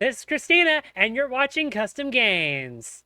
This is Christina, and you're watching Custom Games.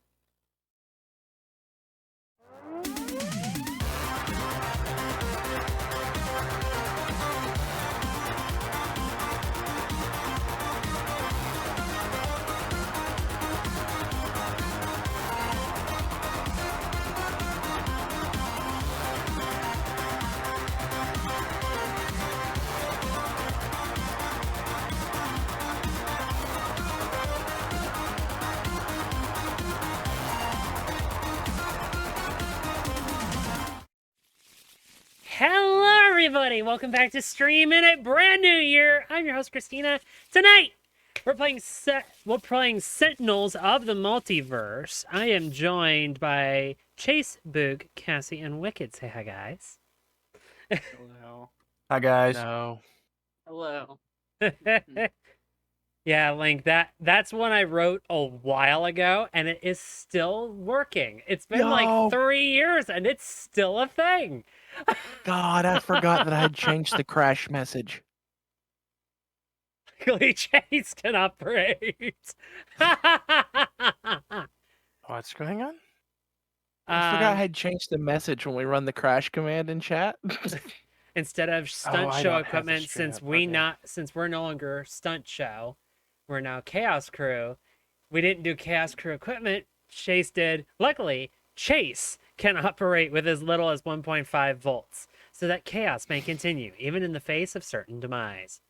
Hello, everybody! Welcome back to stream in a brand new year. I'm your host, Christina. Tonight, we're playing Sentinels of the Multiverse. I am joined by Chase, Boog, Cassie, and Wicked. Say hi, guys. Hello. Hi, guys. No. Hello. Yeah, Link, that's one I wrote a while ago, and it is still working. It's been like 3 years, and it's still a thing. God, I forgot that I had changed the crash message. Luckily, Chase can operate. What's going on? I forgot I had changed the message when we run the crash command in chat. Instead of stunt I show don't have the equipment, stream since up, since we're no longer stunt show, we're now Chaos Crew. We didn't do Chaos Crew equipment. Chase did. Luckily, Chase can operate with as little as 1.5 volts, so that chaos may continue, even in the face of certain demise.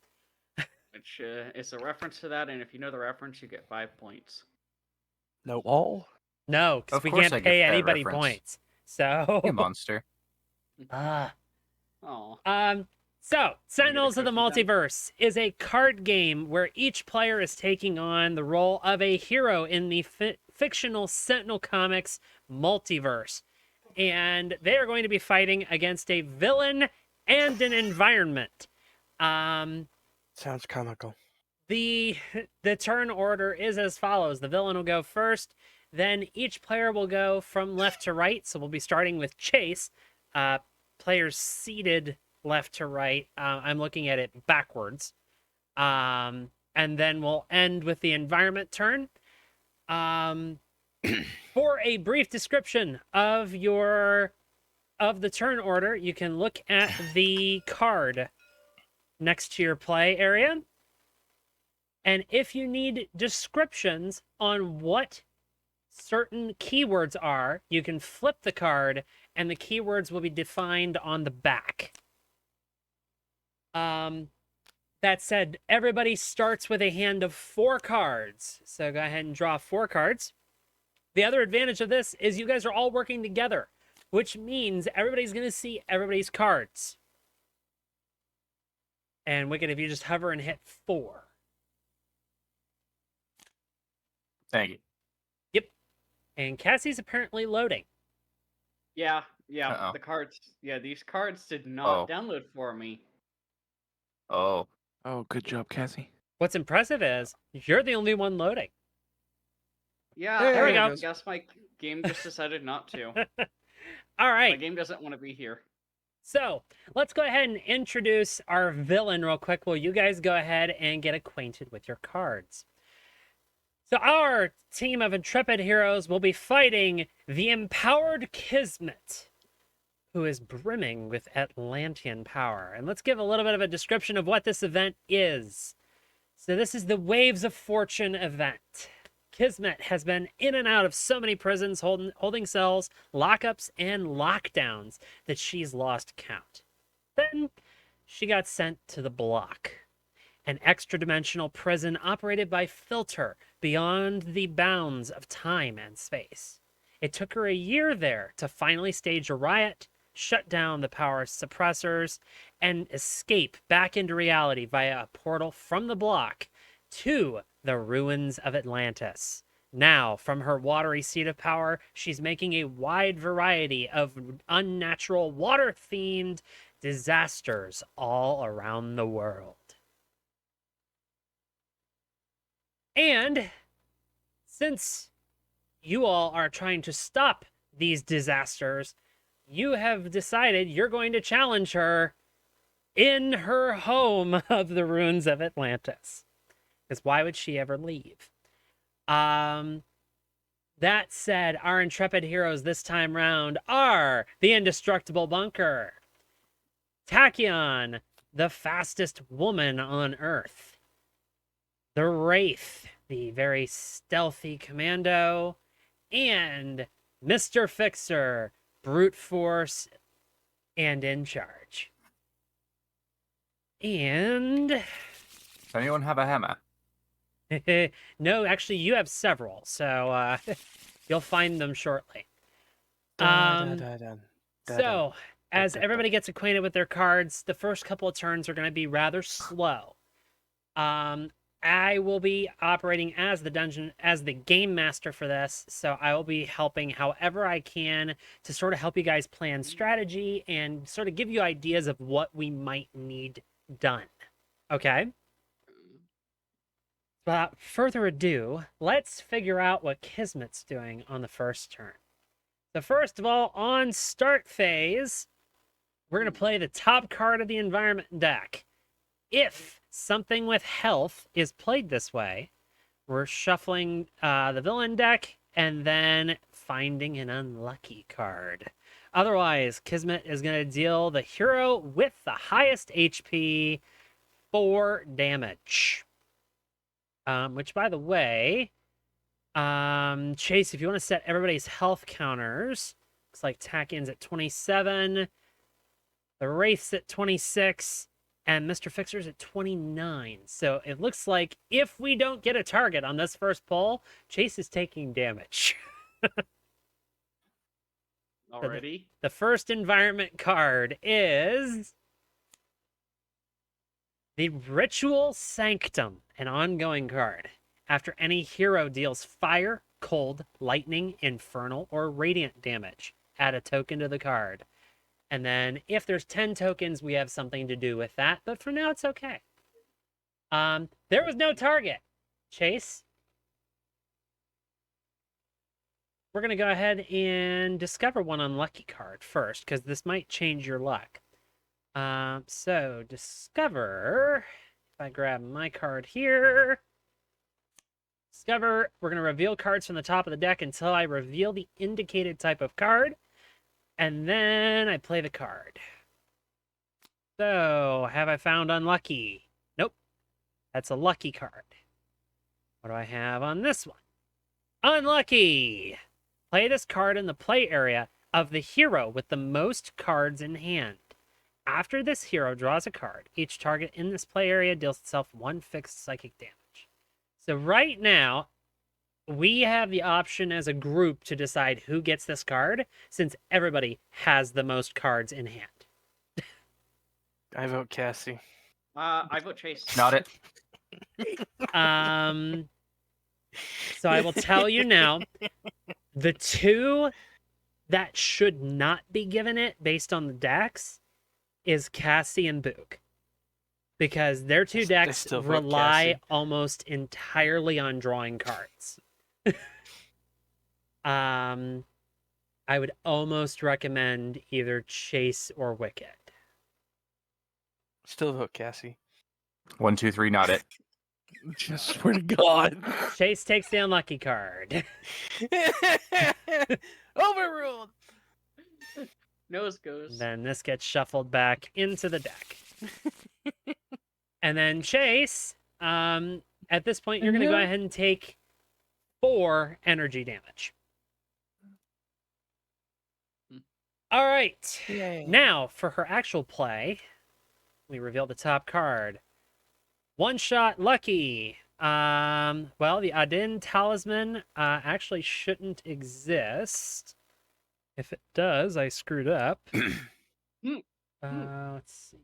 Which is a reference to that, and if you know the reference, you get 5 points. No all? No, because Of we course can't I get pay that anybody reference. points. So. You monster. Oh. So, Sentinels of the cookie then? Multiverse is a card game where each player is taking on the role of a hero in the fictional Sentinel comics multiverse. And they are going to be fighting against a villain and an environment. Sounds comical. The turn order is as follows. The villain will go first, then each player will go from left to right. So we'll be starting with Chase. Players seated left to right. I'm looking at it backwards. And then we'll end with the environment turn. For a brief description of the turn order, you can look at the card next to your play area. And if you need descriptions on what certain keywords are, you can flip the card and the keywords will be defined on the back. That said, everybody starts with a hand of 4 cards. So go ahead and draw 4 cards. The other advantage of this is you guys are all working together, which means everybody's going to see everybody's cards. And Wicked, if you just hover and hit 4. Thank you. Yep. And Cassie's apparently loading. Yeah, Uh-oh. the cards. Yeah, these cards did not download for me. Oh. Oh, good job, Cassie. What's impressive is you're the only one loading. Yeah, There we go. I guess my game just decided not to. All right. My game doesn't want to be here. So let's go ahead and introduce our villain real quick. Will you guys go ahead and get acquainted with your cards? So our team of intrepid heroes will be fighting the empowered Kismet, who is brimming with Atlantean power. And let's give a little bit of a description of what this event is. So this is the Waves of Fortune event. Kismet has been in and out of so many prisons, holding cells, lockups, and lockdowns that she's lost count. Then she got sent to the Block, an extra-dimensional prison operated by Filter beyond the bounds of time and space. It took her a year there to finally stage a riot, shut down the power suppressors, and escape back into reality via a portal from the Block to the ruins of Atlantis. Now, from her watery seat of power, she's making a wide variety of unnatural water-themed disasters all around the world. And since you all are trying to stop these disasters, you have decided you're going to challenge her in her home of the ruins of Atlantis. Because why would she ever leave? That said, our intrepid heroes this time round are the Indestructible Bunker, Tachyon, the fastest woman on Earth, the Wraith, the very stealthy commando, and Mr. Fixer, brute force and in charge. And Does anyone have a hammer? no, actually, you have several, so you'll find them shortly. So, as everybody gets acquainted with their cards, the first couple of turns are going to be rather slow. I will be operating as the game master for this, so I will be helping however I can to sort of help you guys plan strategy and sort of give you ideas of what we might need done. Okay? Without further ado, let's figure out what Kismet's doing on the first turn. So first of all, on start phase, we're going to play the top card of the environment deck. If something with health is played this way, we're shuffling the villain deck and then finding an unlucky card. Otherwise, Kismet is going to deal the hero with the highest HP 4 damage. Which, by the way, Chase, if you want to set everybody's health counters, looks like Tachyon's at 27, the Wraith's at 26, and Mr. Fixer's at 29. So it looks like if we don't get a target on this first pull, Chase is taking damage. Already? So the first environment card is the Ritual Sanctum, an ongoing card. After any hero deals fire, cold, lightning, infernal, or radiant damage, add a token to the card. And then if there's 10 tokens, we have something to do with that. But for now, it's okay. There was no target. Chase? We're going to go ahead and discover one unlucky card first, because this might change your luck. So, discover, if I grab my card here, discover, we're going to reveal cards from the top of the deck until I reveal the indicated type of card, and then I play the card. So, have I found unlucky? Nope. That's a lucky card. What do I have on this one? Unlucky! Play this card in the play area of the hero with the most cards in hand. After this hero draws a card, each target in this play area deals itself 1 fixed psychic damage. So right now, we have the option as a group to decide who gets this card, since everybody has the most cards in hand. I vote Cassie. I vote Chase. Not it. So I will tell you now, the two that should not be given it based on the decks is Cassie and Book. Because their two decks rely almost entirely on drawing cards. I would almost recommend either Chase or Wicked. Still vote Cassie. 1, 2, 3, not it. Just swear to God. Chase takes the unlucky card. Overruled. Nose goes. Then this gets shuffled back into the deck. And then Chase, at this point, you're going to go ahead and take 4 energy damage. All right. Yay. Now, for her actual play, we reveal the top card. One shot lucky. Well, the Adin talisman actually shouldn't exist. If it does, I screwed up. Let's see.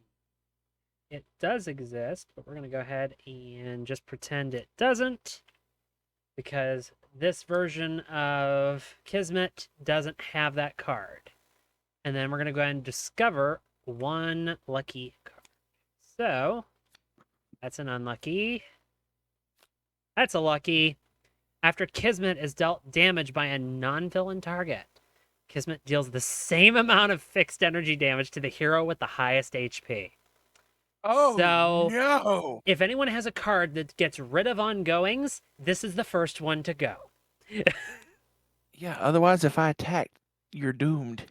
It does exist, but we're going to go ahead and just pretend it doesn't, because this version of Kismet doesn't have that card. And then we're going to go ahead and discover 1 lucky card. So, that's an unlucky. That's a lucky. After Kismet is dealt damage by a non-villain target, Kismet deals the same amount of fixed energy damage to the hero with the highest HP. Oh So- no! If anyone has a card that gets rid of ongoings, this is the first one to go. Yeah. Otherwise, if I attack, you're doomed.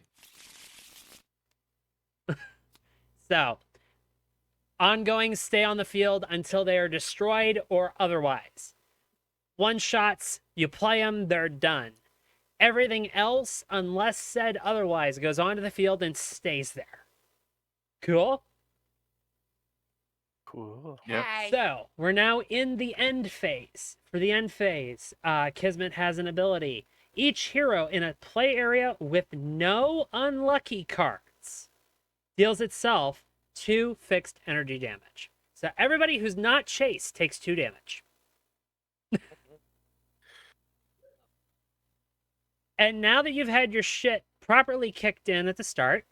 So, ongoings stay on the field until they are destroyed or otherwise. One shots, you play them, they're done. Everything else, unless said otherwise, goes onto the field and stays there. Cool? Cool. Yep. So, we're now in the end phase. For the end phase, Kismet has an ability. Each hero in a play area with no unlucky cards deals itself 2 fixed energy damage. So everybody who's not chased takes 2 damage. And now that you've had your shit properly kicked in at the start,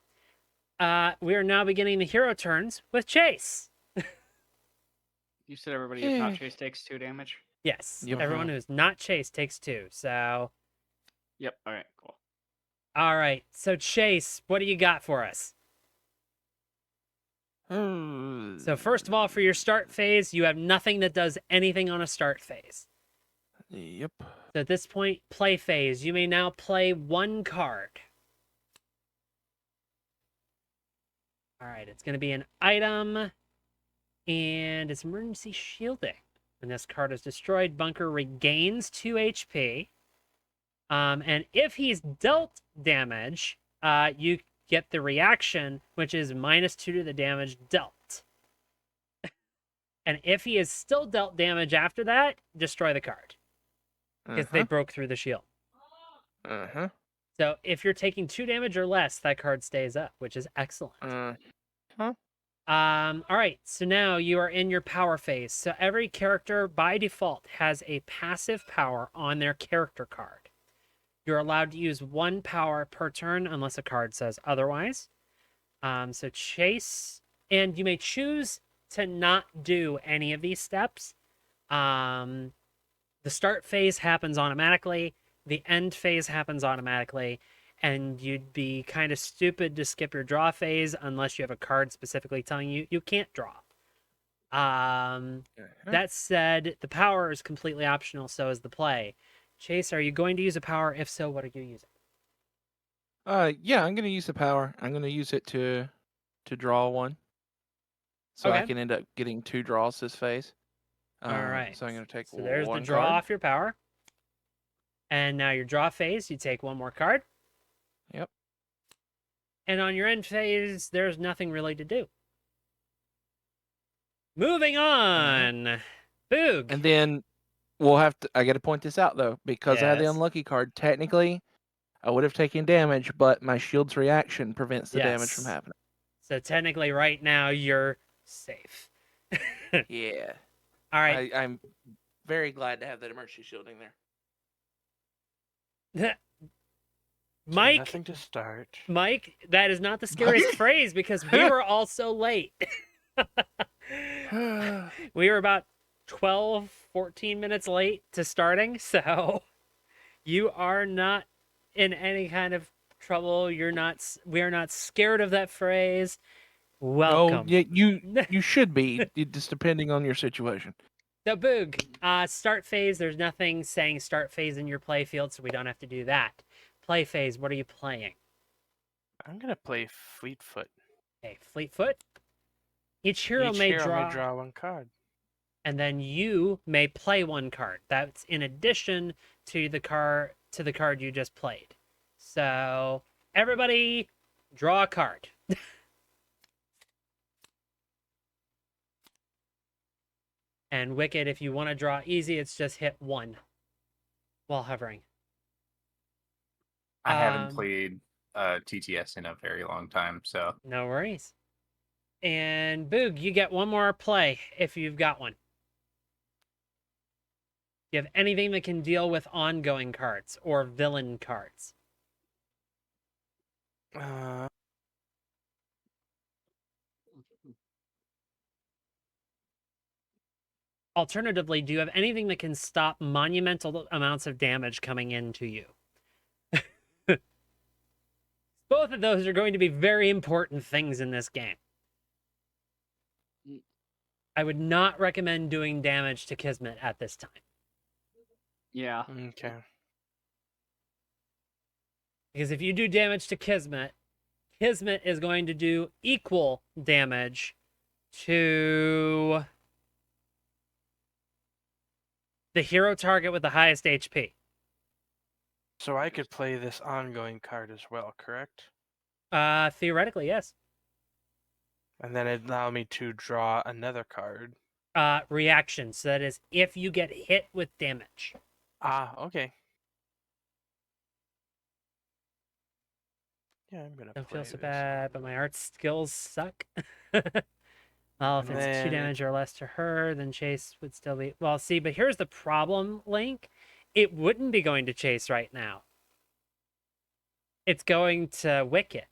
we are now beginning the hero turns with Chase. You said everybody who's not chased takes 2 damage? Yes, Yep. everyone who's not chased takes 2. So, Yep. All right, cool. all right. So Chase, what do you got for us? So first of all, for your start phase, you have nothing that does anything on a start phase. Yep. So at this point, play phase, you may now play 1 card. All right, it's going to be an item, and it's emergency shielding. When this card is destroyed, Bunker regains 2 HP. And if he's dealt damage, you get the reaction, which is -2 to the damage dealt. And if he is still dealt damage after that, destroy the card. Because they broke through the shield. Uh-huh. So if you're taking 2 damage or less, that card stays up, which is excellent. All right, so now you are in your power phase. So every character by default has a passive power on their character card. You're allowed to use 1 power per turn unless a card says otherwise. So Chase, and you may choose to not do any of these steps. The start phase happens automatically. The end phase happens automatically. And you'd be kind of stupid to skip your draw phase unless you have a card specifically telling you you can't draw. That said, the power is completely optional, so is the play. Chase, are you going to use a power? If so, what are you using? Yeah, I'm gonna use the power. I'm gonna use it to draw 1. So I Okay. can end up getting 2 draws this phase. All right. So I'm gonna take So there's the 1 draw card. off your power. And now your draw phase, you take 1 more card. Yep. And on your end phase, there's nothing really to do. Moving on. Boog. And then I gotta point this out though, because I had the Yes. unlucky card, technically I would have taken damage, but my shield's reaction prevents the damage from Yes. happening. So technically right now you're safe. Yeah. All right. I'm very glad to have that emergency shielding there. So Mike, nothing to start. Mike, that is not the scariest phrase because we were all so late. We were about 12, 14 minutes late to starting, so you are not in any kind of trouble. We are not scared of that phrase. Welcome. Oh, yeah, you should be, just depending on your situation. So Boog, start phase, there's nothing saying start phase in your play field, so we don't have to do that. Play phase, what are you playing? I'm gonna play Fleetfoot. Okay, Fleetfoot. Each hero Each may hero draw, may draw 1 card. and then you may play 1 card. That's in addition to the card you just played. So everybody draw a card. And Wicked, if you want to draw easy, it's just hit 1 while hovering. I haven't Um, played TTS in a very long time, so No worries. And Boog, you get 1 more play if you've got one. You have anything that can deal with ongoing cards or villain cards. Alternatively, do you have anything that can stop monumental amounts of damage coming into you? Both of those are going to be very important things in this game. I would not recommend doing damage to Kismet at this time. Yeah. Okay. Because if you do damage to Kismet, Kismet is going to do equal damage to the hero target with the highest HP. So I could play this ongoing card as well, correct? Theoretically, yes. And then it'd allow me to draw another card. Reaction. So that is if you get hit with damage. Ah, okay. Yeah, I'm gonna Don't play feel so this bad, but my ongoing. art skills suck. Well, if And it's 2 then damage or less to her, then Chase would still be. Well, see, but here's the problem, Link. It wouldn't be going to Chase right now. It's going to Wicked.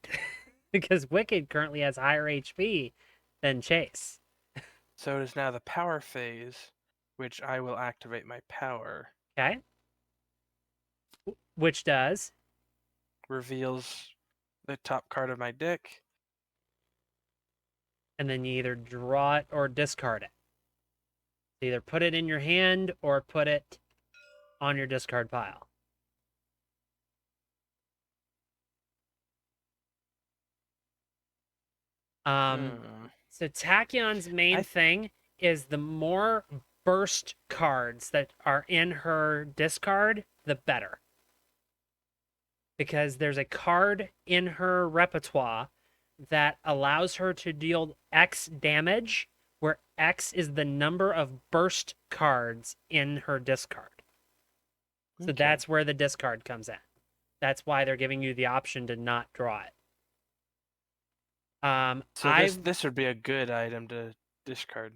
Because Wicked currently has higher HP than Chase. So it is now the power phase, which I will activate my power. Okay? Which does. Reveals the top card of my deck. And then you either draw it or discard it. Either put it in your hand or put it on your discard pile. So Tachyon's main thing is the more burst cards that are in her discard, the better. Because there's a card in her repertoire that allows her to deal X damage, where X is the number of burst cards in her discard. So Okay. that's where the discard comes in. That's why they're giving you the option to not draw it. So this would be a good item to discard.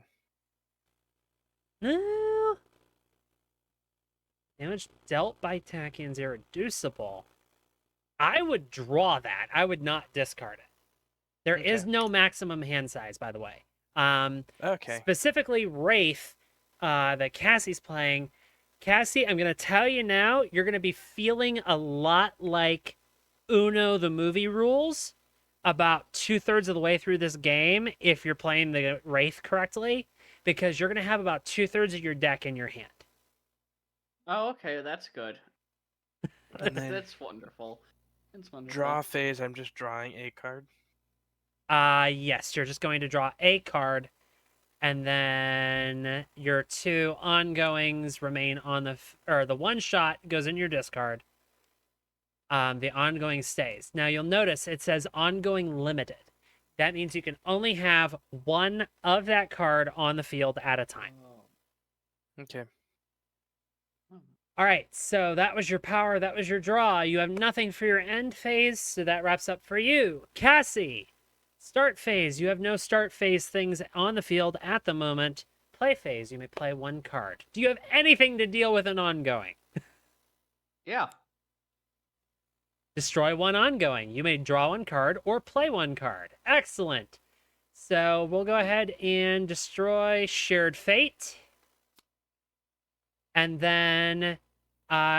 No. Damage dealt by Tachyon's irreducible. I would draw that. I would not discard it. There is Okay. no maximum hand size, by the way. Okay. Specifically, Wraith, that Cassie's playing. Cassie, I'm going to tell you now, you're going to be feeling a lot like Uno the movie rules about 2/3 of the way through this game if you're playing the Wraith correctly, because you're going to have about 2/3 of your deck in your hand. Oh, okay, that's good. And then That's wonderful. It's wonderful. draw phase, I'm just drawing a card. Yes, you're just going to draw a card, and then your 2 ongoings remain on the one shot goes in your discard. The ongoing stays. Now you'll notice it says ongoing limited. That means you can only have one of that card on the field at a time. Oh. Okay. All right, so that was your power. That was your draw. You have nothing for your end phase, so that wraps up for you. Cassie, start phase. You have no start phase things on the field at the moment. Play phase. You may play 1 card. Do you have anything to deal with an ongoing? Yeah. Destroy 1 ongoing. You may draw 1 card or play 1 card. Excellent. So we'll go ahead and destroy Shared Fate. And then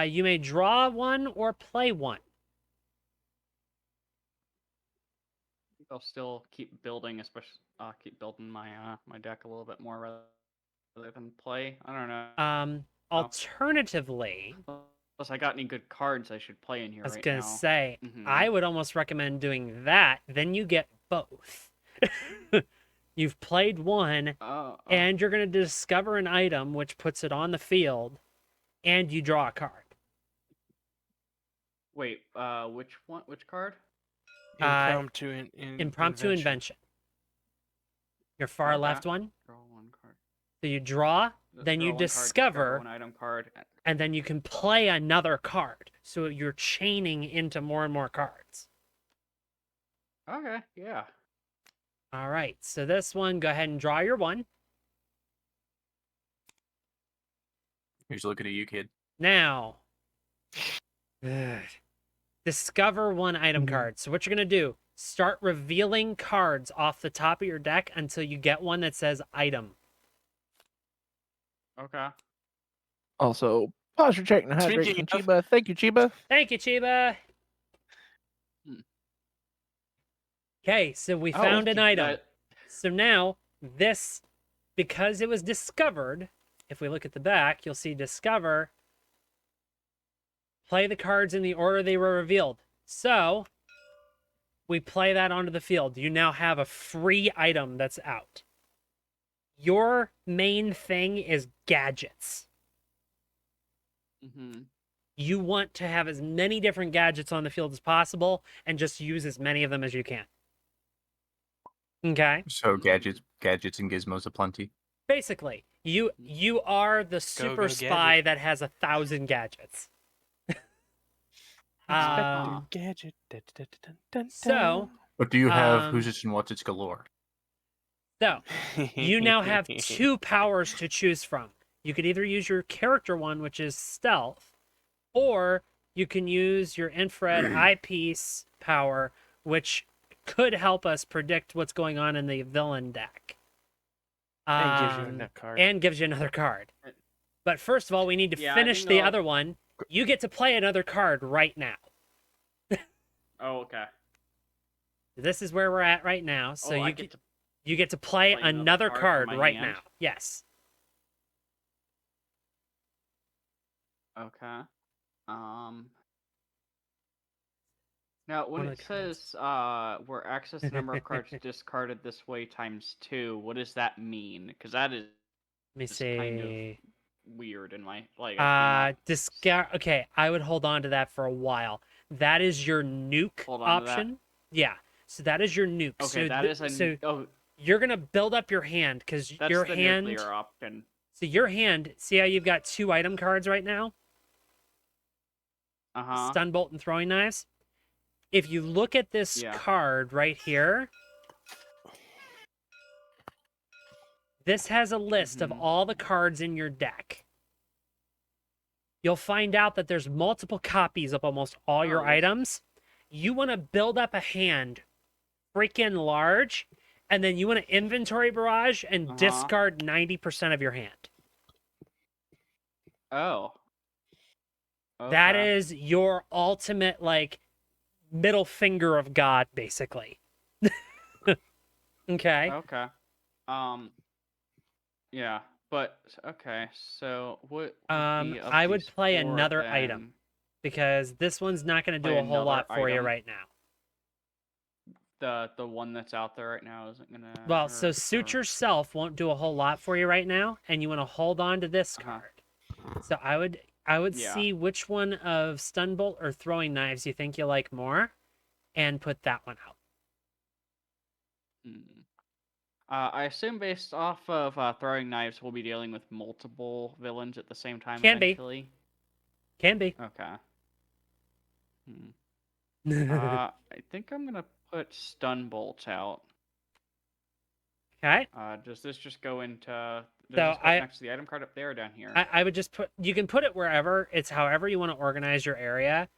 you may draw 1 or play 1. I'll still keep building, especially keep building my my deck a little bit more rather than play. I don't know. Alternatively, Plus, I got any good cards I should play in here I was right going now. to say, Mhm. I would almost recommend doing that. Then you get both. You've played 1, Oh, and you're going to discover an item which puts it on the field, and you draw a card. wait, which one? Which card? Impromptu Impromptu invention. Your far Okay. left one. Draw 1 card. So you draw, then Draw you 1 card, discover, 1 item card. and then you can play another card. So you're chaining into more and more cards. Okay, yeah. All right, so this one, go ahead and draw your 1. Here's looking at you, kid. Now, discover 1 item Mhm. card. So what you're going to do, start revealing cards off the top of your deck until you get one that says item. Okay. Also, posture check and hydrate Speaking from of- Chiba. Thank you, Chiba. Thank you, Chiba. Hmm. Okay, so we Oh, found an item. that- So now this because it was discovered, if we look at the back, you'll see discover, play the cards in the order they were revealed. So we play that onto the field. You now have a free item that's out. Your main thing is gadgets. Mm-hmm. You want to have as many different gadgets on the field as possible and just use as many of them as you can. Okay? So gadgets and gizmos aplenty. Basically, you are the super spy gadget. that has 1,000 gadgets. Uh, Inspector Gadget. Dun, dun, dun, dun, So, But do you have Um, who's it and what's its galore? so dun. you now have 2 powers to choose from. You could either use your character one, which is stealth, or you can use your infrared eyepiece power, which could help us predict what's going on in the villain deck. And gives you a net card. And gives you another card. But first of all, we need to Yeah, I finish think the I'll- other one. You get to play another card right now. Oh, okay. This is where we're at right now. So I you get to. you get to play play another another card card from my right hand? now. Yes. Okay. Now, when One of it the cards. says where access the number of cards discarded this way times 2, what does that mean? Because that is Let me It's kind of see. weird in my like. I've seen Discard. Okay, I would hold on to that for a while. That is your nuke Hold on to that? option. Yeah. So that is your nuke. that. Okay, so that th- is a. so Oh, you're gonna build up your hand because that's your the hand. nuclear option. So your hand. See how you've got 2 item cards right now? Stun bolt and throwing knives. If you look at this Yeah. card right here, this has a list of Mhm. all the cards in your deck. You'll find out that there's multiple copies of almost all your yes. items. You want to build up a hand freaking large, and then you want to inventory barrage and discard 90% of your hand. Oh. That Okay. is your ultimate, like, middle finger of God, basically. Okay. Okay. Yeah, but okay. So what? I would play another item because this one's not going to do Play a whole lot another for you item? right now. The one that's out there right now isn't gonna. Well, so suit yourself won't do a whole lot for you right now, and you want to hold on to this Uh-huh. card. So I would Yeah. see which one of stun bolt or throwing knives you think you like more, and put that one out. I assume based off of throwing knives, we'll be dealing with multiple villains at the same time. Can be. eventually. Can be. Okay. I think I'm gonna put stun bolts out. Okay. Does this just go into? Does So this go next to the item card up there or down here? I would just put. You can put it wherever. It's however you want to organize your area.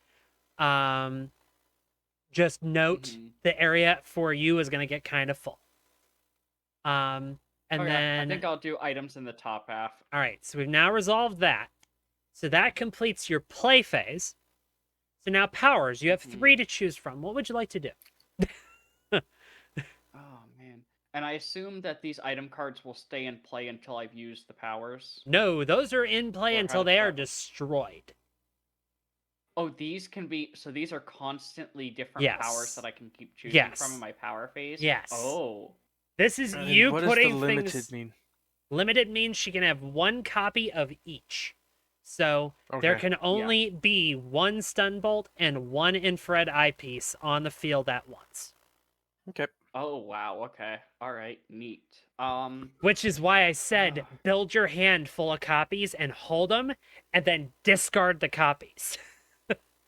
Just note Mhm. the area for you is going to get kind of full. And Okay, then I think I'll do items in the top half. all right, so we've now resolved that. So that completes your play phase. So now powers, you have 3 to choose from. What would you like to do? Oh man. And I assume that these item cards will stay in play until I've used the powers. No, those are in play Or how until does they that are work? destroyed. Oh, these can be so these are constantly different powers Yes. that I can keep choosing Yes. from in my power phase. Yes. Oh. This is And you what does putting the limited things. mean? Limited means she can have 1 copy of each. So there Okay. can only be 1 stun bolt and 1 infrared eyepiece on the field at once. Okay. Oh wow. Okay. All right. Neat. Which is why I said build your hand full of copies and hold them, and then discard the copies.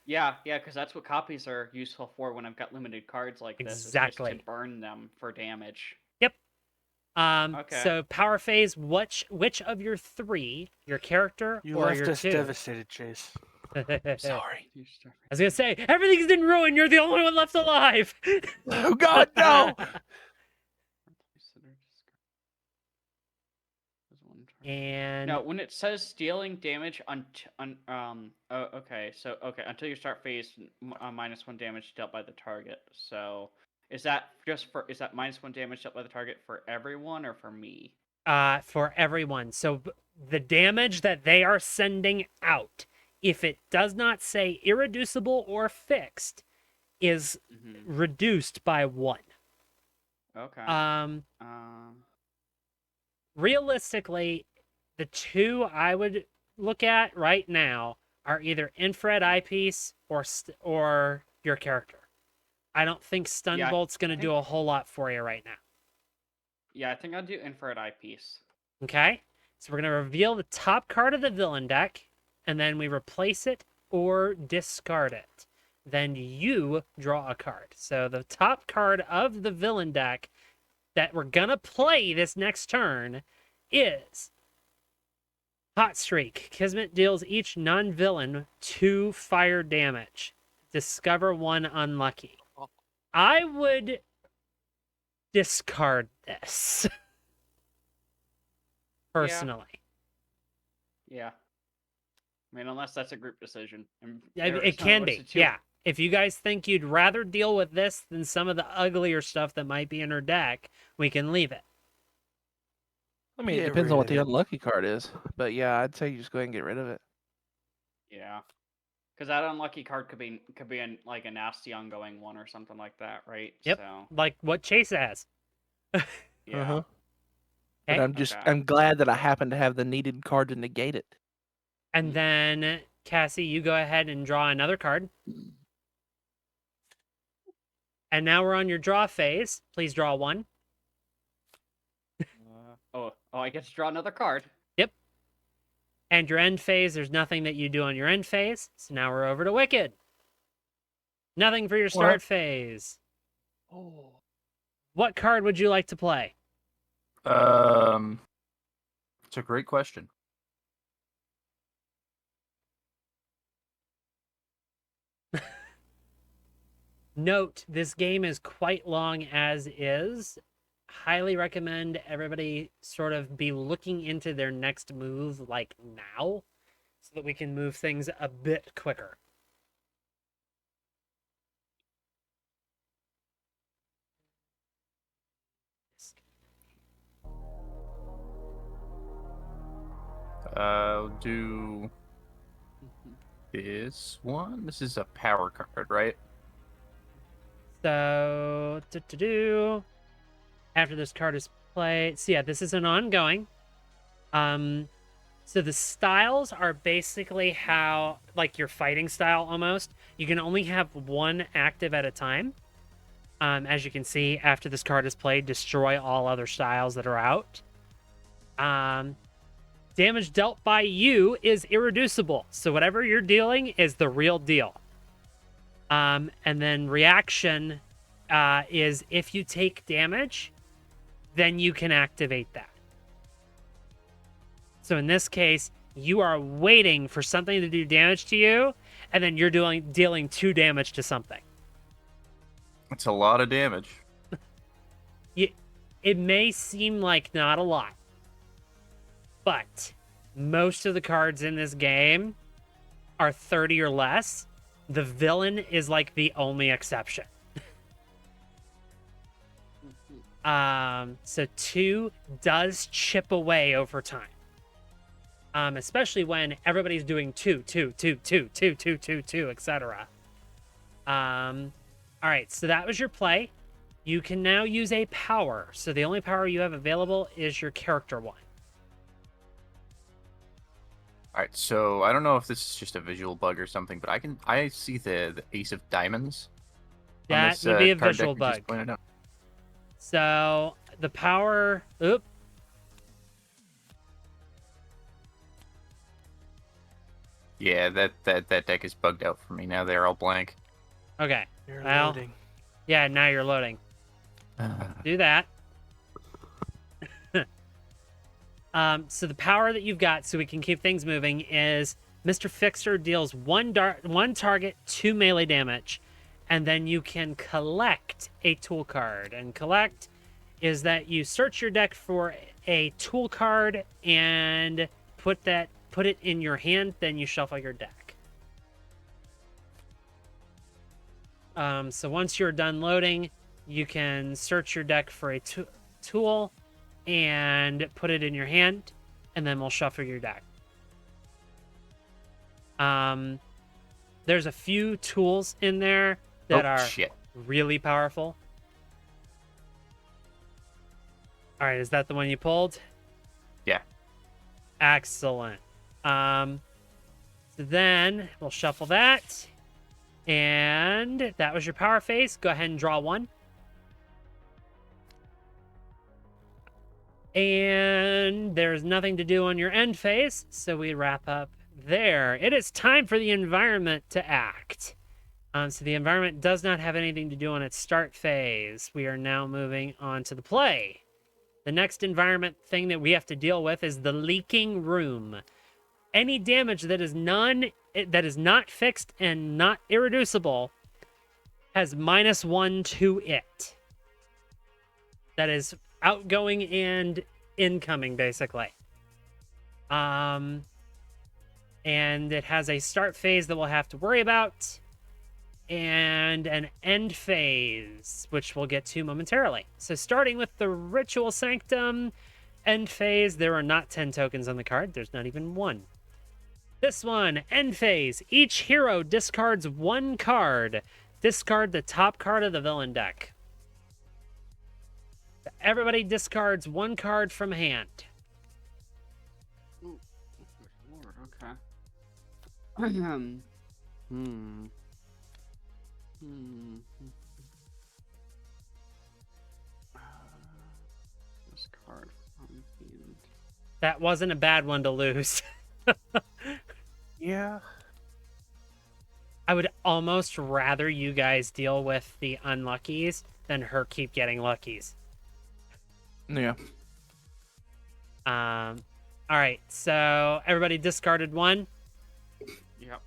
Yeah, because that's what copies are useful for when I've got limited cards like this. Exactly. Is just to burn them for damage. Yep. Okay. So power phase, which of your 3, your character You or left your us 2? devastated, Chase. I Sorry. was gonna say everything's been ruined. You're the only one left alive. Oh God, no! And Now, when it says dealing damage until you start phase, -1 damage dealt by the target. So, is that -1 damage dealt by the target for everyone or for me? for everyone. So the damage that they are sending out, if it does not say irreducible or fixed, is Mm-hmm. reduced by 1. Okay. Um, Um. realistically, the two I would look at right now are either infrared eyepiece or your character. I don't think stun Yeah. bolt's going to I do think- a whole lot for you right now. Yeah, I think I'll do infrared eyepiece. Okay? So we're going to reveal the top card of the villain deck, and then we replace it or discard it. Then you draw a card. So the top card of the villain deck that we're going to play this next turn is Hot Streak. Kismet deals each non-villain 2 fire damage. Discover 1 unlucky. I would discard this. Personally. Yeah. I mean, unless that's a group decision. And Yeah, there it is can what's be. the two- Yeah. If you guys think you'd rather deal with this than some of the uglier stuff that might be in her deck, we can leave it. I mean, it Get depends on rid what of the it. unlucky card is. But yeah, I'd say you just go ahead and get rid of it. Yeah. Because that unlucky card could be like a nasty ongoing one or something like that, right? Yep. So Like what Chase has. yeah. Uh-huh. But Okay. I'm glad that I happen to have the needed card to negate it. And then, Cassie, you go ahead and draw another card. And now we're on your draw phase. Please draw 1. I get to draw another card. Yep. And your end phase, there's nothing that you do on your end phase. So now we're over to Wicked. Nothing for your start What? phase. Oh. What card would you like to play? It's a great question. Note, this game is quite long as is. Highly recommend everybody sort of be looking into their next move like now so that we can move things a bit quicker. I'll do this one. This is a power card, right? So, after this card is played, so yeah, this is an ongoing. So the styles are basically how, like your fighting style almost. You can only have one active at a time. As you can see, after this card is played, destroy all other styles that are out. Damage dealt by you is irreducible. So whatever you're dealing is the real deal. And then reaction is if you take damage, then you can activate that. So in this case, you are waiting for something to do damage to you, and then you're dealing 2 damage to something. It's a lot of damage. It may seem like not a lot, but most of the cards in this game are 30 or less. The villain is like the only exception. So 2 does chip away over time. Especially when everybody's doing 2, 2, 2, 2, 2, 2, 2, 2, etc. All right, so that was your play. You can now use a power. So the only power you have available is your character one. All right, so I don't know if this is just a visual bug or something, but I see the Ace of Diamonds. on That this, would be a card deck visual you just bug. pointed out. So the power. Oop. Yeah, that deck is bugged out for me now. They're all blank. Okay. You're Well, loading. Yeah, now you're loading. Do that. So the power that you've got, so we can keep things moving, is Mr. Fixer deals one target 2 melee damage, and then you can collect a tool card. And collect is that you search your deck for a tool card and put it in your hand, then you shuffle your deck. So once you're done loading, you can search your deck for a tool, and put it in your hand, and then we'll shuffle your deck. There's a few tools in there that are shit. really powerful. All right, is that the one you pulled? Yeah. Excellent. So then we'll shuffle that. And that was your power phase. Go ahead and draw one. And there's nothing to do on your end phase, so we wrap up there. It is time for the environment to act. So the environment does not have anything to do on its start phase. We are now moving on to the play. The next environment thing that we have to deal with is the leaking room. Any damage that is not fixed and not irreducible has -1 to it. That is outgoing and incoming, basically. And it has a start phase that we'll have to worry about, and an end phase, which we'll get to momentarily. So starting with the Ritual Sanctum end phase, there are not 10 tokens on the card. There's not even one. This one, end phase. Each hero discards one card. Discard the top card of the villain deck. Everybody discards one card from hand. Ooh, Lord, okay. This card from hand. That wasn't a bad one to lose. Yeah. I would almost rather you guys deal with the unluckies than her keep getting luckies. Yeah. All right, so everybody discarded one. Yep.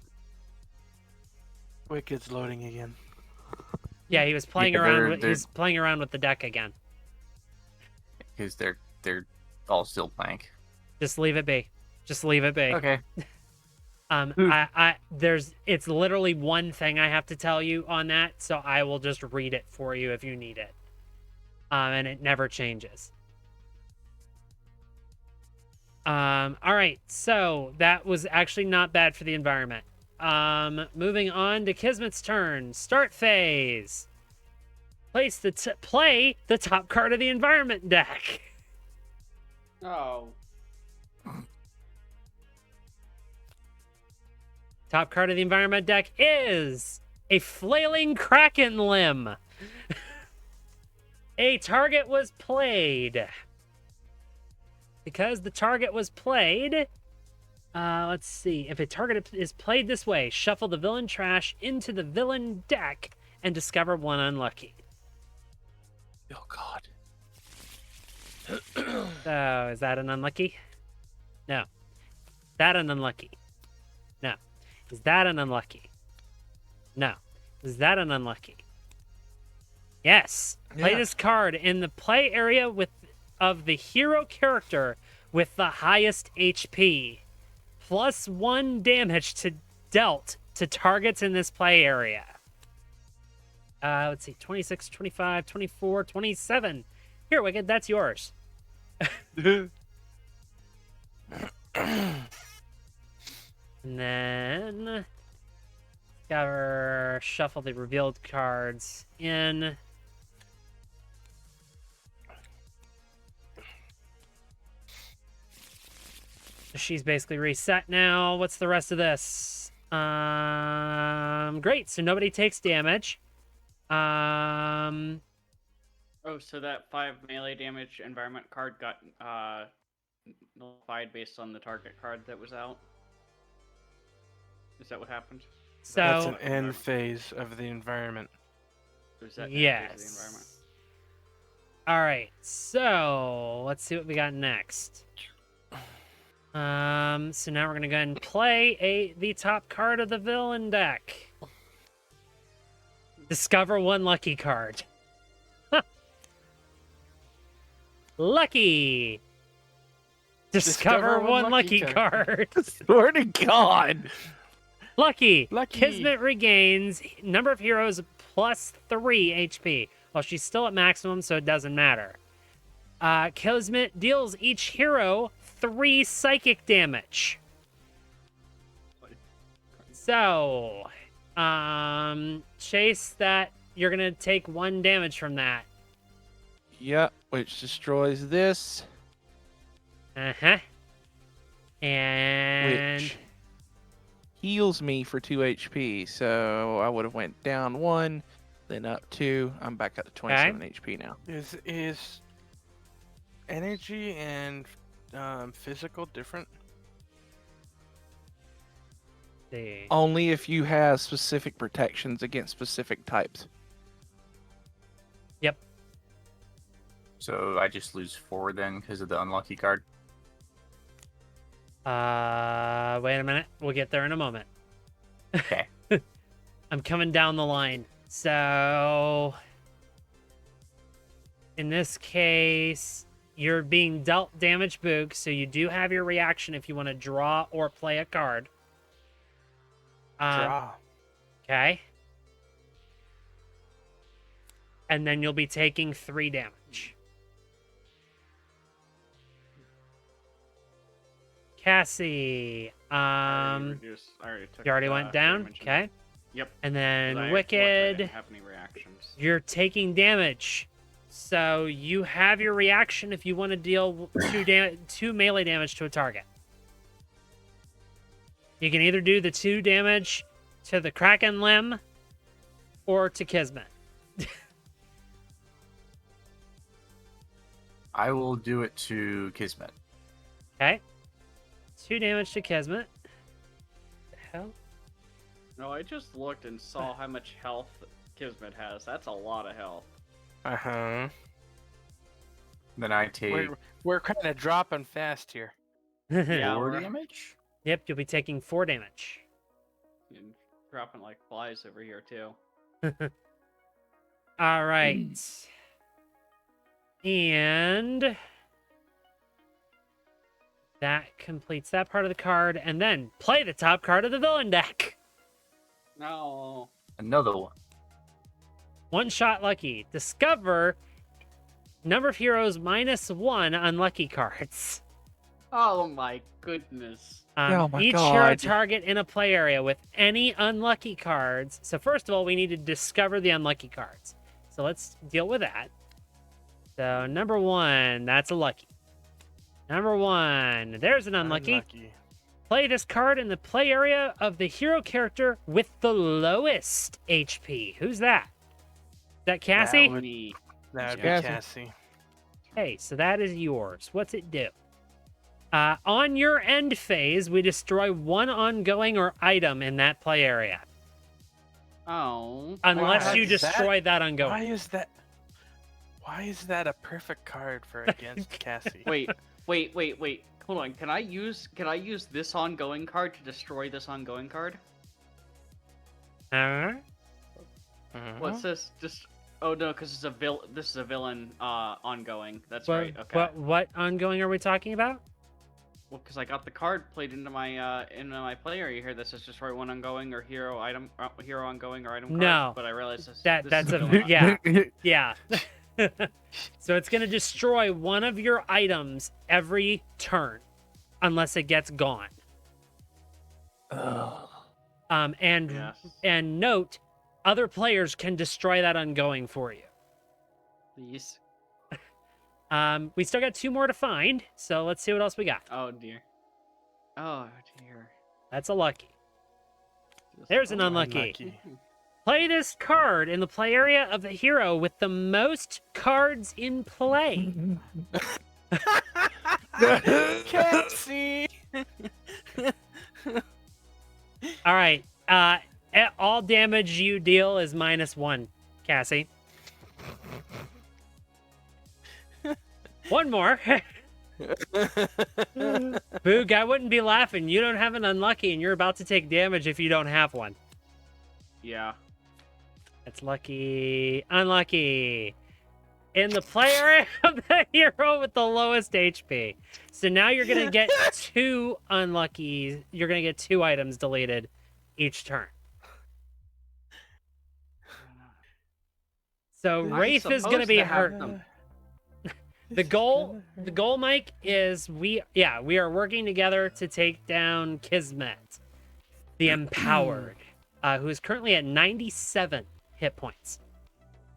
Wicked's loading again. Yeah, he was playing Yeah, around. they're- He's playing around with the deck again. Because they're all still blank. Just leave it be. Just leave it be. Okay. It's literally one thing I have to tell you on that, so I will just read it for you if you need it. And it never changes. All right, so that was actually not bad for the environment. Moving on to Kismet's turn. Start phase. Play the top card of the environment deck. Oh. Top card of the environment deck is a flailing kraken limb. A target was played. Because the target was played, let's see. If a target is played this way, shuffle the villain trash into the villain deck and discover one unlucky. Oh God. So, is that an unlucky? No. That an unlucky? No. Is that an unlucky? No. Is that an unlucky? Yes. Play Yeah. this card in the play area of the hero character with the highest HP. +1 damage dealt to targets in this play area. Let's see. 26, 25, 24, 27. Here, Wicked, that's yours. And then shuffle the revealed cards in. She's basically reset now. What's the rest of this? Great. So nobody takes damage. Oh, so that 5 melee damage environment card got nullified based on the target card that was out? Is that what happened? That's So an end phase of the environment. Or is that end phase of the environment? yes. All right. So let's see what we got next. So now we're gonna go ahead and play the top card of the villain deck. Discover one lucky card. Lucky. Discover one lucky card. Swear to God. Lucky. Lucky. Kismet regains number of heroes +3 HP. Well, she's still at maximum, so it doesn't matter. Kismet deals each hero 3 psychic damage. So, Chase, that you're gonna take 1 damage from that. Yep, which destroys this, Uh-huh. And which heals me for 2 HP. So I would have went down 1, then up 2. I'm back up to 27 HP now. Is energy and physical different? see. Only if you have specific protections against specific types. Yep. So I just lose 4 then because of the unlucky card. Wait a minute. We'll get there in a moment. Okay. I'm coming down the line. So, in this case, you're being dealt damage, Boog, so you do have your reaction if you want to draw or play a card. Draw. Okay. And then you'll be taking 3 damage. Cassie, I already took you already went down? damage and- Okay. Yep. And 'cause then I Wicked, didn't have any reactions. you're taking damage. So you have your reaction if you want to deal 2 melee damage to a target. You can either do the 2 damage to the Kraken limb or to Kismet. I will do it to Kismet. Okay. 2 damage to Kismet. The hell? No, I just looked and saw how much health Kismet has. That's a lot of health. Uh-huh. Then I take We're kind of dropping fast here. Yeah, 4 we're- damage. Yep, you'll be taking 4 damage. And dropping like flies over here too. All right. And that completes that part of the card. And then play the top card of the villain deck. No. Another one. 1 shot lucky. Discover number of heroes -1 unlucky cards. Oh my goodness. Oh my Each hero God. target in a play area with any unlucky cards. So first of all, we need to discover the unlucky cards. So let's deal with that. So number 1, that's a lucky. Number 1, there's an unlucky. Play this card in the play area of the hero character with the lowest HP. Who's that? Is that Cassie? That would- Me. That would be Cassie. Cassie. Okay, so that is yours. What's it do? On your end phase, we destroy 1 ongoing or item in that play area. Oh. Unless Why you is that- destroy that ongoing. Why is that a perfect card for against Cassie? Wait. Hold on. Can I use this ongoing card to destroy this ongoing card? Huh? Mhm. What's this? Just oh no, because it's this is a villain ongoing. That's What, right. Okay. what ongoing are we talking about? Well, because I got the card played into my play area here that says destroy 1 ongoing or hero ongoing or item card. No. But I realized this That's is a villain yeah. Yeah. So it's going to destroy 1 of your items every turn unless it gets gone. Ugh. And Yes. and note, other players can destroy that ongoing for you. Please. We still got 2 more to find, so let's see what else we got. Oh dear. Oh dear. That's a lucky. Just- There's an oh, unlucky. Play this card in the play area of the hero with the most cards in play. Cassie. All right. All damage you deal is -1, Cassie. 1 more. Boog, I wouldn't be laughing. You don't have an unlucky, and you're about to take damage if you don't have one. Yeah. That's lucky. Unlucky. In the play area of the hero with the lowest HP. So now you're going to get 2 unluckies. You're going to get 2 items deleted each turn. So I'm Wraith is going to supposed be have hurt. them. The goal, Mike, is we are working together to take down Kismet, the Empowered, who is currently at 97 hit points.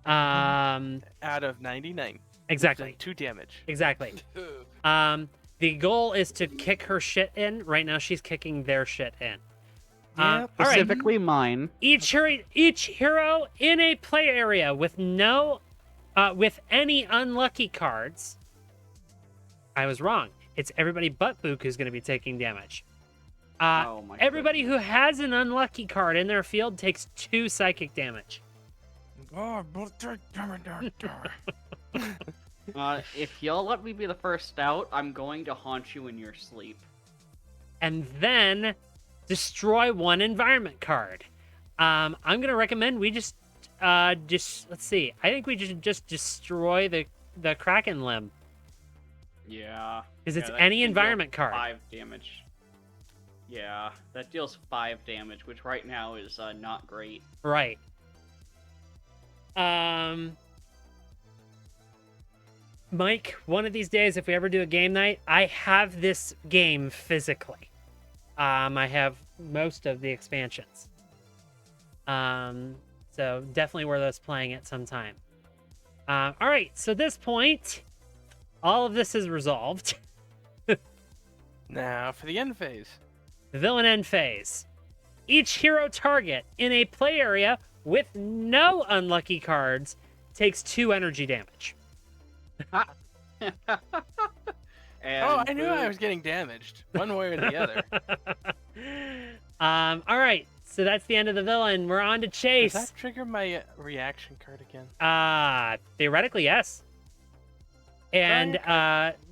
Out of 99. Exactly. 2 damage. Exactly. The goal is to kick her shit in. Right now, she's kicking their shit in. All right. Specifically mine. Each hero in a play area with with any unlucky cards. I was wrong. It's everybody but Book who's going to be taking damage. Oh my Everybody who has an unlucky card in their field takes 2 psychic damage. If y'all let me be the first out, I'm going to haunt you in your sleep. And then destroy 1 environment card. I'm going to recommend we just let's see. I think we just destroy the Kraken limb. Yeah. Because it's that any can deal environment card. 5 damage. Yeah, that deals 5 damage, which right now is not great. Right. Mike, one of these days, if we ever do a game night, I have this game physically. I have most of the expansions. So definitely worth us playing it sometime. All right, so at this point, all of this is resolved. Now for the end phase. The villain end phase. Each hero target in a play area with no unlucky cards takes 2 energy damage. And I knew I was getting damaged, one way or the other. All right, so that's the end of the villain. We're on to Chase. Does that trigger my reaction card again? Theoretically, yes. And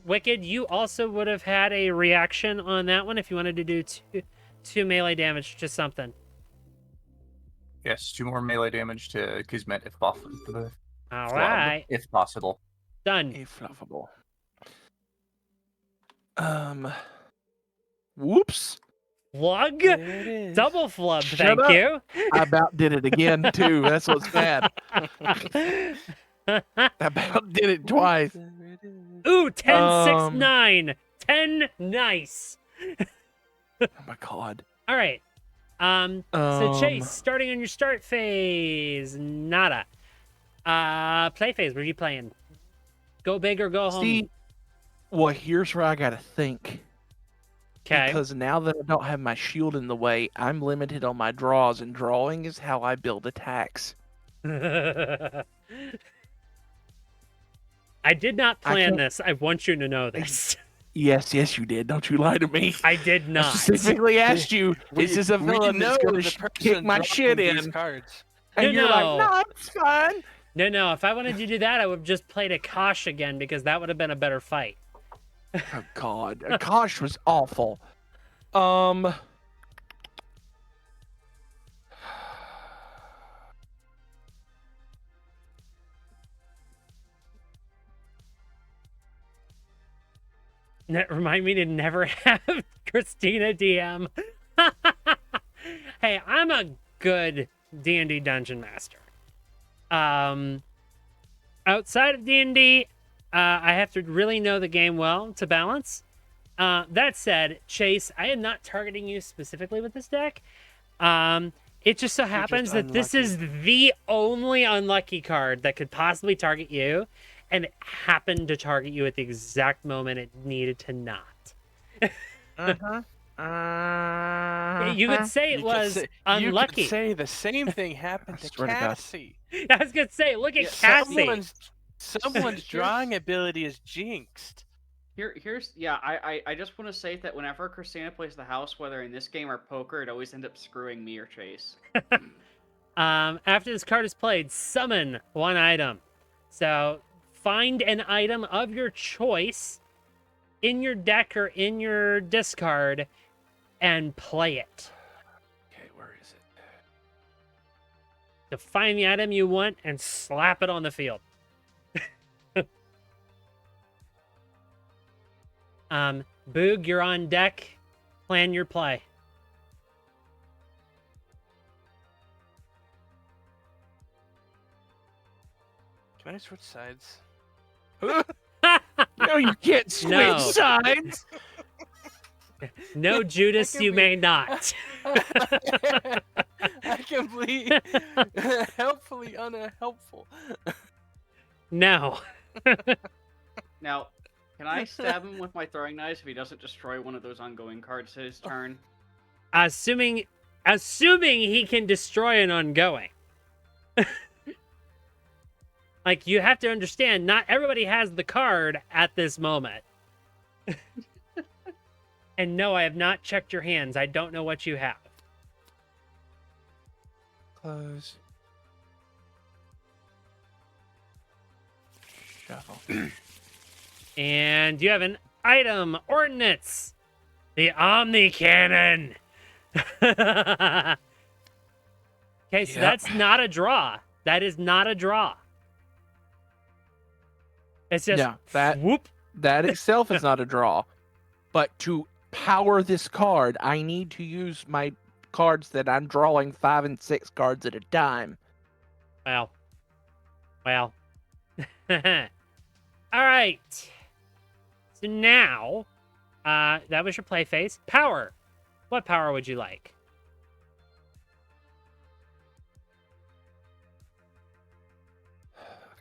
Wicked, you also would have had a reaction on that one if you wanted to do two melee damage to something. Yes, 2 more melee damage to Kismet if possible. All right, If possible. done. Influffable. Whoops. Flug, There it is. double flub. Shut Thank up. you. I about did it again too. That's what's bad. I about did it twice. There it is. Ooh, 10, 6, 9. 10, nice. Oh my god. All right. So Chase, starting on your start phase, nada. Play phase, where are you playing? Go big or go home? See, well, here's where I gotta think. Okay. Because now that I don't have my shield in the way, I'm limited on my draws, and drawing is how I build attacks. I did not plan this. I want you to know this. Yes, you did. Don't you lie to me. I did I not. specifically asked you, We- is this a we villain that's know gonna the kick person my drawing shit these in? cards. And you're No. like, no, it's fine. No. If I wanted to do that, I would have just played Akash again because that would have been a better fight. Oh god, Akash was awful. Remind me to never have Christina DM. Hey, I'm a good D&D dungeon master. Outside of D&D, I have to really know the game well to balance. That said, Chase, I am not targeting you specifically with this deck. It just so happens that this is the only unlucky card that could possibly target you, and it happened to target you at the exact moment it needed to not. You could say it was unlucky. You could say the same thing happened to swear to God. Cassie. I was gonna say, look at Cassie. Someone's drawing ability is jinxed. I just want to say that whenever Christina plays the house, whether in this game or poker, it always ends up screwing me or Chase. After this card is played, summon 1 item. So find an item of your choice in your deck or in your discard and play it. Okay, where is it? So find the item you want and slap it on the field. Boog, you're on deck. Plan your play. Can I switch sides? No, you can't switch No. sides. No, Judas, can you be- may not. I can be helpfully unhelpful. No. Now, can I stab him with my throwing knives if he doesn't destroy one of those ongoing cards his turn? Assuming he can destroy an ongoing. Like, you have to understand, not everybody has the card at this moment. And no, I have not checked your hands. I don't know what you have. Close. Shuffle. And you have an item, ordnance. The Omni Cannon. Okay, so Yep. that's not a draw. That is not a draw. It's just No, that- whoop. That itself is not a draw. But to power this card, I need to use my cards that I'm drawing 5 and 6 cards at a time. Well. All right. So now, that was your play phase. Power. What power would you like?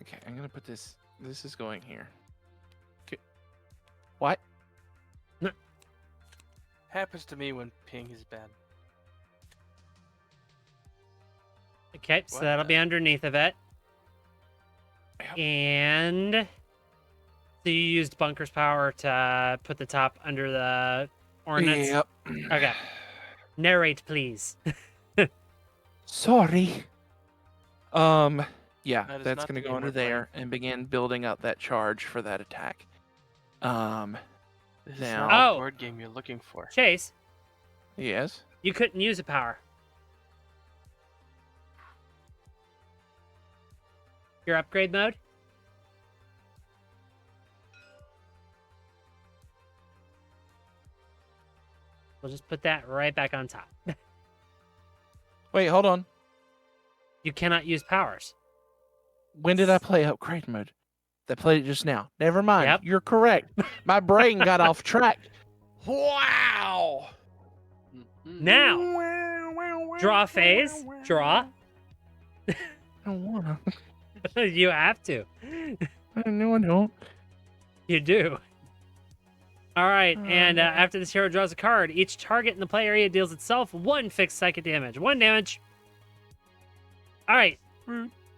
Okay, I'm gonna put this. This is going here. Okay. What? Happens to me when ping is bad. Okay, so What that'll the- be underneath of it. Yep. And so you used Bunker's power to put the top under the ordnance. Yep. Okay. Narrate, please. Sorry. Yeah, That is that's not gonna the go game under we're playing. there and begin building up that charge for that attack. This Now- is not Oh. the board game you're looking for. Chase, Yes. you couldn't use a power. Your upgrade mode? We'll just put that right back on top. Wait, hold on. You cannot use powers. When did I play upgrade mode? I played it just now. Never mind. Yep. You're correct. My brain got off track. Wow. Mhm. Now, draw phase. Draw. I don't wanna. You have to. No, I don't. You do. All right, and after this hero draws a card, each target in the play area deals itself 1 fixed psychic damage. 1 damage. All right.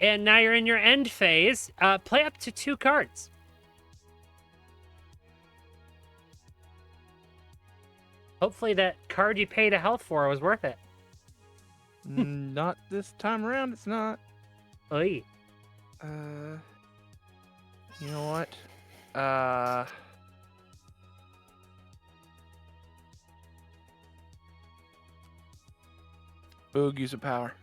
And now you're in your end phase. Play up to 2 cards. Hopefully that card you paid a health for was worth it. Not this time around. It's not. Oy. You know what? Boog, use a power.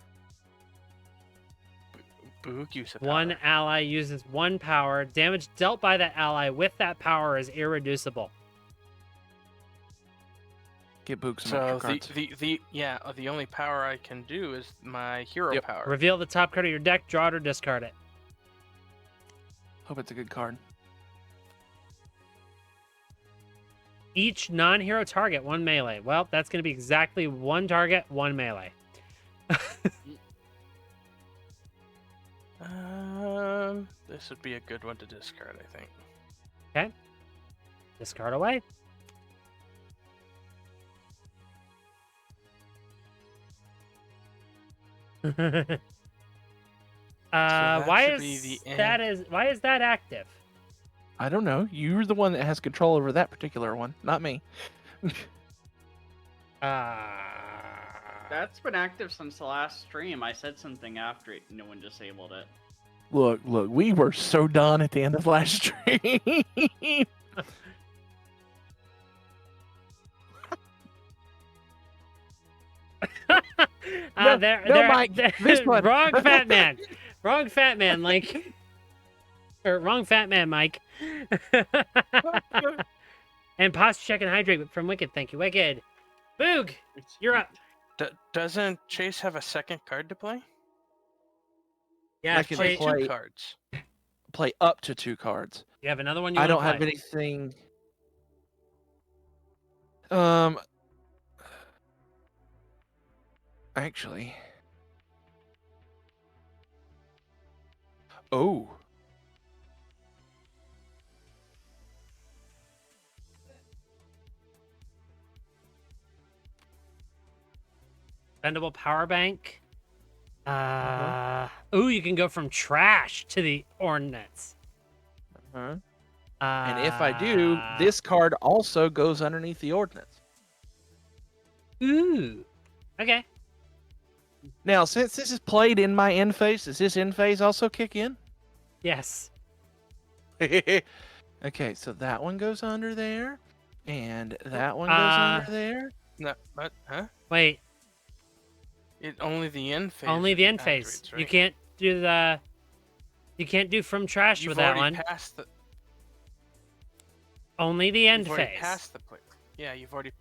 Boog use of One power. ally uses 1 power. Damage dealt by that ally with that power is irreducible. Get Boog some So extra cards. the only power I can do is my hero Yep. power. Reveal the top card of your deck, draw it or discard it. Hope it's a good card. Each non-hero target, 1 melee. Well, that's going to be exactly 1 target, 1 melee. This would be a good one to discard, I think. Discard away. that Why should is be the why is that active? I don't know. You're the one that has control over that particular one, not me. That's been active since the last stream. I said something after it. No one disabled it. Look, we were so done at the end of last stream. No, Mike, this one. Wrong fat man. Wrong fat man, like. Or wrong fat man, Mike. And posture check and hydrate from Wicked. Thank you, Wicked. Boog, you're up. Doesn't Chase have a second card to play? Yeah, I can Play Chase, play- two cards. Play up to 2 cards. You have another one you I wanna don't have play? anything. Um, actually. Oh. Bendable power bank. Ooh, you can go from trash to the ordnance. Uh-huh. And if I do, this card also goes underneath the ordnance. Ooh. Okay. Now, since this is played in my end phase, does this end phase also kick in? Yes. Okay, so that one goes under there, and that one goes under there. No, what? Huh? Wait. It only the end phase. Only the end activates, phase. right? You can't do the. You can't do from trash You've with that already one. passed the. Only the end You've already phase. passed the play. Yeah, you've already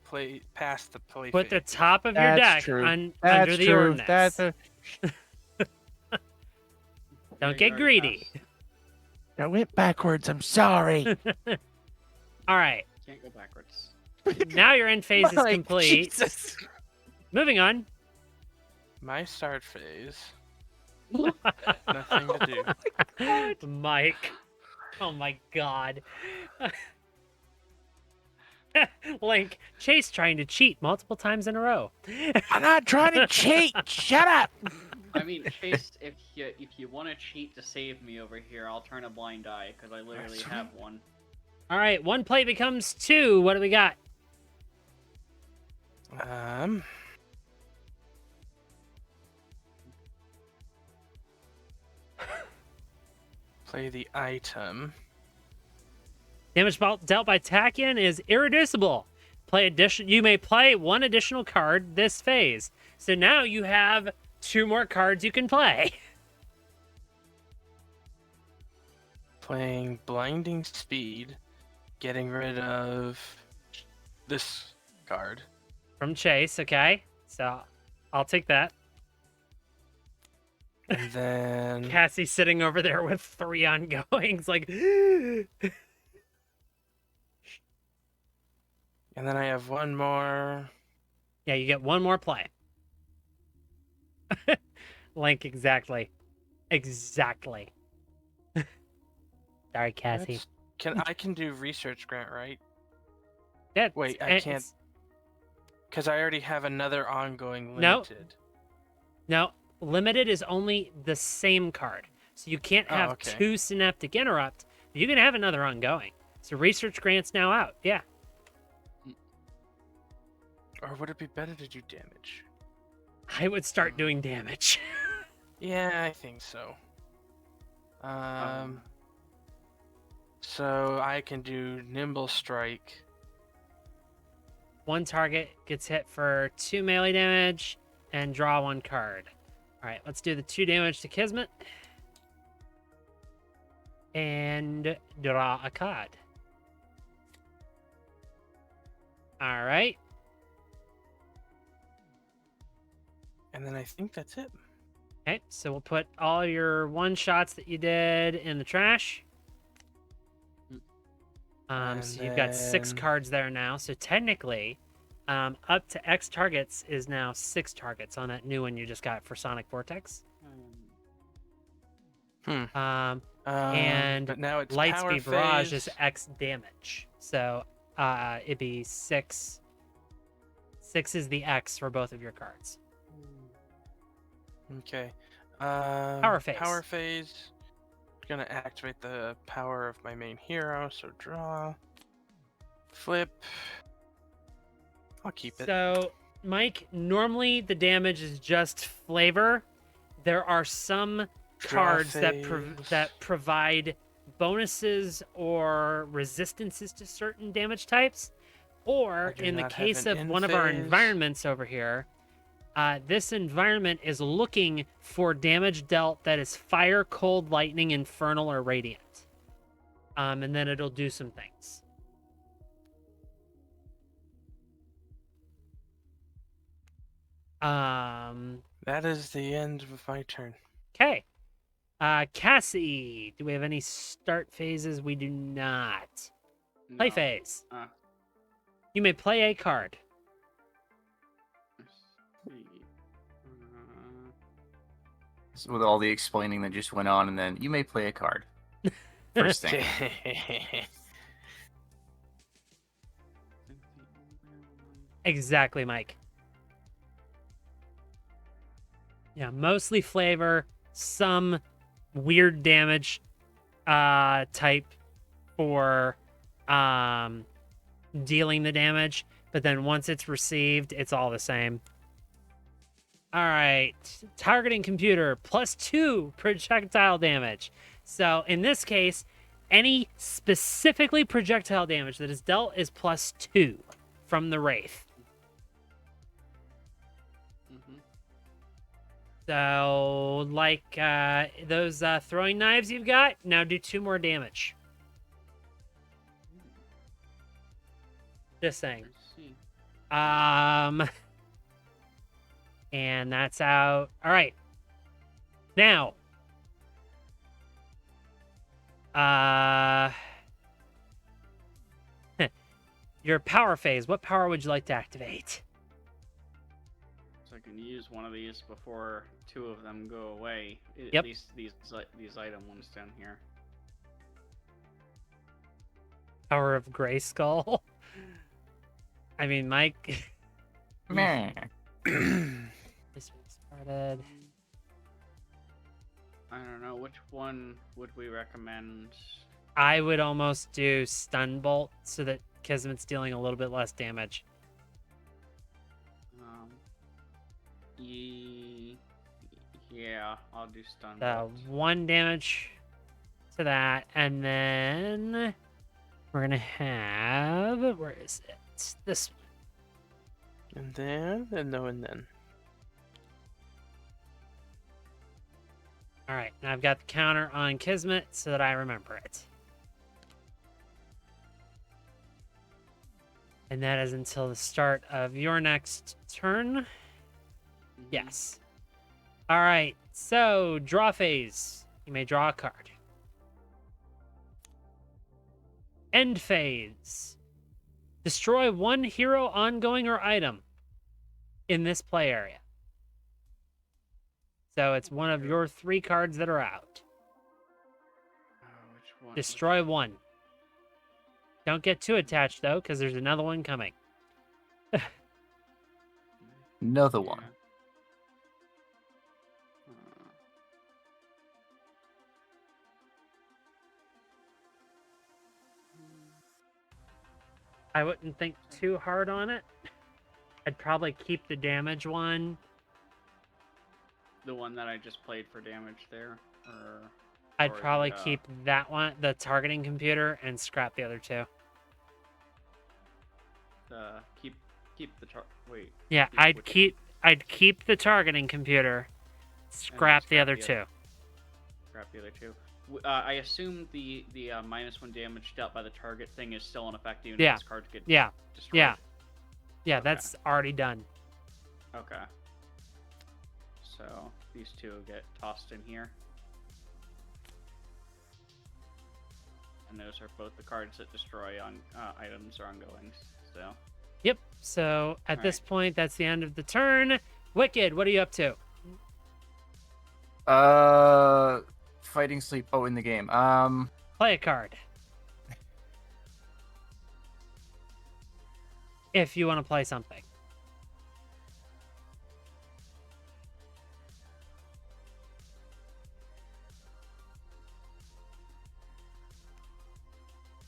passed the play Put the phase. top of your That's deck true. under That's the true. ordnance. That's Don't you get already greedy. passed. I went backwards. I'm sorry. All right. Can't go backwards. Now your end phase is Like, complete. Jesus. Moving on. My start phase. Nothing to do. Mike. Oh my god. Link, Chase trying to cheat multiple times in a row. I'm not trying to cheat. Shut up. I mean, Chase, if you want to cheat to save me over here, I'll turn a blind eye because I literally That's have one. All right, one play becomes two. What do we got? Play the item. Damage dealt by Tachyon is irreducible. You may play one additional card this phase. So now you have two more cards you can play. Playing blinding speed. Getting rid of this card. From Chase, okay? So I'll take that. And then Cassie sitting over there with 3 ongoings, like. and then I have one more. Yeah, you get one more play. Link, exactly. Exactly. Sorry, Cassie. I can do research grant, right? Yeah, Wait, I can't. Because I already have another ongoing No. limited. No, limited is only the same card. So you can't Oh, have okay. 2 Synaptic Interrupt. You can have another ongoing. So research grant's now out. Yeah. Or would it be better to do damage? I would start doing damage. Yeah, I think so. So I can do Nimble Strike. One target gets hit for 2 melee damage and draw 1 card. All right, let's do the 2 damage to Kismet. And draw a card. All right. And then I think that's it. Okay, so we'll put all your one-shots that you did in the trash. And So you've got 6 then- cards there now. So technically, up to X targets is now 6 targets on that new one you just got for Sonic Vortex. And but now it's Lightspeed power Barrage phase. is X damage. So it'd be 6. 6 is the X for both of your cards. Okay. Power phase. Power phase. Gonna activate the power of my main hero. So draw. Flip. I'll keep it. So, Mike, normally the damage is just flavor. There are some Draw cards that phase. provide bonuses or resistances to certain damage types. Or I do in the not have case an of one of our phase. environments over here, this environment is looking for damage dealt that is fire, cold, lightning, infernal, or radiant. And then it'll do some things. That is the end of my turn. Okay. Cassie, do we have any start phases? We do not. Play No. phase. Uh, You may play a card. let's see. So with all the explaining that just went on, and then you may play a card. First thing. Exactly, Mike. Yeah, mostly flavor, some weird damage type for dealing the damage, but then once it's received, it's all the same. All right, targeting computer +2 projectile damage. So in this case, any specifically projectile damage that is dealt is +2 from the Wraith. Mm-hmm. So, like those throwing knives you've got, now do 2 more damage. Just saying. Let's see. And that's out. All right. Now, your power phase. What power would you like to activate? So I can use one of these before 2 of them go away. Yep. At least these item ones down here. Power of Grayskull. I mean, Mike. Meh. This one started. I don't know which one would we recommend. I would almost do Stun Bolt so that Kismet's dealing a little bit less damage. Yeah, I'll do stun. So Bolt. 1 damage to that, and then we're gonna have, where is it? This one. And then, and then. All right, now I've got the counter on Kismet so that I remember it. And that is until the start of your next turn. Mhm. Yes. All right, so draw phase. You may draw a card. End phase. Destroy 1 hero, ongoing, or item in this play area. So it's one of your 3 cards that are out. Oh, which one? Destroy 1. Don't get too attached, though, because there's another one coming. Another one. I wouldn't think too hard on it. I'd probably keep the damage one. The one that I just played for damage there, or I'd or probably the, keep that one, the targeting computer, and scrap the other 2. keep the wait. Yeah, which I'd keep the targeting computer, scrap the other 2. Scrap the other 2. I assume the -1 damage dealt by the target thing is still in effect even Yeah. if this card get Yeah, destroyed. yeah. Yeah, Okay. that's already done. Okay. So these 2 get tossed in here. And those are both the cards that destroy on items or ongoings. So Yep, so at All this point, that's the end of the turn. Wicked, what are you up to? Fighting sleep. Oh, in the game. Play a card. If you want to play something.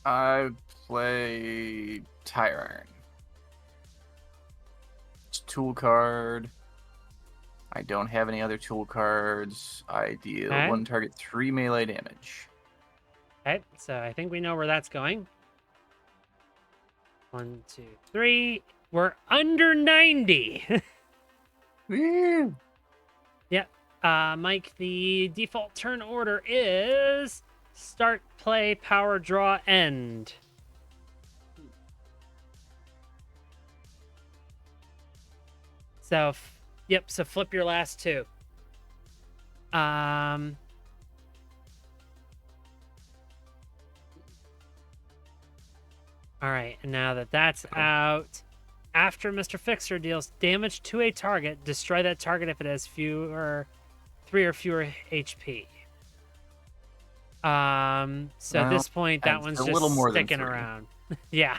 I play Tyrant. It's a tool card. I don't have any other tool cards. I deal Okay. 1 target 3 melee damage. Okay, so I think we know where that's going. 1, 2, 3. We're under 90. Woo! Yep. Mike, the default turn order is start, play, power, draw, end. So, yep, so flip your last 2. All right, and now that that's out, after Mr. Fixer deals damage to a target, destroy that target if it has 3 or fewer HP. So at Well, this point, that it's one's a just little more than sticking 3. around. Yeah.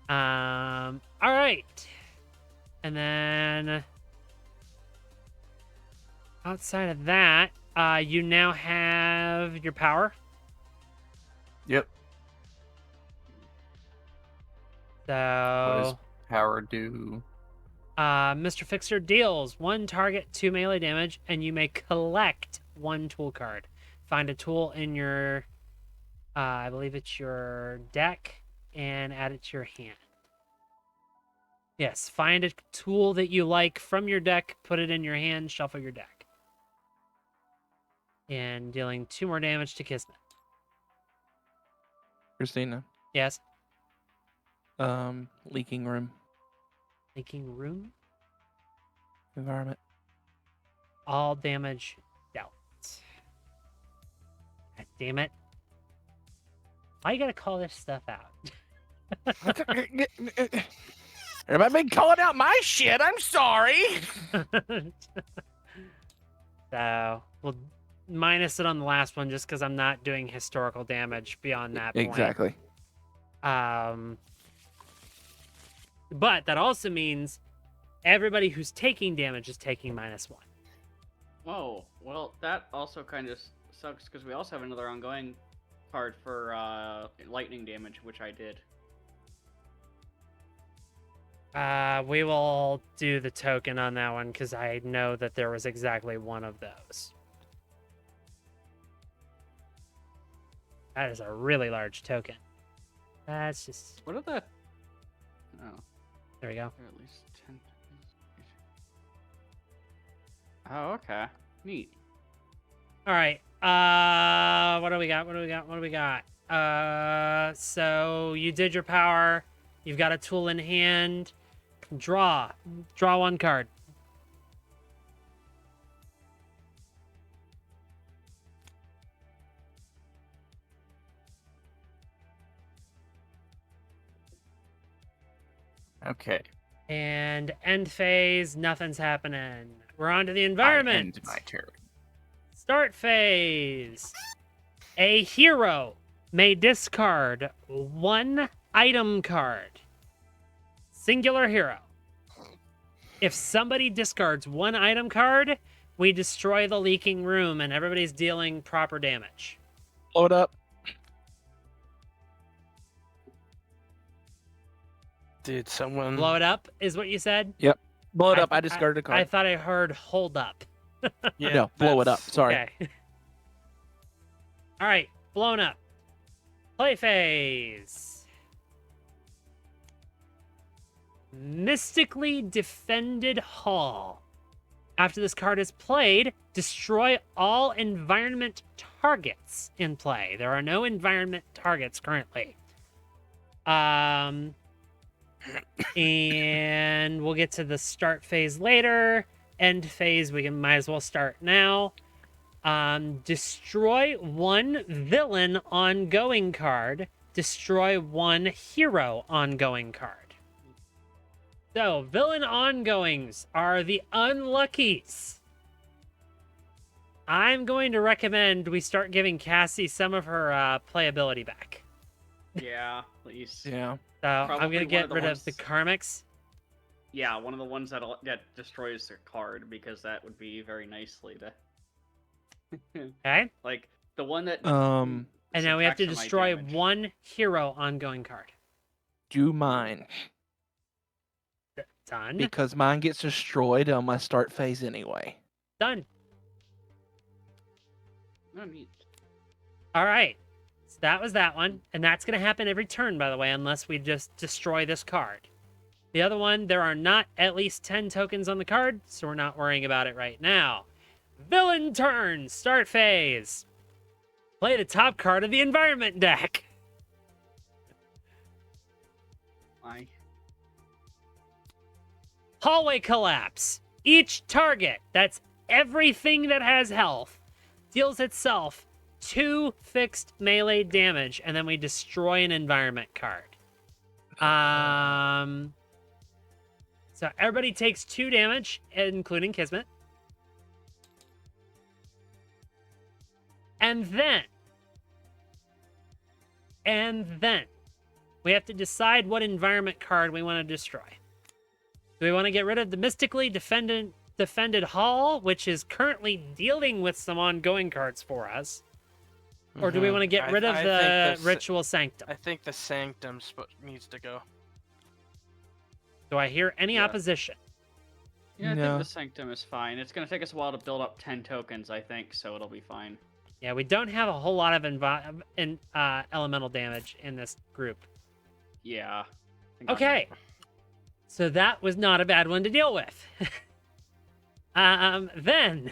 All right. And then outside of that, you now have your power. Yep. What does So, power do? Mr. Fixer deals 1 target 2 melee damage, and you may collect 1 tool card. Find a tool in your, I believe it's your deck, and add it to your hand. Yes, find a tool that you like from your deck, put it in your hand, shuffle your deck. And dealing 2 more damage to Kismet. Christina. Yes. Leaking room. Making room. Environment. All damage dealt. God damn it. Why you gotta call this stuff out? Everybody been calling out my shit. I'm sorry. So, we'll minus it on the last one just because I'm not doing historical damage beyond that point. Exactly. But that also means everybody who's taking damage is taking -1. Whoa. Well, that also kind of sucks because we also have another ongoing card for lightning damage, which I did. We will do the token on that one because I know that there was exactly one of those. That is a really large token. That's just... What are the? Oh, There we go. there are at least 10. Oh, okay. Neat. All right. What do we got? So you did your power. You've got a tool in hand. Draw 1 card. Okay. And end phase, nothing's happening. We're on to the I environment. end my turn. Start phase. A hero may discard 1 item card. Singular hero. If somebody discards 1 item card, we destroy the leaking room and everybody's dealing proper damage. Load up. Did someone Blow it up is what you said? Blow it up. I discarded a card. I thought I heard hold up. Yeah, no, blow it up. that's- Sorry. Okay. All right, blown up. Play phase. Mystically Defended Hall. After this card is played, destroy all environment targets in play. There are no environment targets currently. And we'll get to the start phase later. End phase, we might as well start now. Destroy 1 villain ongoing card. Destroy 1 hero ongoing card. So, villain ongoings are the unluckies. I'm going to recommend we start giving Cassie some of her playability back. Yeah, please. Yeah. So, I'm Probably going to one get of the rid of ones- the karmics. Yeah, one of the ones that destroys the card because that would be very nicely to. Okay? Like the one that. And now we have to subtracts from my destroy damage. 1 hero ongoing card. Do mine. Done. Because mine gets destroyed on my start phase anyway. Done. Oh, neat. All right. So that was that one. And that's going to happen every turn, by the way, unless we just destroy this card. The other one, there are not at least 10 tokens on the card, so we're not worrying about it right now. Villain turn. Start phase. Play the top card of the environment deck. I. Hallway collapse. Each target, that's everything that has health, deals itself 2 fixed melee damage, and then we destroy an environment card. So everybody takes 2 damage, including Kismet. And then we have to decide what environment card we want to destroy. Do we want to get rid of the mystically defended hall, which is currently dealing with some ongoing cards for us? Or do we want to get rid of the ritual sanctum? I think the sanctum needs to go. Do I hear any opposition? Yeah, I No. think the Sanctum is fine. It's going to take us a while to build up 10 tokens, I think, so it'll be fine. Yeah, we don't have a whole lot of elemental damage in this group. Yeah. I think Okay. So that was not a bad one to deal with. Then,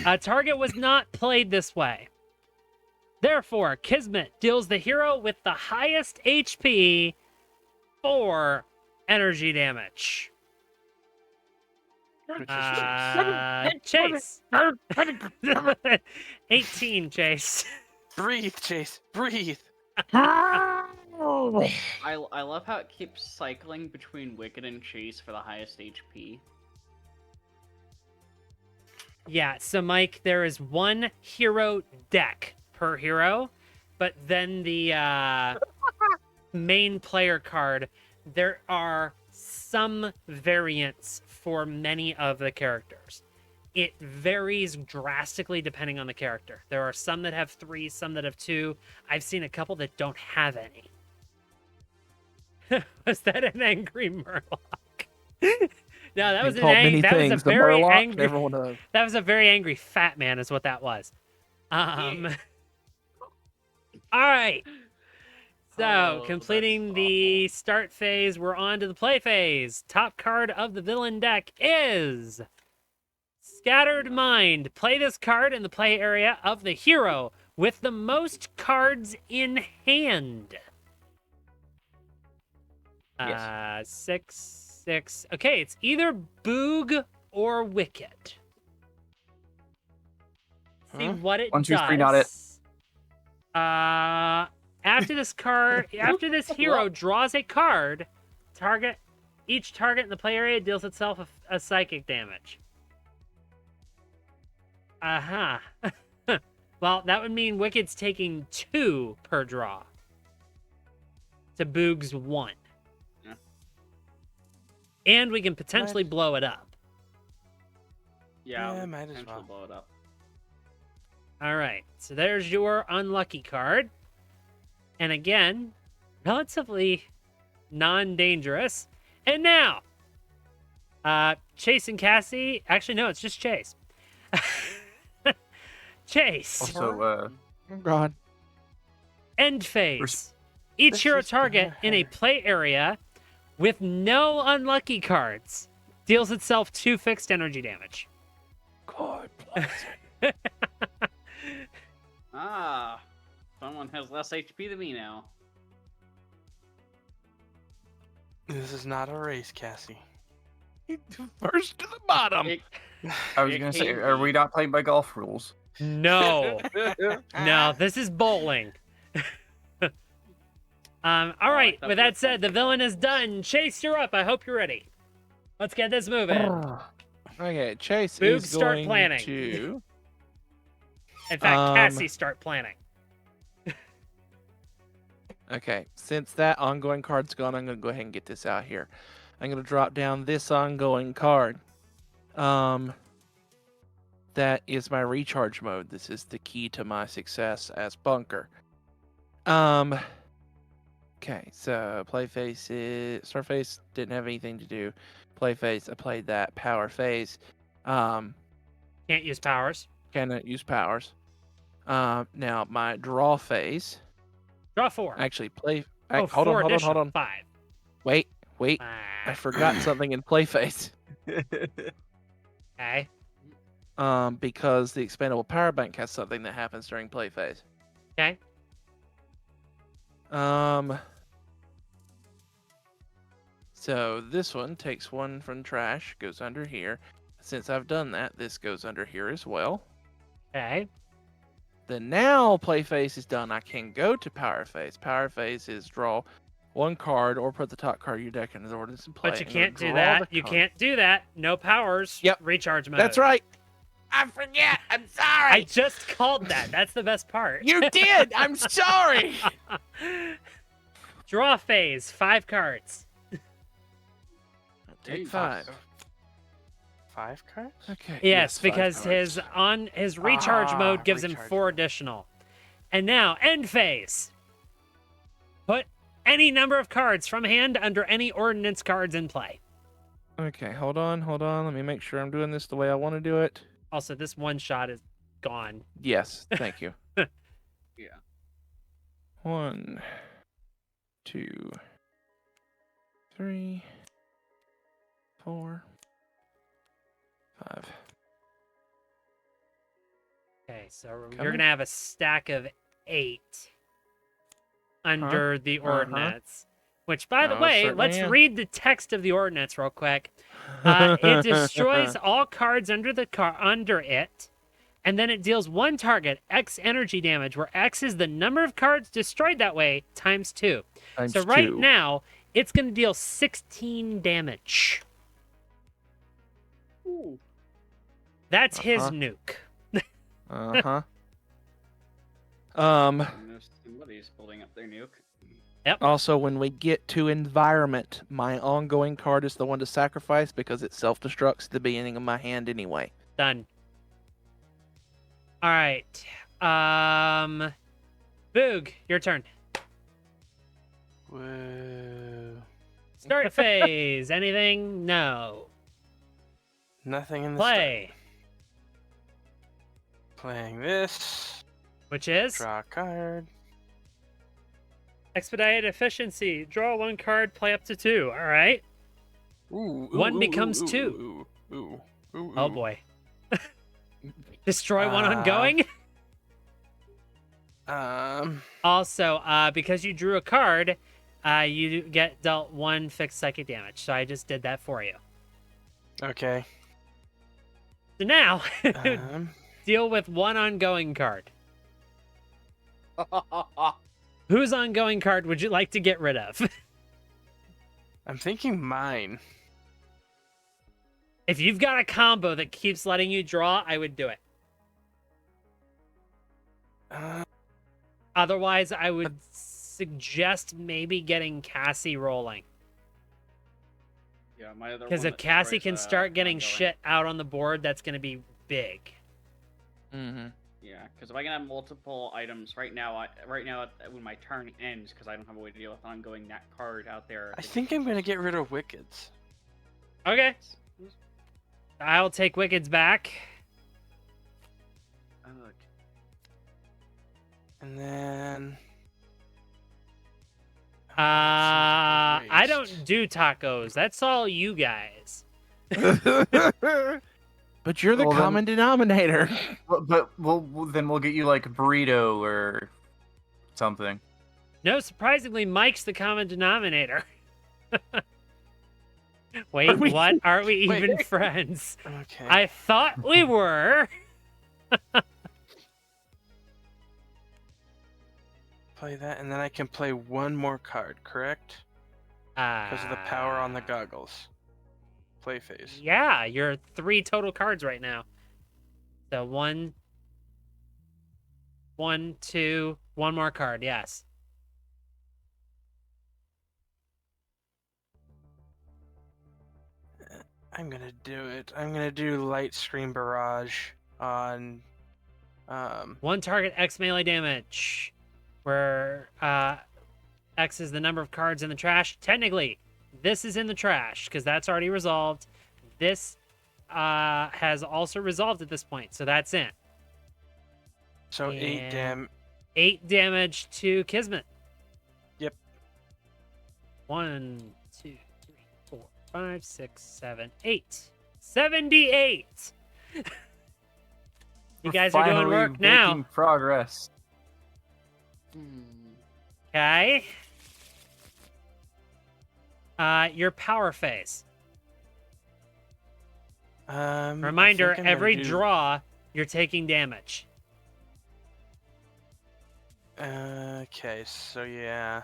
a target was not played this way. Therefore, Kismet deals the hero with the highest HP 4 energy damage. Which is Chase. 18, Chase. breathe, Chase, breathe. I love how it keeps cycling between Wicked and Chase for the highest HP. Yeah, so Mike, there is 1 hero deck per hero, but then the main player card, there are some variants for many of the characters. It varies drastically depending on the character. There are some that have 3, some that have 2. I've seen a couple that don't have any. Was that an angry Murloc? No, that was Been called many that was things. a The very Murloc, angry. everyone knows. That was a very angry fat man, is what that was. All right. So, Oh, completing that's the start phase, we're on to the play phase. Top card of the villain deck is Scattered Mind. Play this card in the play area of the hero with the most cards in hand. Yes. 6. Okay, it's either Boog or Wicked. See Huh? what it 1, 2, does. 3, not it. After this hero draws a card, each target in the play area deals itself a psychic damage. Well, that would mean Wicked's taking 2 per draw. To Boog's 1. Yeah. And we can potentially blow it up. Yeah, Yeah, we might as potentially well. blow it up. All right, so there's your unlucky card. And again, relatively non-dangerous. And now, Chase and Cassie. Actually, no, it's just Chase. Chase. Also, Oh, God. End phase. Each this hero is target in a bad. play area with no unlucky cards deals itself 2 fixed energy damage. God bless it. Ah, someone has less HP than me now. This is not a race, Cassie. First to the bottom. It- I was it gonna say, can't are be. we not playing by golf rules? No. No, this is bowling. All right, thought with we were that said, the villain is done. Chase, you're up. I hope you're ready. Let's get this moving. Okay, Chase Boog, is start going planning. to. In fact, Um, Cassie, start planning. Okay, since that ongoing card's gone, I'm going to go ahead and get this out here. I'm going to drop down this ongoing card. That is my recharge mode. This is the key to my success as Bunker. Okay, so play phase is start phase didn't have anything to do. Play phase, I played that. Power phase. Can't use powers. Cannot use powers. Now my draw phase. Draw 4. Actually, play. Oh, Hold 4 on. additional. 5. Wait. I forgot something in play phase. Okay. Because the expandable power bank has something that happens during play phase. Okay. So this one takes 1 from trash, goes under here. Since I've done that, this goes under here as well. Okay. Then now play phase is done. I can go to power phase. Power phase is draw one card or put the top card of your deck into the ordinance and play. But you I'm gonna can't do draw that. the You card. can't do that. No powers. Yep. Recharge mode. That's right. I forget. I'm sorry. I just called that. That's the best part. You did. I'm sorry. Draw phase. 5 cards. Take 5. 5 cards? Okay. Yes, 5 because cards. his recharge mode gives him recharge 4 mode. additional. And now end phase. Put any number of cards from hand under any ordinance cards in play. Okay, hold on. Let me make sure I'm doing this the way I want to do it. Also, this one shot is gone. Yes, thank you. Yeah. 1, 2, 3, 4, 5. Okay, so you're Coming? gonna have a stack of 8 under the ordinance. Which, by the Oh, way, certainly let's am. read the text of the ordinance real quick. It destroys all cards under it, and then it deals 1 target X energy damage, where X is the number of cards destroyed that way times 2. Times So right 2. now, it's going to deal 16 damage. Ooh. That's his Uh-huh. nuke. Uh-huh. I noticed somebody's building up their nuke. Also, when we get to environment, my ongoing card is the one to sacrifice because it self-destructs at the beginning of my hand anyway. Done. All right. Boog, your turn. Whoa. Start phase. Anything? No. Nothing in the Play. start. Playing this. Which is Draw a card. expedited efficiency. Draw 1 card, play up to 2. All right. Ooh, One becomes 2. Oh boy. Destroy 1 ongoing. Also, because you drew a card, you get dealt 1 fixed psychic damage. So I just did that for you. Okay. So now, Um, deal with 1 ongoing card. Whose ongoing card would you like to get rid of? I'm thinking mine. If you've got a combo that keeps letting you draw, I would do it. Uh, Otherwise, I would suggest maybe getting Cassie rolling. Yeah, my other Because one if that Cassie destroys, can start getting ongoing. shit out on the board, that's going to be big. Mm-hmm. Yeah, because if I can have multiple items right now, when my turn ends, because I don't have a way to deal with ongoing that card out there. I think I'm gonna get rid of Wickeds. Okay. I'll take Wicked's back. Ugh. And then. I don't do tacos. That's all you guys. But you're the Well, then- common denominator. But then we'll get you like a burrito or something. No, surprisingly, Mike's the common denominator. Wait, Are we- what? Are we even Wait. friends? Okay. I thought we were. Play that, and then I can play 1 more card, correct? Because of the power on the goggles. Play phase. Yeah, you're 3 total cards right now. So 1, 2, 1 more card. Yes. I'm gonna do it. I'm gonna do Light Screen Barrage on. 1 target X melee damage, where X is the number of cards in the trash. Technically, this is in the trash because that's already resolved. This has also resolved at this point, so that's in. So 8 And- dam. 8 damage to Kismet. Yep. 1, 2, 3, 4, 5, 6, 7, 8. 78! You guys are doing work now. Making progress. Okay. Your power phase. I Reminder, think I'm gonna every do- draw, you're taking damage. Okay, so yeah.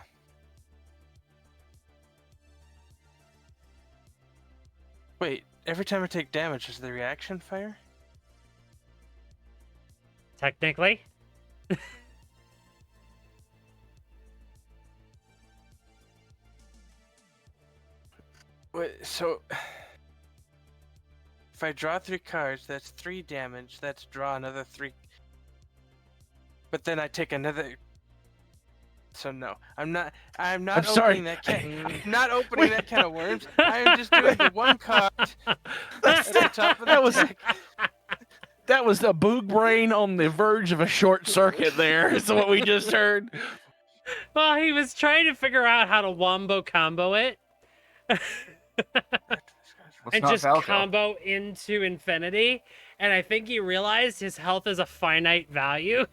Wait, every time I take damage, is the reaction fire? Technically. Wait, so if I draw 3 cards, that's 3 damage. That's draw another 3. But then I take another. So no, I'm not sorry. opening that can. I'm not opening that can of worms. I am just doing the 1 card at the top of the deck. That was a boog brain on the verge of a short circuit there. Is what we just heard. Well, he was trying to figure out how to wombo combo it. What's And not just Falco? combo into infinity. And I think he realized his health is a finite value.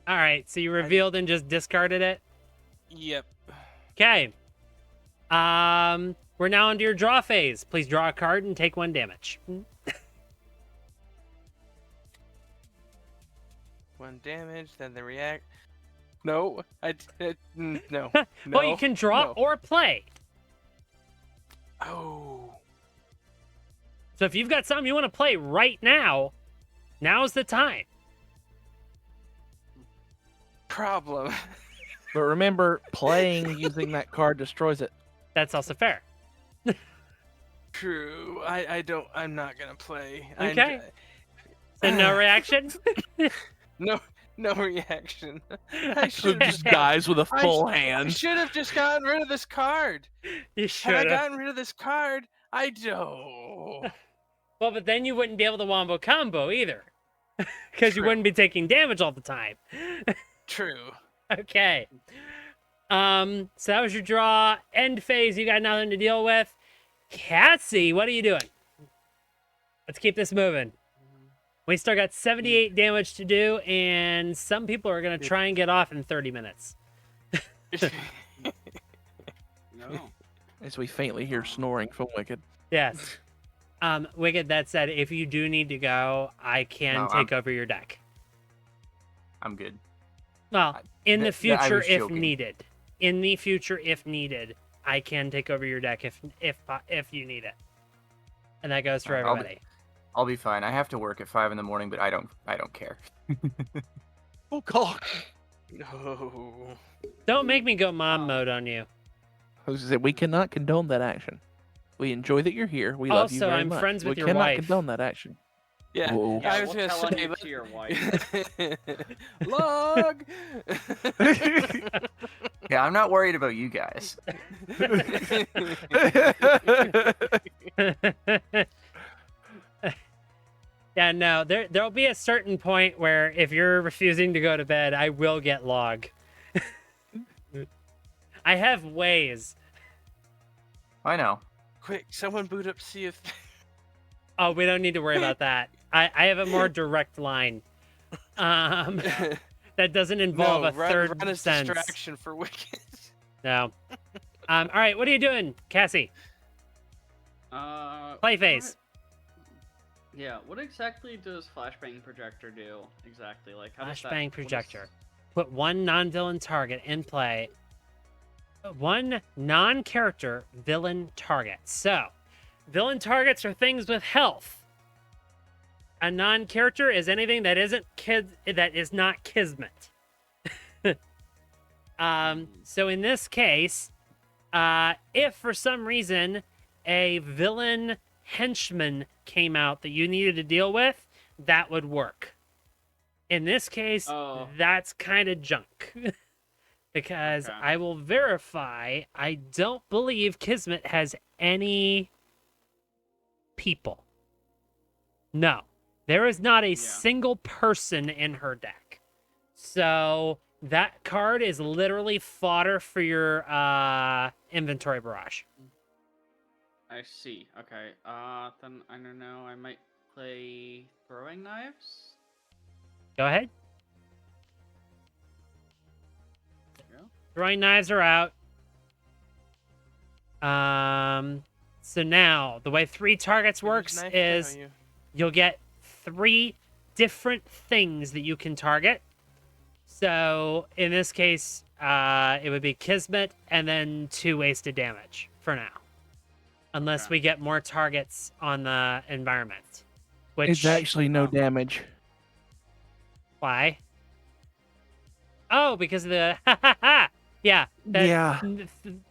All right, so you revealed and just discarded it. Yep. Okay. We're now into your draw phase. Please draw a card and take 1 damage. 1 damage, then the react. No, no. Well, you can draw no. or play. Oh. So if you've got something you want to play right now, now's the time. Problem. But remember, playing using that card destroys it. That's also fair. True. I'm not gonna play. Okay. So no reaction? No reaction. I So should just dies with a full hand. should have just gotten rid of this card. You Had I should have. gotten rid of this card, I don't. Well, but then you wouldn't be able to wombo combo either. Because you True. wouldn't be taking damage all the time. True. Okay. So that was your draw. End phase, you got nothing to deal with. Cassie, what are you doing? Let's keep this moving. We still got 78 damage to do, and some people are going to try and get off in 30 minutes. No. As we faintly hear snoring from Wicked. Yes. Wicked, that said, if you do need to go, I can No, take over your deck. I'm good. Well, in the I future, was if joking. needed. In the future, if needed, I can take over your deck if you need it. And that goes for I'll be- everybody. I'll be fine. I have to work at 5 in the morning, but I don't care. Oh, God. No. Don't make me go mom mode on you. I was gonna say, we cannot condone that action. We enjoy that you're here. We love you Also, very I'm much. friends with we your cannot wife. condone that action. Yeah. Whoa. Yeah, I was we'll gonna tell say it that- to your wife. Log. Yeah, I'm not worried about you guys. Yeah, no, there'll be a certain point where if you're refusing to go to bed, I will get log. I have ways. I know. Quick, someone boot up see if. Oh, we don't need to worry about that. I have a more direct line. That doesn't involve no, a third run as sense. distraction for Wicked. No. All right, what are you doing, Cassie? Play phase. Yeah, what exactly does Flashbang Projector do? Exactly, like how does that- Flashbang what is- Projector. Put 1 non-villain target in play. 1 non-character villain target. So, villain targets are things with health. A non-character is anything that is not Kismet. So in this case, if for some reason a villain henchman came out that you needed to deal with, that would work. In this case, Oh. that's kind of junk. Because Okay. I will verify, I don't believe Kismet has any people. No. There is not a single person in her deck. So that card is literally fodder for your inventory barrage. I see. Okay. Then I don't know. I might play throwing knives. Go ahead. There you go. Throwing knives are out. So now, the way 3 targets works Knife is value. you'll get 3 different things that you can target. So in this case, it would be Kismet and then 2 wasted damage for now. Unless Okay. we get more targets on the environment. Which, It's actually no Oh. damage. why? Oh, because of the yeah. Yeah.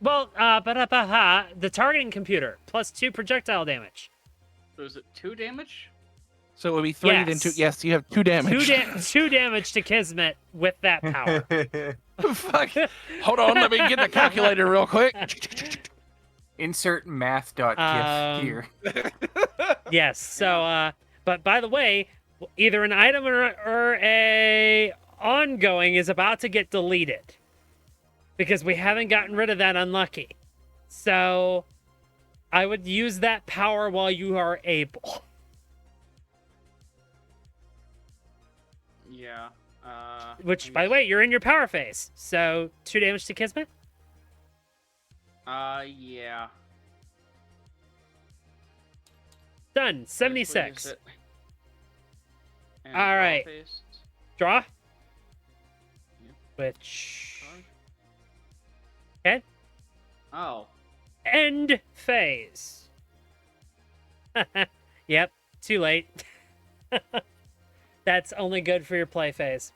Well, the targeting computer plus 2 projectile damage. So is it 2 damage? So it would be 3 then 2. Yes. Yes, you have 2 damage. 2 damage to Kismet with that power. Fuck. Hold on, let me get the calculator real quick. Insert math.gif here. Yes. So, but by the way, either an item or a ongoing is about to get deleted because we haven't gotten rid of that unlucky. So, I would use that power while you are able. Yeah. Which, I by the guess- way, you're in your power phase. So, 2 damage to Kismet. Yeah. Done. Guess we'll use 76. it. And All draw right. phase. Draw. Yep. Which. Charge. Okay. Oh. End phase. Yep. Too late. That's only good for your play phase.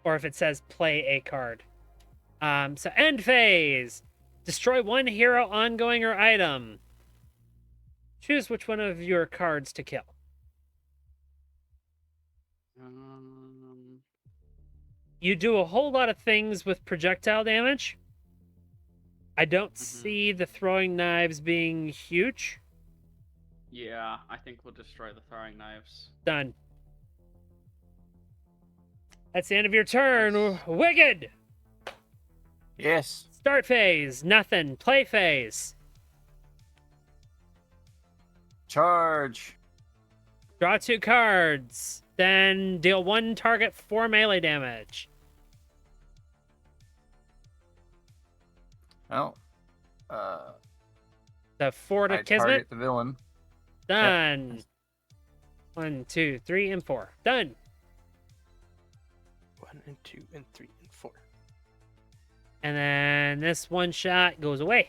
Or if it says play a card. So end phase. Destroy 1 hero, ongoing, or item. Choose which one of your cards to kill. You do a whole lot of things with projectile damage. I don't see the throwing knives being huge. Yeah, I think we'll destroy the throwing knives. Done. That's the end of your turn. Yes. Wicked! Yes. Start phase. Nothing. Play phase. Charge. Draw 2 cards. Then deal 1 target 4 melee damage. Well, The 4 to I Kismet. target the villain. Done. 1, 2, 3, and 4. Done. 1 and 2 and 3 and 4. And then this one shot goes away.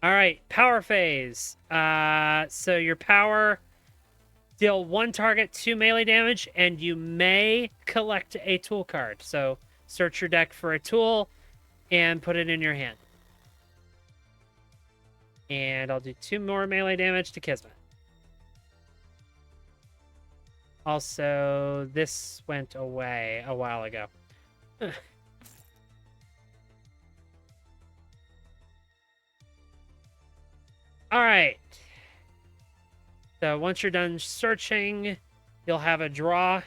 All right, power phase. So your power, deal 1 target 2 melee damage, and you may collect a tool card. So search your deck for a tool and put it in your hand. And I'll do 2 more melee damage to Kismet. Also, this went away a while ago. All right. So once you're done searching, you'll have a draw.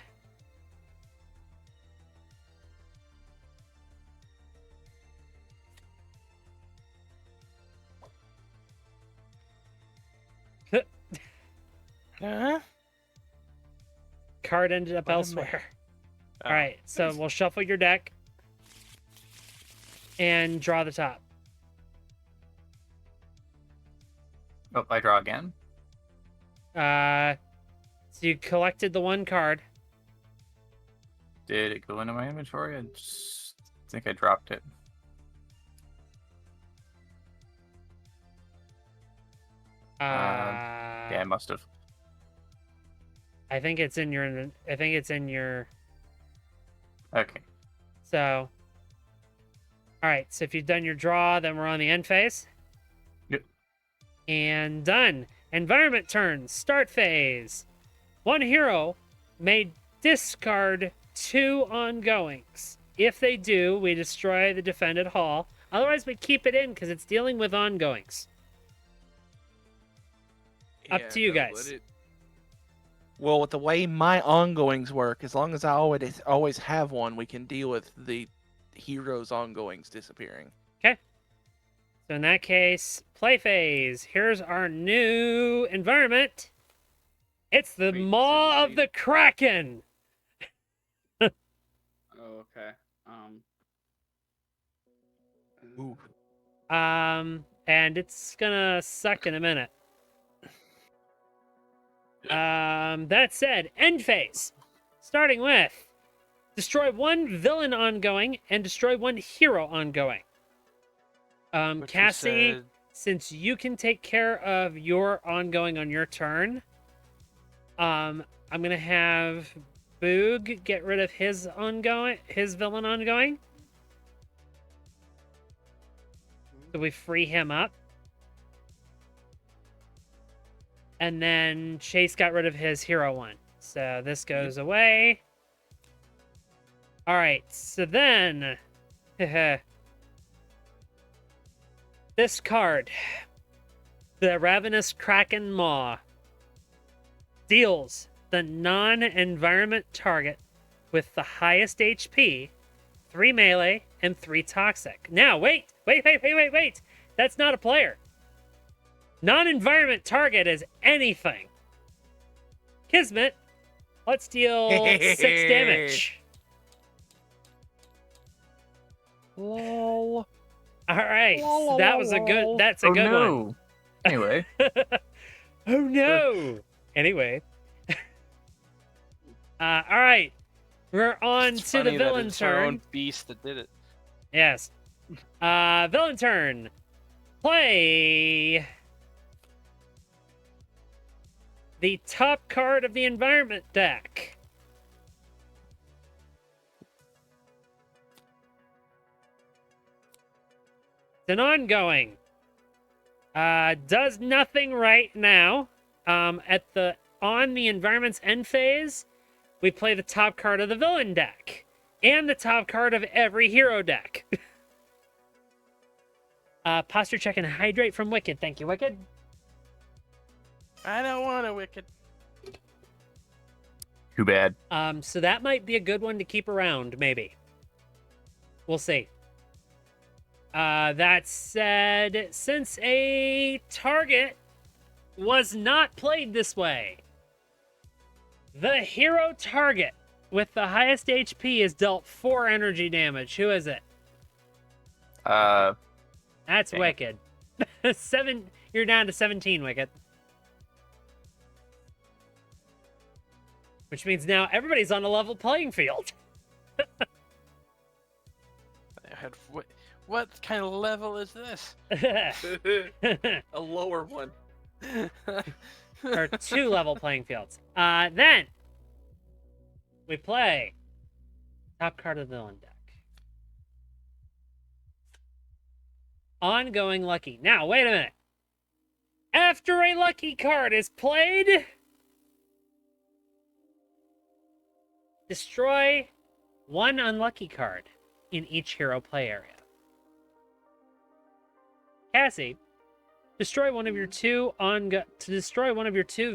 Huh? Card ended up What am I- elsewhere. Oh. All right, so we'll shuffle your deck and draw the top. Oh, I draw again. So you collected the 1 card. Did it go into my inventory? I just think I dropped it. Yeah, I must have. I think it's in your. I think it's in your. Okay. So. All right. So if you've done your draw, then we're on the end phase. Yep. And done. Environment turn. Start phase. 1 hero may discard 2 ongoings. If they do, we destroy the defended hall. Otherwise, we keep it in because it's dealing with ongoings. Up to you guys. Well, with the way my ongoings work, as long as I always have one, we can deal with the hero's ongoings disappearing. So in that case, play phase. Here's our new environment. It's the Wait, Maw so of the Kraken. Oh, okay. Ooh. And it's gonna suck in a minute. That said, end phase. Starting with destroy one villain ongoing and destroy one hero ongoing. Which we Cassie, said- since you can take care of your ongoing on your turn, I'm gonna have Boog get rid of his villain ongoing. So we free him up. And then Chase got rid of his hero one. So this goes away. All right, so then this card, the Ravenous Kraken Maw, deals the non-environment target with the highest HP 3 melee and 3 toxic. Now, wait. That's not a player. Non-environment target is anything. Kismet, let's deal 6 damage. Lol. All right, so that was that's a Oh good one. no. Anyway, Oh no. Anyway. All right. We're on It's to the funny that villain it's our turn. own beast that did it. Yes. Villain turn. Play the top card of the environment deck. It's an ongoing. Does nothing right now. On the environment's end phase, we play the top card of the villain deck and the top card of every hero deck. Posture check and hydrate from Wicked. Thank you, Wicked. I don't want a wicked. too bad. So that might be a good one to keep around, maybe. We'll see. That said, since a target was not played this way, the hero target with the highest HP is dealt 4 energy damage. Who is it? That's Dang. Wicked. 7. You're down to 17, Wicked. Which means now everybody's on a level playing field. I had, what kind of level is this? A lower one. Or 2 level playing fields. Then we play top card of the villain deck. Ongoing lucky. Now, wait a minute. After a lucky card is played, destroy 1 unlucky card in each hero play area. Cassie, destroy one of your 2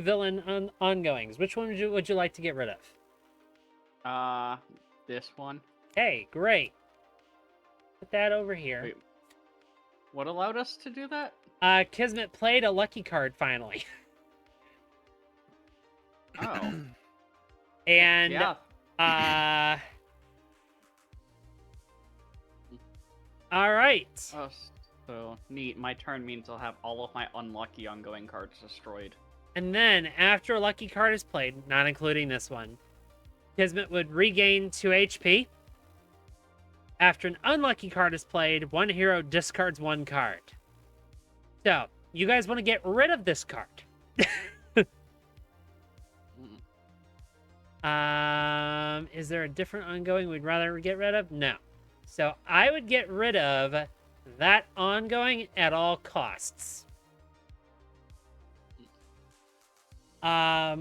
villain ongoings. Which one would you like to get rid of? This one. Hey, great. Put that over here. Wait. What allowed us to do that? Kismet played a lucky card finally. Oh. And Yeah. all right. Oh, so neat. My turn means I'll have all of my unlucky ongoing cards destroyed. And then after a lucky card is played, not including this one, Kismet would regain 2 HP. After an unlucky card is played, 1 hero discards 1 card. So, you guys want to get rid of this card. Is there a different ongoing we'd rather get rid of? No. So, I would get rid of that ongoing at all costs. That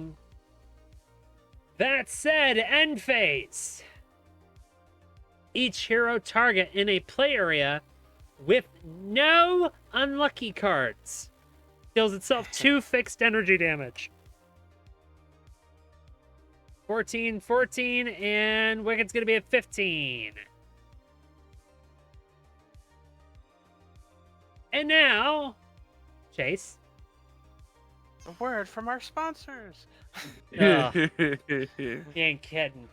said, end phase. Each hero target in a play area with no unlucky cards deals itself 2 fixed energy damage. 14, and Wicked's gonna be at 15. And now, Chase. A word from our sponsors. Ugh, you ain't kidding.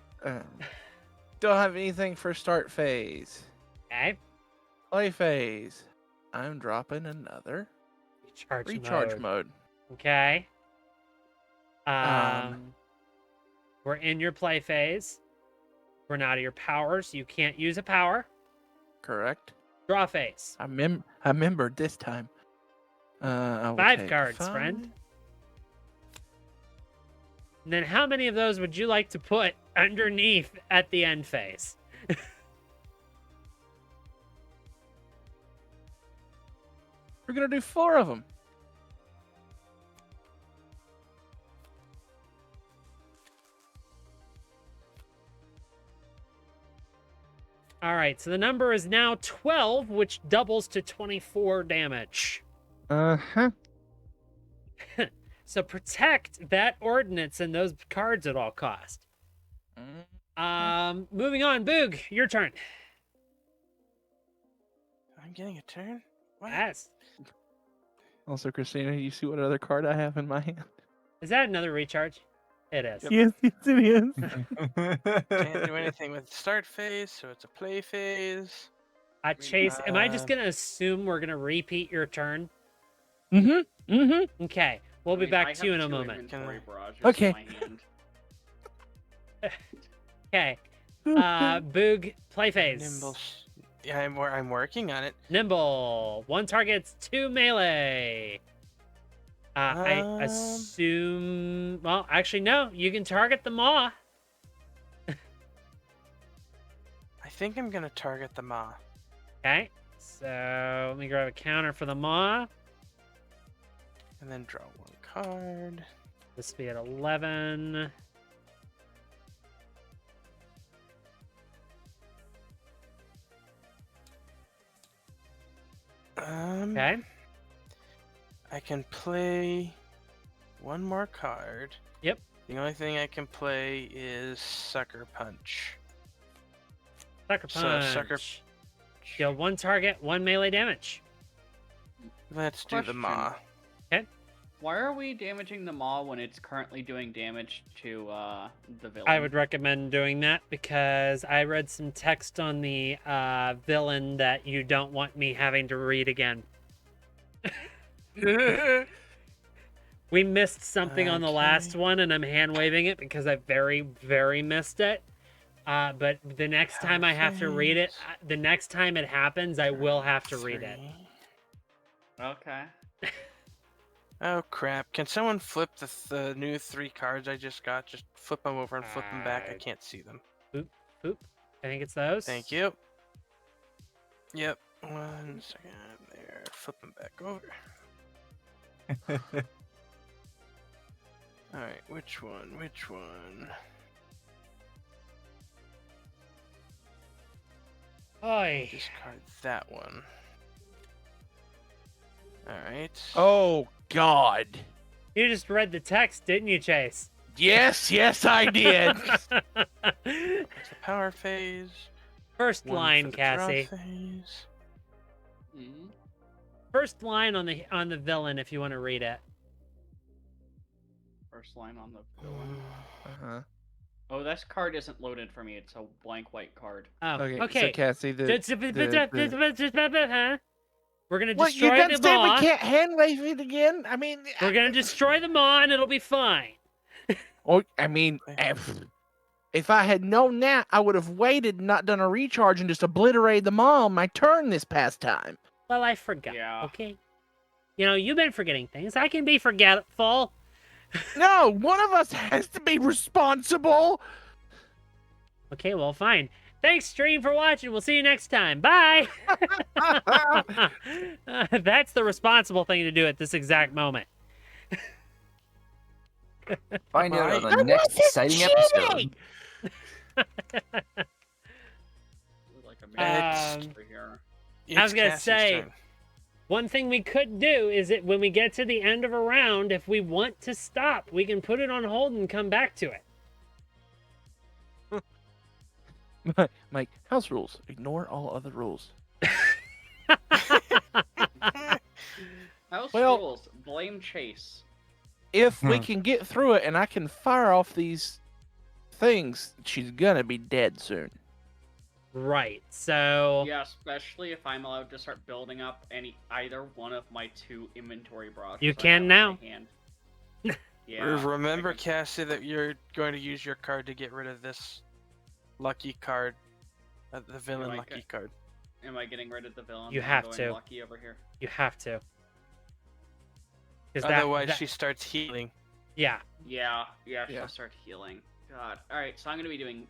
Don't have anything for start phase. Okay. Play phase. I'm dropping another Recharge recharge mode. mode. Okay. We're in your play phase. We're not at your power, so you can't use a power. Correct. Draw phase. I remembered this time. I will 5 take cards, 5. friend. And then how many of those would you like to put underneath at the end phase? We're gonna do 4 of them. All right, so the number is now 12, which doubles to 24 damage. Uh-huh. So protect that ordnance and those cards at all cost. Moving on, Boog, your turn. I'm getting a turn? What? Yes. Also, Christina, you see what other card I have in my hand? Is that another recharge? It is. Yes, it is. Can't do anything with start phase, so it's a play phase. Chase, am I just going to assume we're going to repeat your turn? Mm-hmm. Mm-hmm. Okay, we'll be back to you in a moment. Okay. Okay. Boog, play phase. Nimble. Yeah, I'm working on it. Nimble. 1 targets, 2 melee. I assume... Well, actually, no. You can target the maw. I think I'm going to target the maw. Okay. So, let me grab a counter for the maw. And then draw 1 card. This will be at 11. Okay. I can play 1 more card. Yep. The only thing I can play is Sucker Punch. Sucker So, punch. Sucker- Deal 1 target, 1 melee damage. Let's do the Question. maw. Why are we damaging the maw when it's currently doing damage to the villain? I would recommend doing that because I read some text on the villain that you don't want me having to read again. We missed something on the last one, and I'm hand waving it because I very, very missed it. But the next time I have to read it, the next time it happens, I will have to read it. Okay. Oh crap! Can someone flip the new 3 cards I just got? Just flip them over and flip them back. I can't see them. Boop. I think it's those. Thank you. Yep. 1 second there. Flip them back over. All right. Which one? Which one? Oi. Discard that one. All right. Oh, God. You just read the text, didn't you, Chase? Yes, I did. It's the power phase. First One line, for the draw Cassie. phase. Mm-hmm. First line on the villain, if you want to read it. First line on the villain. Uh-huh. Oh, this card isn't loaded for me. It's a blank white card. Oh, Okay, okay. so Cassie, We're gonna What, you destroy done the said we maw. can't hand wave it again? I mean... We're gonna destroy the maw, and it'll be fine. Oh, I mean, if I had known that, I would have waited and not done a recharge and just obliterated them all on my turn this past time. Well, I forgot. Yeah. Okay. You know, you've been forgetting things. I can be forgetful. No, one of us has to be responsible. Okay, well, fine. Thanks, stream, for watching. We'll see you next time. Bye. That's the responsible thing to do at this exact moment. Find out on I the next wasn't exciting episode. cheating. Like a minute Um, over here. I was It's gonna Cassie's say- turn. One thing we could do is that when we get to the end of a round, if we want to stop, we can put it on hold and come back to it. Mike, house rules. Ignore all other rules. House Well- rules. Blame Chase. If we can get through it and I can fire off these things, she's gonna be dead soon. Right. So Yeah, especially if I'm allowed to start building up either one of my 2 inventory broches. You I can have in now. my hand. Yeah. Remember, Cassie, that you're going to use your card to get rid of this lucky card, the villain I lucky card. Am I getting rid of the villain? You and have going to. Lucky over here. You have to. 'Cause Otherwise, she starts healing. Yeah. Yeah. Yeah. She'll start healing. God. All right. So I'm gonna be doing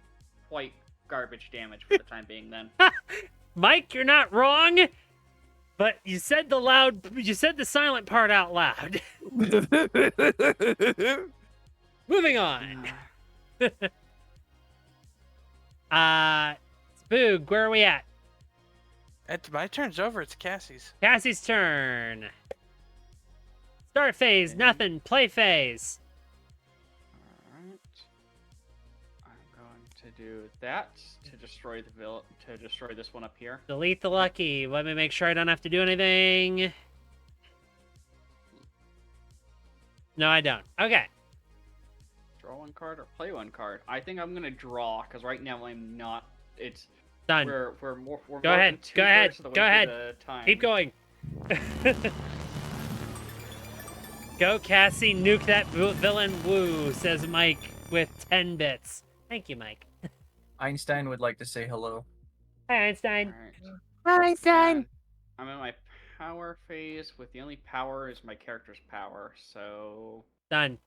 quite garbage damage for the time being then. Mike, you're not wrong, but you said the silent part out loud. Moving on. Spoog, where are we at? My turn's over. It's Cassie's. Cassie's turn. Start phase, nothing. Play phase. Alright. I'm going to do that to destroy destroy this one up here. Delete the lucky. Let me make sure I don't have to do anything. No, I don't. Okay. Draw one card or play one card. I think I'm gonna draw because right now I'm not. It's Done. we're more. Go ahead. Go ahead. Go ahead. Keep going. Go, Cassie. Nuke that villain. Woo, says Mike with 10 bits. Thank you, Mike. Einstein would like to say hello. Hi, Einstein. Alright. Einstein. I'm in my power phase with the only power is my character's power. So Done.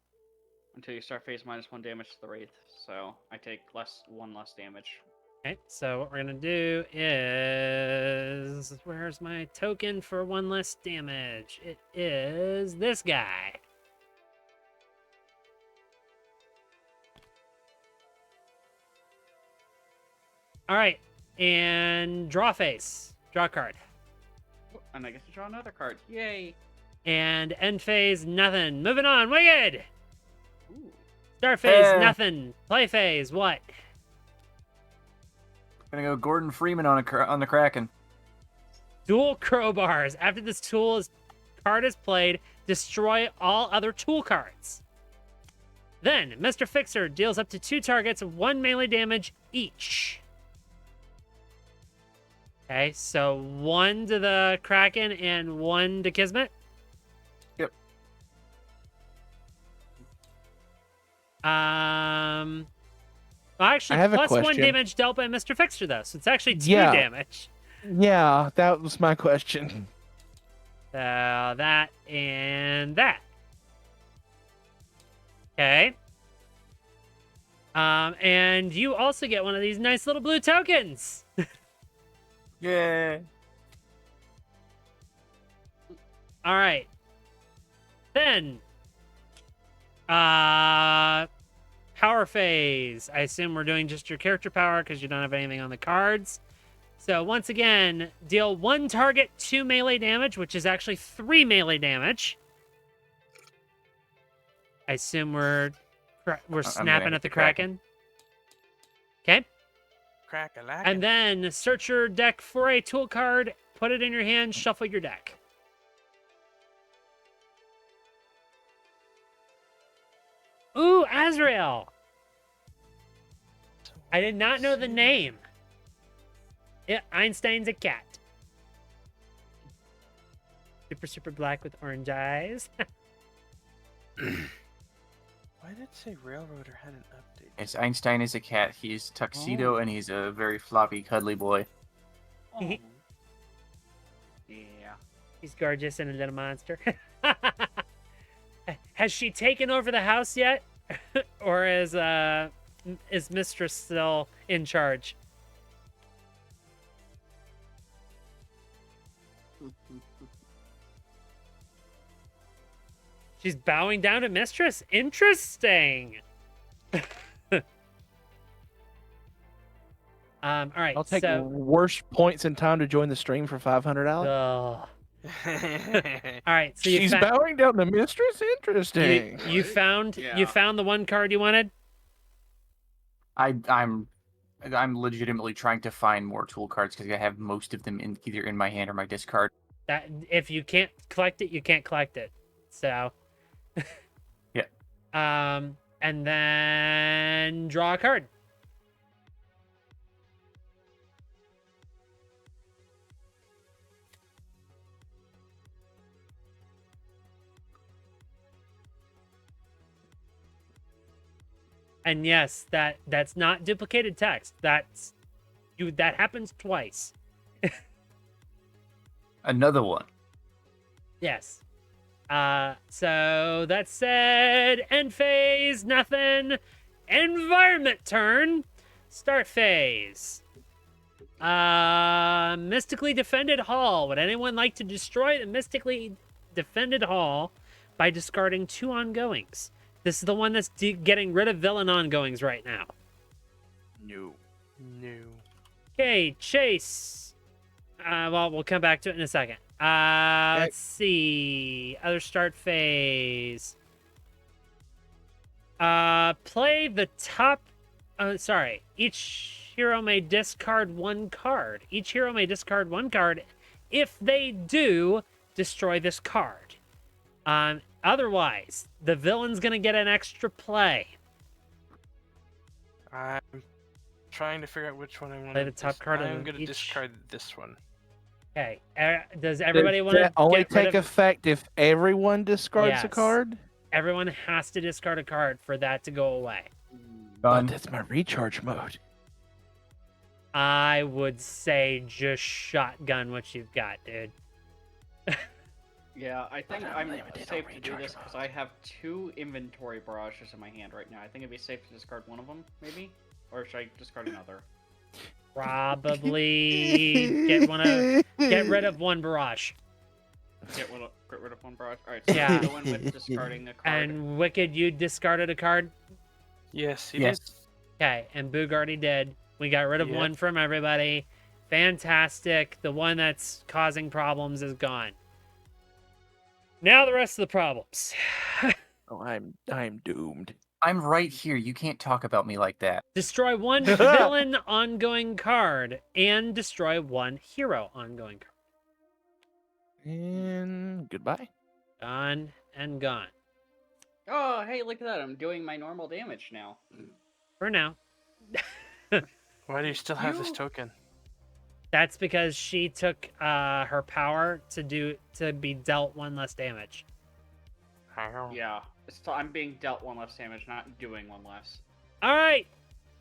until you start phase, -1 damage to the wraith. So I take one less damage. Okay, so what we're gonna do is, where's my token for 1 less damage? It is this guy. All right, and draw face, draw card, And I get to draw another card. Yay! and end phase, nothing. Moving on, wicked. Ooh. Start phase, nothing. Play phase, what? Gonna go Gordon Freeman on the Kraken. Dual crowbars. After this card is played, destroy all other tool cards. Then, Mr. Fixer deals up to 2 targets 1 melee damage each. Okay, so 1 to the Kraken and 1 to Kismet. Yep. Well, actually, I have a plus 1 question. damage dealt by Mr. Fixer, though, so it's actually 2 Yeah. damage. Yeah, that was my question. So that and that. Okay. And you also get one of these nice little blue tokens. Yeah. All right. Then, power phase. I assume we're doing just your character power because you don't have anything on the cards. So once again, deal 1 target 2 melee damage, which is actually 3 melee damage. I assume we're snapping hit at the the Kraken. Kraken. Okay. Crack-a-lack. And then search your deck for a tool card, put it in your hand, shuffle your deck. Ooh, Azrael. I did not know the name. Yeah, Einstein's a cat. Super black with orange eyes. Why did it say Railroader had an update? Yes, Einstein is a cat. He's tuxedo and he's a very floppy, cuddly boy. Oh. Yeah. He's gorgeous and a little monster. Has she taken over the house yet? Or is Mistress still in charge? She's bowing down to Mistress? Interesting. All right. I'll take so, worst points in time to join the stream for 500 Alex. all right. So you She's fa- bowing down to Mistress? Interesting. you found Yeah. the one card you wanted? I'm legitimately trying to find more tool cards because I have most of them either in my hand or my discard. That if you can't collect it, you can't collect it. So Yeah. And then draw a card. And yes, that's not duplicated text. That happens twice. Another one. Yes. So that said, end phase, nothing. Environment turn. Start phase. Mystically defended hall. Would anyone like to destroy the mystically defended hall by discarding 2 ongoings? This is the one that's getting rid of villain ongoings right now. No. No. Okay, Chase. Well, we'll come back to it in a second. Let's see. Other start phase. Play the top. Sorry. Each hero may discard 1 card. Each hero may discard 1 card. If they do, destroy this card. Otherwise, the villain's gonna get an extra play. I'm trying to figure out which one I want. Play the top card of I'm gonna each- discard this one. Okay. Does everybody Does want to that only get rid take of... effect if everyone discards a Yes. card? Everyone has to discard a card for that to go away. But Done. that's my recharge mode. I would say just shotgun what you've got, dude. Yeah, I think I'm I'm limited on safe to do recharge this because mode. I have 2 inventory barrages in my hand right now. I think it'd be safe to discard one of them, maybe? Or should I discard another? Probably get rid of 1 barrage. Get rid of 1 barrage? Alright, so Yeah. go in with discarding a card. And Wicked, you discarded a card. Yes, he Yes. did. Okay, and Boog already did. We got rid of Yep. 1 from everybody. Fantastic. The one that's causing problems is gone. Now the rest of the problems. Oh, I'm doomed. I'm right here. You can't talk about me like that. Destroy 1 villain ongoing card and destroy 1 hero ongoing card. And goodbye. Gone and gone. Oh, hey, look at that. I'm doing my normal damage now. For now. Why do you still have this You- token? That's because she took her power to be dealt 1 less damage. Yeah, so I'm being dealt 1 less damage, not doing 1 less. All right,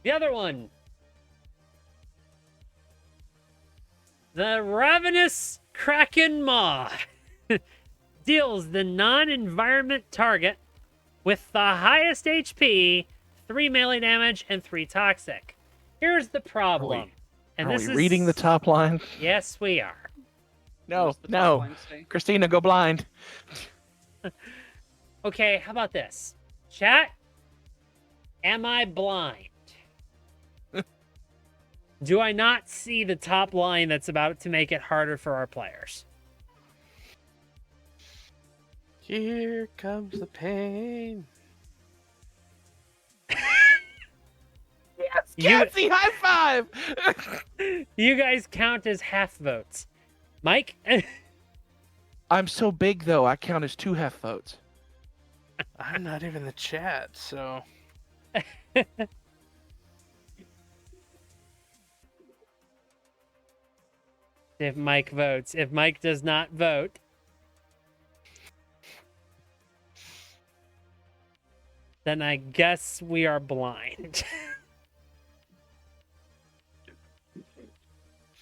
the other one. The Ravenous Kraken Maw deals the non-environment target with the highest HP, 3 melee damage, and 3 toxic. Here's the problem. And Are this we is reading the top line? Yes, we are. No, What's the top no. line say? Christina, go blind. Okay, how about this? Chat, am I blind? Do I not see the top line that's about to make it harder for our players? Here comes the pain. Yes, You- Cassie, high five! You guys count as half votes. Mike? I'm so big, though, I count as 2 half votes. I'm not even in the chat, so If Mike votes. If Mike does not vote, then I guess we are blind.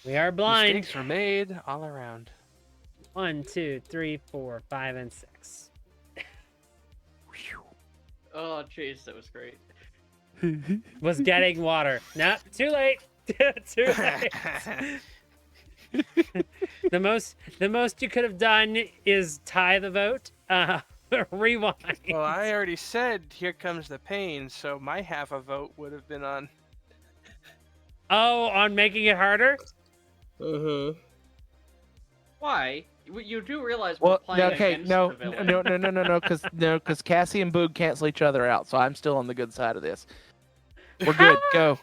We are blind. mistakes were made all around. 1, 2, 3, 4, 5, and 6. Oh, jeez, that was great. Was getting water. No, too late. Too late. The most you could have done is tie the vote. Rewind. Well, I already said here comes the pain, so my half a vote would have been on. Oh, on making it harder? Why? You do realize we're Well, playing okay, against no, the villain. no, because Cassie and Boog cancel each other out, so I'm still on the good side of this. We're good. Go.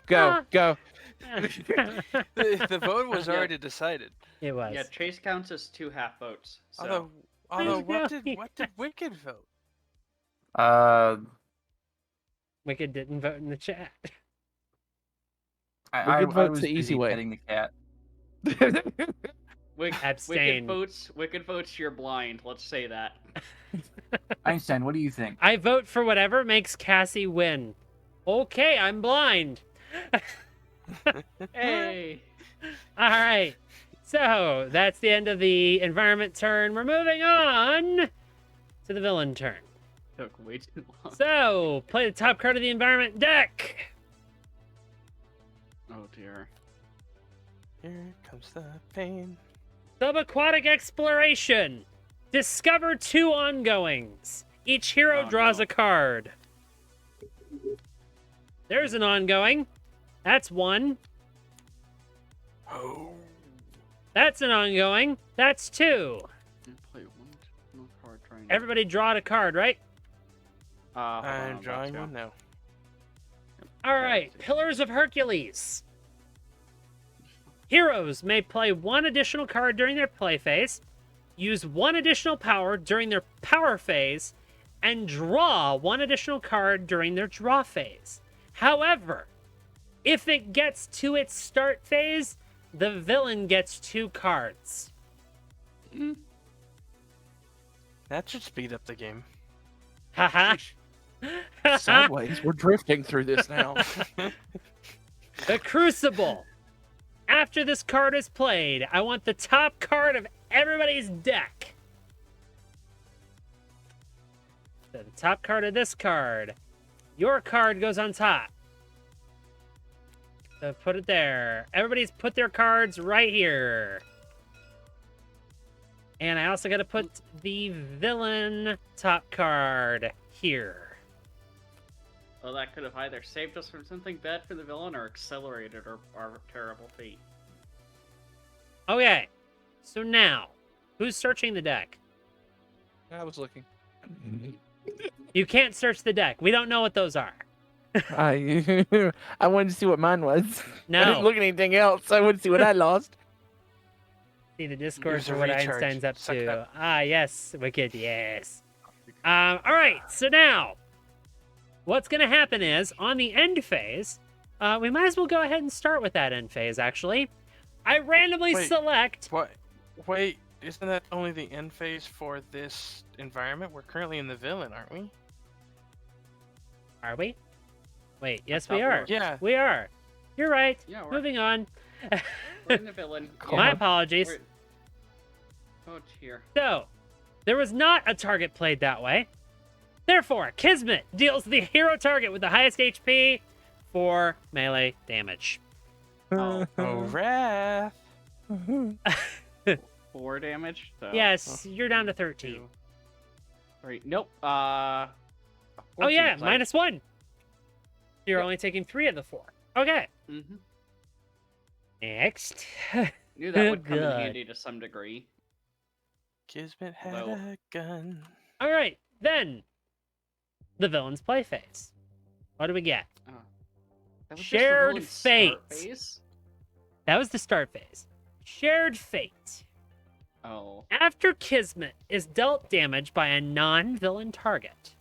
The vote was Yeah. already decided. It was. Yeah, Chase counts as 2 half votes. So. Although Let's what go. did Wicked vote? Wicked didn't vote in the chat. I Wicked vote's was the easy busy way. petting the cat. Abstain. Wicked votes, you're blind. Let's say that. Einstein, what do you think? I vote for whatever makes Cassie win. Okay, I'm blind. Hey. All right. So that's the end of the environment turn. We're moving on to the villain turn. Took way too long. So play the top card of the environment deck. Oh dear. Here comes the pain. Subaquatic exploration. Discover 2 ongoings. Each hero Oh, draws no. a card. There's an ongoing. That's 1. Oh. That's an ongoing. That's 2. You play one card trying to... Everybody draw a card, right? Hold on, I'm about drawing to. one now. All right. Pillars of Hercules. Heroes may play 1 additional card during their play phase, use 1 additional power during their power phase, and draw 1 additional card during their draw phase. However, if it gets to its start phase, the villain gets 2 cards. That should speed up the game. Haha. Sideways. We're drifting through this now. The Crucible. After this card is played, I want the top card of everybody's deck. So the top card of this card. Your card goes on top. So put it there. Everybody's put their cards right here. And I also got to put the villain top card here. Well, that could have either saved us from something bad for the villain or accelerated our terrible fate. Okay. So now, who's searching the deck? I was looking. You can't search the deck. We don't know what those are. I wanted to see what mine was. No. I didn't look at anything else. I wanted to see what I lost. See the Discord Use for a what recharge. Einstein's up Suck it to. up. Ah, yes. Wicked, yes. All right. So now, what's going to happen is, on the end phase, we might as well go ahead and start with that end phase, actually. I randomly Wait. select... What? Wait, isn't that only the end phase for this environment? We're currently in the villain, aren't we? Are we? Wait, yes, thought we we are. were. Yeah. We are. You're right. Yeah, we're- Moving on. We're in the villain. My Yeah, apologies. we're- Oh dear. So, there was not a target played that way. Therefore, Kismet deals the hero target with the highest HP for melee damage. Oh, Oh, Wrath. 4 damage? So, Yes, you're down to 13. 2, 3. Nope. Oh 14, yeah, sorry. -1. You're Yep. only taking 3 of the 4. Okay. Mm-hmm. Next. Knew that would come in Good. handy to some degree. Kismet had Although- a gun. All right, then the villain's play phase. What do we get? That was just the Shared villain's start fate. phase? That was the start phase. Shared fate. Oh. After Kismet is dealt damage by a non-villain target,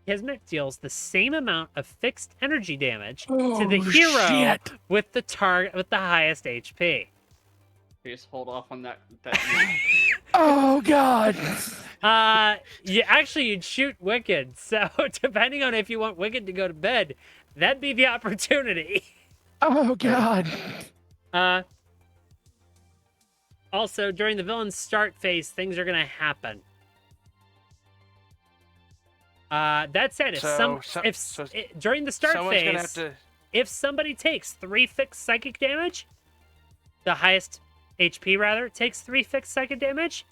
Kismet deals the same amount of fixed energy damage to the hero with the target with the highest HP. Just hold off on that. Oh God! You'd shoot Wicked. So depending on if you want Wicked to go to bed, that'd be the opportunity. Oh God! Also, during the villain's start phase, things are gonna happen. That said, during the start Someone's gonna have phase, to. if somebody takes 3 fixed psychic damage, the highest HP rather takes 3 fixed psychic damage.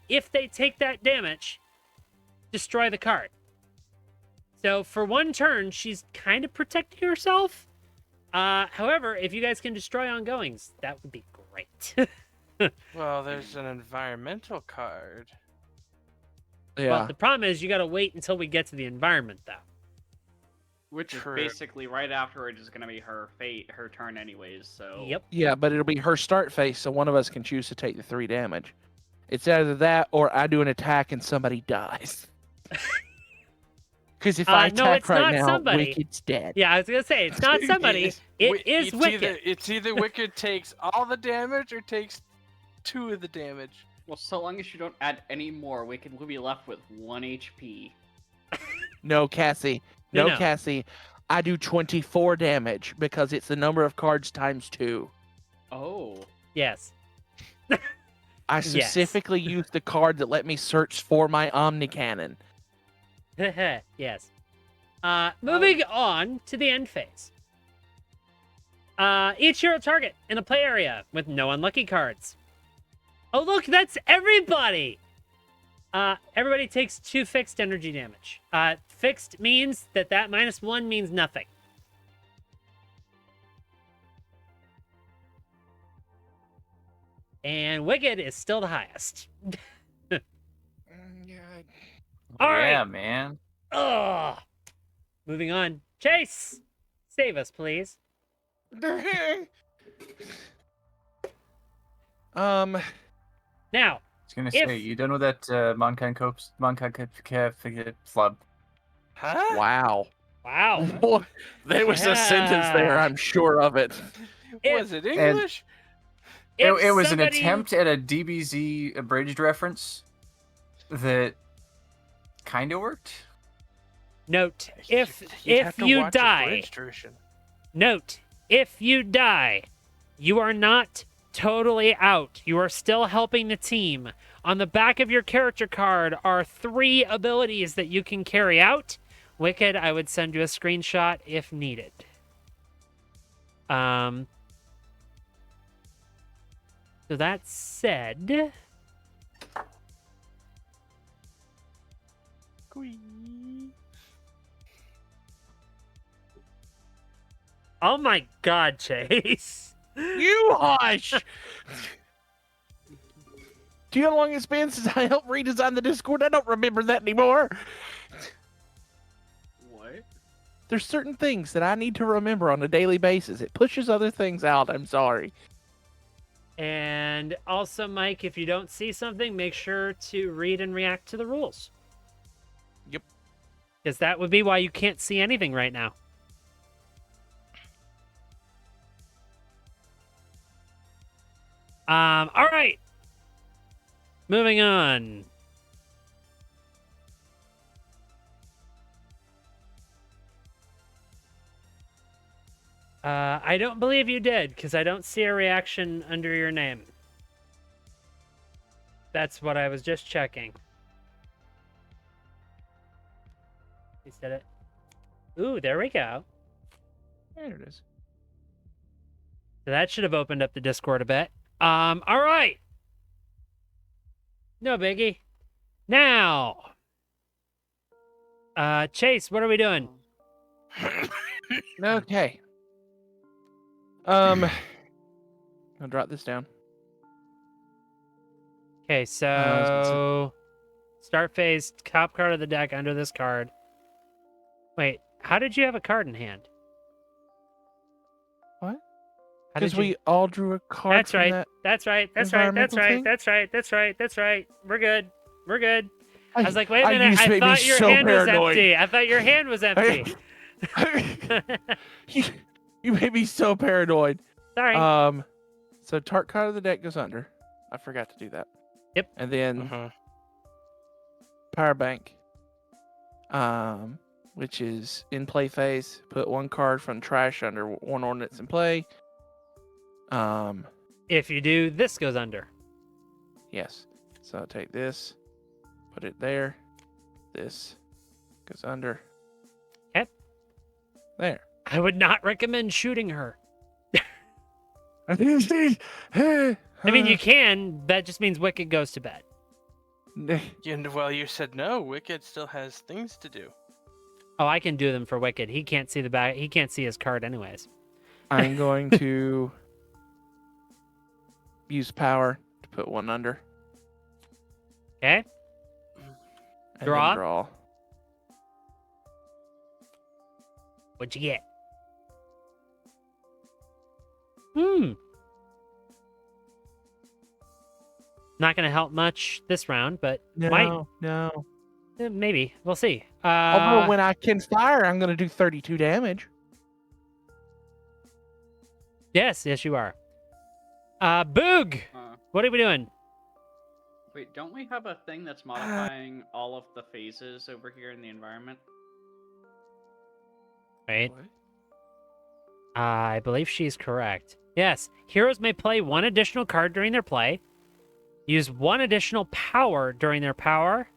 If they take that damage, destroy the card. So for 1 turn, she's kind of protecting herself. However, if you guys can destroy ongoings, that would be great. Well, there's an environmental card. Yeah. Well, the problem is you got to wait until we get to the environment, though. Which is True. basically right afterwards is going to be her fate, her turn anyways, so... Yep. Yeah, but it'll be her start phase, so one of us can choose to take the 3 damage. It's either that or I do an attack and somebody dies. Because if I no, attack it's right not now, somebody. Wicked's dead. Yeah, I was gonna say it's not somebody. It's Wicked. It's either Wicked takes all the damage or takes 2 of the damage. Well, so long as you don't add any more, we'll be left with 1 HP. No, Cassie. No, No. Cassie. I do 24 damage because it's the number of cards times 2. Oh. Yes. I Yes. specifically used the card that let me search for my Omni Cannon. Yes. Moving on to the end phase. Each hero target in a play area with no unlucky cards. Oh, look, that's everybody! Everybody takes 2 fixed energy damage. Fixed means that -1 means nothing. And Wicked is still the highest. Yeah. All Yeah, right. man. Ugh. Moving on. Chase! Save us, please. Now, Now, I was gonna If- say, you done with that Mankind flub? Huh? wow. wow. There was a sentence there, Yeah. I'm sure of it. Was it English? It If was an somebody- attempt at a DBZ abridged reference that kind of worked. Note, You'd if have to you watch a die, bridged version. note, if you die, you are not totally out. You are still helping the team. On the back of your character card are 3 abilities that you can carry out. Wicked, I would send you a screenshot if needed. So that said, oh my God, Chase. You hush! Do you know how long it's been since I helped redesign the Discord? I don't remember that anymore. What? There's certain things that I need to remember on a daily basis. It pushes other things out. I'm sorry. And also, Mike, if you don't see something, make sure to read and react to the rules. Yep. Because that would be why you can't see anything right now. All right. Moving on. I don't believe you did, because I don't see a reaction under your name. That's what I was just checking. He said it. Ooh, there we go. There it is. So that should have opened up the Discord a bit. All right. No biggie. Now, Chase, what are we doing? Okay. I'll drop this down. Okay, was gonna say- so start phase, top card of the deck under this card. Wait, how did you have a card in hand? What? How did Because we all drew a card. That's from right. That. That's right. That's right. That's environmental right. thing? That's right. That's right. That's right. We're good. We're good. I was like, wait a you minute. used to I make me thought your so hand was paranoid. empty. I thought your hand was empty. you made me so paranoid. Sorry. So tart card of the deck goes under. I forgot to do that. Yep. And then Mhm. power bank. Which is in play phase. Put 1 card from trash under 1 ordinance in play. If you do, this goes under. Yes. So I'll take this, put it there. This goes under. Okay. There. I would not recommend shooting her. I mean, you can. That just means Wicked goes to bed. Well, you said no. Wicked still has things to do. Oh, I can do them for Wicked. He can't see the back. He can't see his card anyways. I'm going to use power to put 1 under. Okay. And Draw? Then draw. What'd you get? Not gonna help much this round, but might No. maybe we'll see. Although when I can fire, I'm going to do 32 damage. Yes, you are. Boog, what are we doing? Wait, don't we have a thing that's modifying all of the phases over here in the environment? Wait. What? I believe she's correct. Yes, heroes may play one additional card during their play, use one additional power during their power,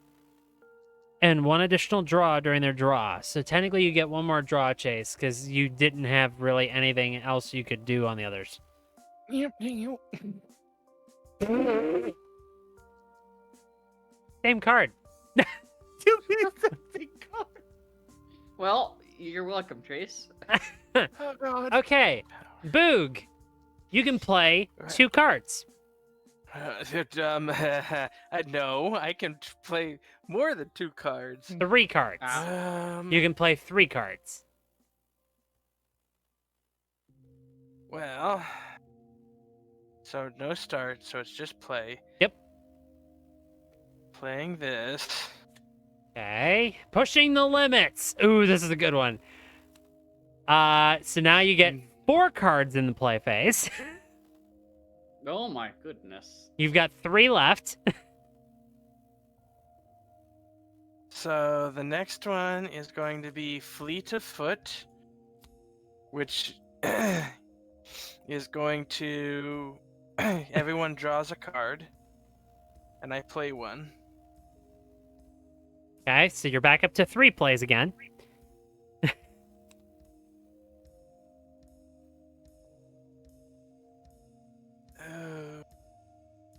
and one additional draw during their draw. So technically you get one more draw, Chase, because you didn't have really anything else you could do on the others. Yep, yep. Same card. Well, you're welcome, Trace. Oh god. Okay, Boog, you can play 2 cards. No, I can play more than 2 cards. 3 cards. You can play 3 cards. Well, so no start, so it's just play. Yep. Playing this. Okay, pushing the limits. Ooh, this is a good one. So now you get 4 cards in the play phase. Oh my goodness. You've got 3 left. So the next one is going to be Fleet of Foot, which is going to everyone draws a card, and I play one. Okay, so you're back up to 3 plays again.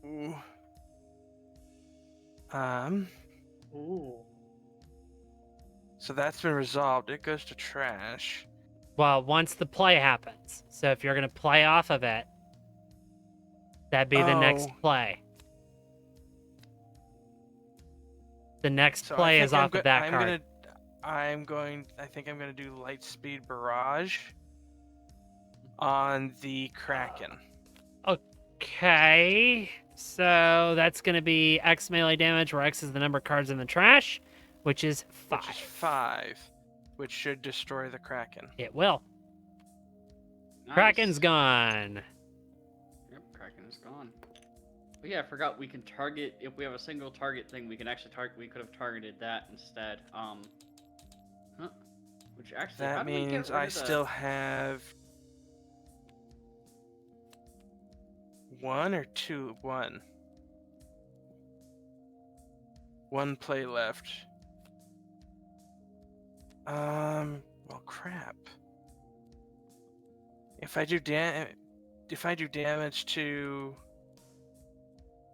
Ooh. Ooh. So that's been resolved. It goes to trash. Well, once the play happens. So if you're going to play off of it, that'd be the next Oh. play. The next So play I is think off of that card. I think I'm gonna do Lightspeed Barrage on the Kraken. Okay, so that's going to be X melee damage, where X is the number of cards in the trash, which is 5. Which is 5, which should destroy the Kraken. It will. Nice. Kraken's gone. Yep, Kraken is gone. But yeah, I forgot we can target, if we have a single target thing, we can actually target, we could have targeted that instead. Which actually, how That do we get means rid I of the- still have 1 or 2, 1. 1 play left. Well, crap. If I do damage to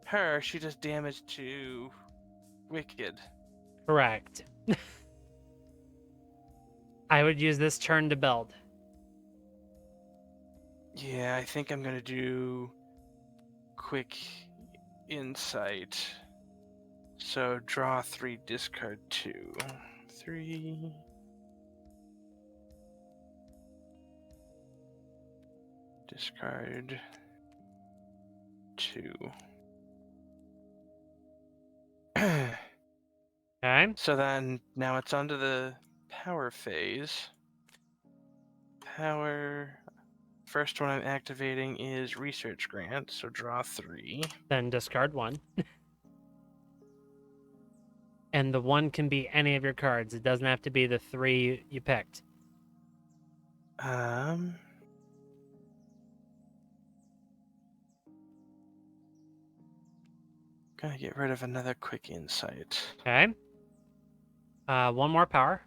her, she does damage to Wicked. Correct. I would use this turn to build. Yeah, I think I'm gonna do quick insight. So draw 3, discard 2. 3. Discard 2. Okay. So then now it's onto the power phase. Power. First one I'm activating is Research Grant, so draw 3. Then discard 1. And the 1 can be any of your cards. It doesn't have to be the 3 you picked. Gonna get rid of another quick insight. Okay. 1 more power.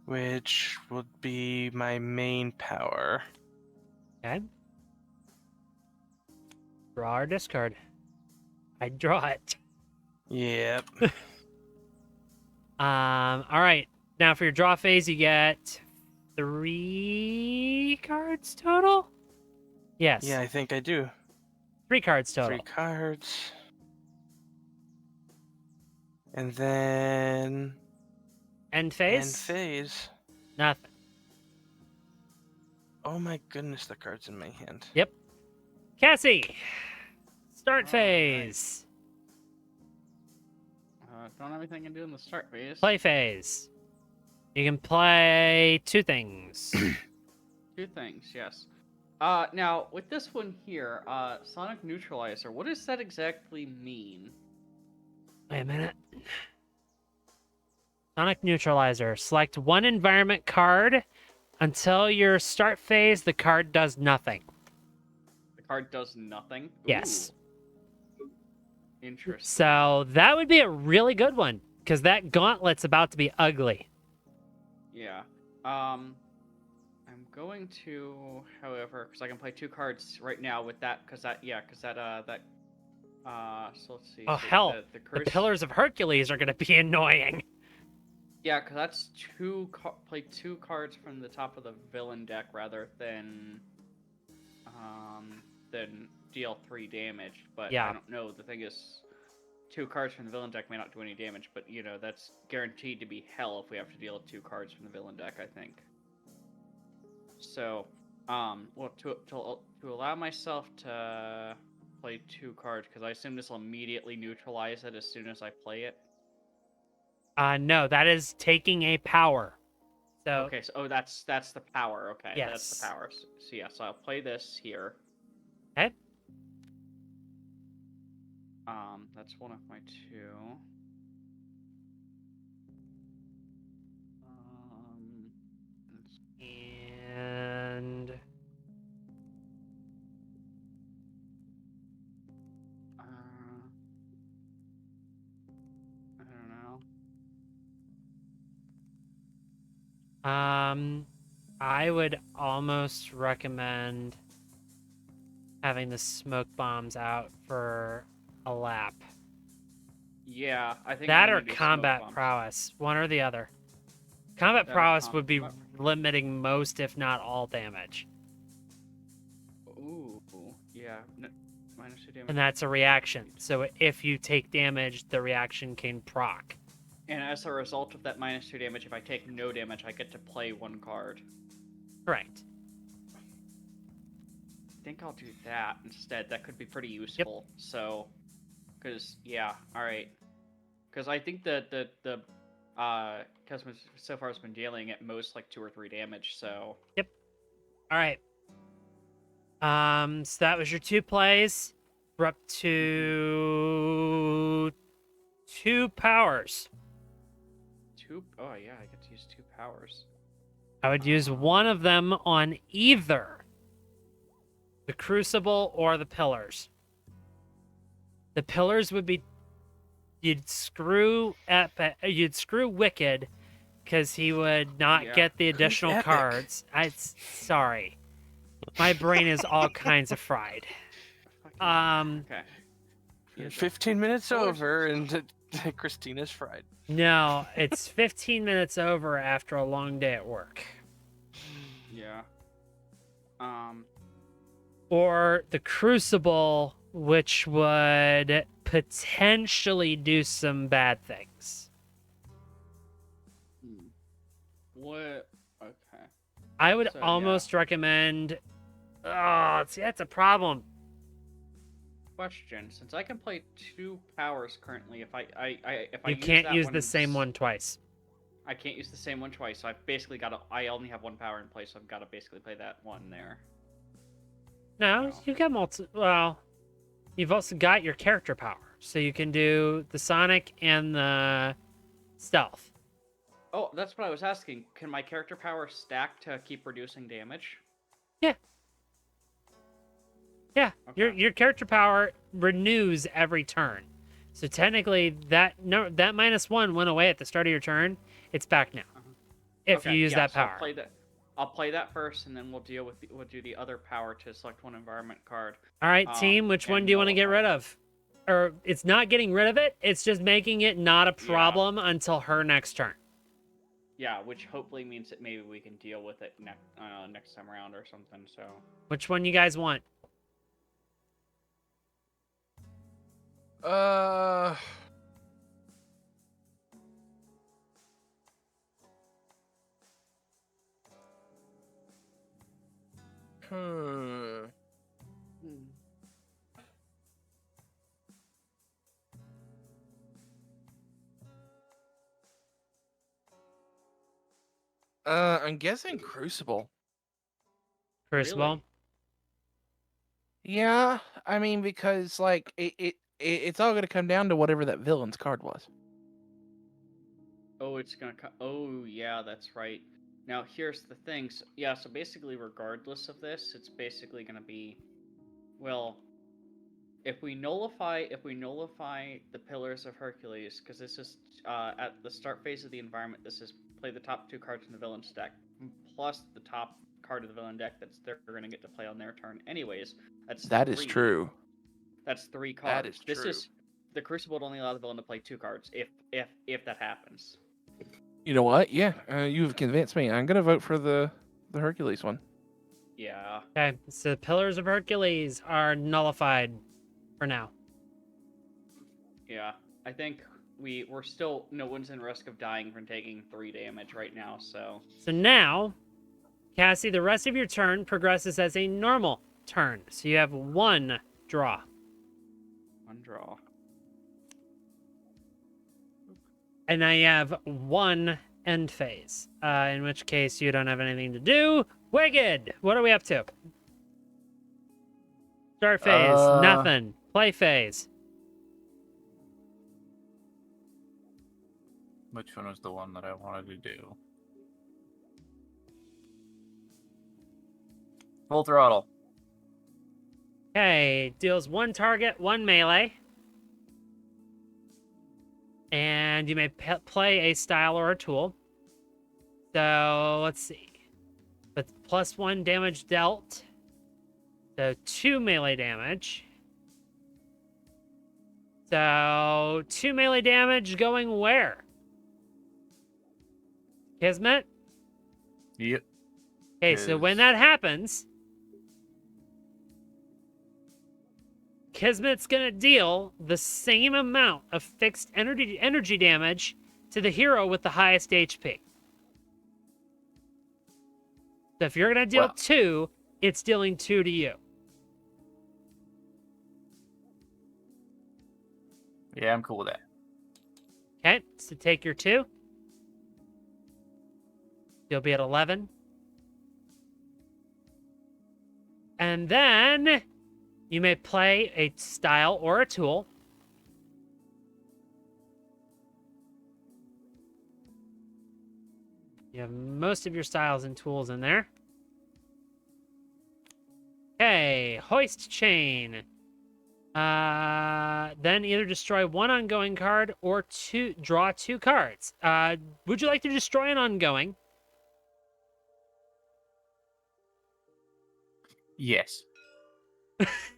Which will be my main power. Okay. Draw or discard. I draw it. Yep. All right. Now for your draw phase, you get 3 cards total? Yes. Yeah, I think I do. 3 cards total. 3 cards. And then End phase? end phase. Nothing. Oh my goodness, the card's in my hand. Cassie! Start Alright. phase. don't have anything to do in the start phase. Play phase. You can play 2 things. 2 things, yes. Now, with this one here, Sonic Neutralizer, what does that exactly mean? Wait a minute. Sonic Neutralizer. Select one environment card. Until your start phase, the card does nothing. The card does nothing. Yes. Ooh, interesting. So that would be a really good one, because that gauntlet's about to be ugly. Yeah. I'm going to, however, because I can play 2 cards right now with that, so let's see. Oh, so hell. The The curse. Pillars of Hercules are going to be annoying. Yeah, because that's play 2 cards from the top of the villain deck rather than deal 3 damage. But Yeah. I don't know. The thing is, 2 cards from the villain deck may not do any damage, but you know that's guaranteed to be hell if we have to deal with 2 cards from the villain deck, I think. So, well, to allow myself to play 2 cards, because I assume this will immediately neutralize it as soon as I play it. No, that is taking a power. So Okay, so that's the power. Okay, Yes. that's the power. So yeah, so I'll play this here. Okay. That's one of my 2. And I don't know. I would almost recommend having the smoke bombs out for a lap. Yeah, I think That I'm or gonna do combat smoke bombs. prowess, one or the other. Combat That or prowess would be combat- limiting most, if not all, damage, Ooh, yeah. -2 damage. and that's a reaction. So if you take damage, the reaction can proc. And as a result of that -2 damage, if I take no damage, I get to play 1 card. Correct. I think I'll do that instead. That could be pretty useful. So, because yeah, all right. Because I think that the Cosmos so far has been dealing at most like 2 or 3 damage. So All right. So that was your 2 plays. We're up to 2 powers. 2. Oh yeah, I get to use 2 powers. I would use one of them on either the Crucible or the Pillars. The Pillars would be you'd screw Wicked because he would not Yeah. get the additional Epic? cards. Sorry, my brain is all kinds of fried. Okay. Yeah, 15 minutes Pillars- over, and Christina's fried. No, it's 15 minutes over after a long day at work. Yeah. Or the Crucible, which would potentially do some bad things. What? Okay. I would So, almost recommend. Oh, see, that's a problem. Question: Since I can play 2 powers currently, if I You can't use the same one twice. I can't use the same one twice, so I've basically got to. I only have 1 power in place, so I've got to basically play that one there. No, No. you got Well, you've also got your character power, so you can do the Sonic and the Stealth. Oh, that's what I was asking. Can my character power stack to keep reducing damage? Yeah, Okay. your character power renews every turn. So technically, that -1 went away at the start of your turn. It's back now. If Okay, you use yeah, that so power. I'll play that first, and then we'll do the other power to select 1 environment card. All right, team, which one and do you want to get nullify rid of? Or it's not getting rid of it. It's just making it not a problem until her next turn. Yeah, which hopefully means that maybe we can deal with it next time around or something. So Which one you guys want? I'm guessing Crucible. Crucible. Really? Yeah, I mean because like it's all gonna come down to whatever that villain's card was. Oh, it's gonna oh, yeah, that's right. Now, here's the thing. So, yeah, so basically, regardless of this, it's basically gonna be, well, if we nullify the Pillars of Hercules, because this is at the start phase of the environment, this is play the top 2 cards from the villain's deck, plus the top card of the villain deck that's they're gonna get to play on their turn. Anyways, that's That is 3. true. That's 3 That cards. is This true. is the Crucible would only allow the villain to play 2 cards if that happens. You know what? Yeah, you've convinced me. I'm gonna vote for the Hercules one. Yeah. Okay, so the Pillars of Hercules are nullified for now. Yeah. I think we're still no one's in risk of dying from taking 3 damage right now, so So now, Cassie, the rest of your turn progresses as a normal turn. So you have 1 draw. 1 draw. And now you have 1 end phase. In which case you don't have anything to do. Wicked! What are we up to? Start phase, nothing. Play phase. Which one was the one that I wanted to do? Full throttle. Okay, deals 1 target, 1 melee. And you may play a style or a tool. So, let's see. With +1 damage dealt. So, 2 melee damage. So, 2 melee damage going where? Kismet? Yep. Okay, so when Is- that happens, Kismet's gonna deal the same amount of fixed energy damage to the hero with the highest HP. So if you're gonna deal Well. 2, it's dealing 2 to you. Yeah, I'm cool with that. Okay, so take your 2. You'll be at 11. And then you may play a style or a tool. You have most of your styles and tools in there. Okay, hoist chain. Then either destroy 1 ongoing card or draw 2 cards. Would you like to destroy an ongoing? Yes.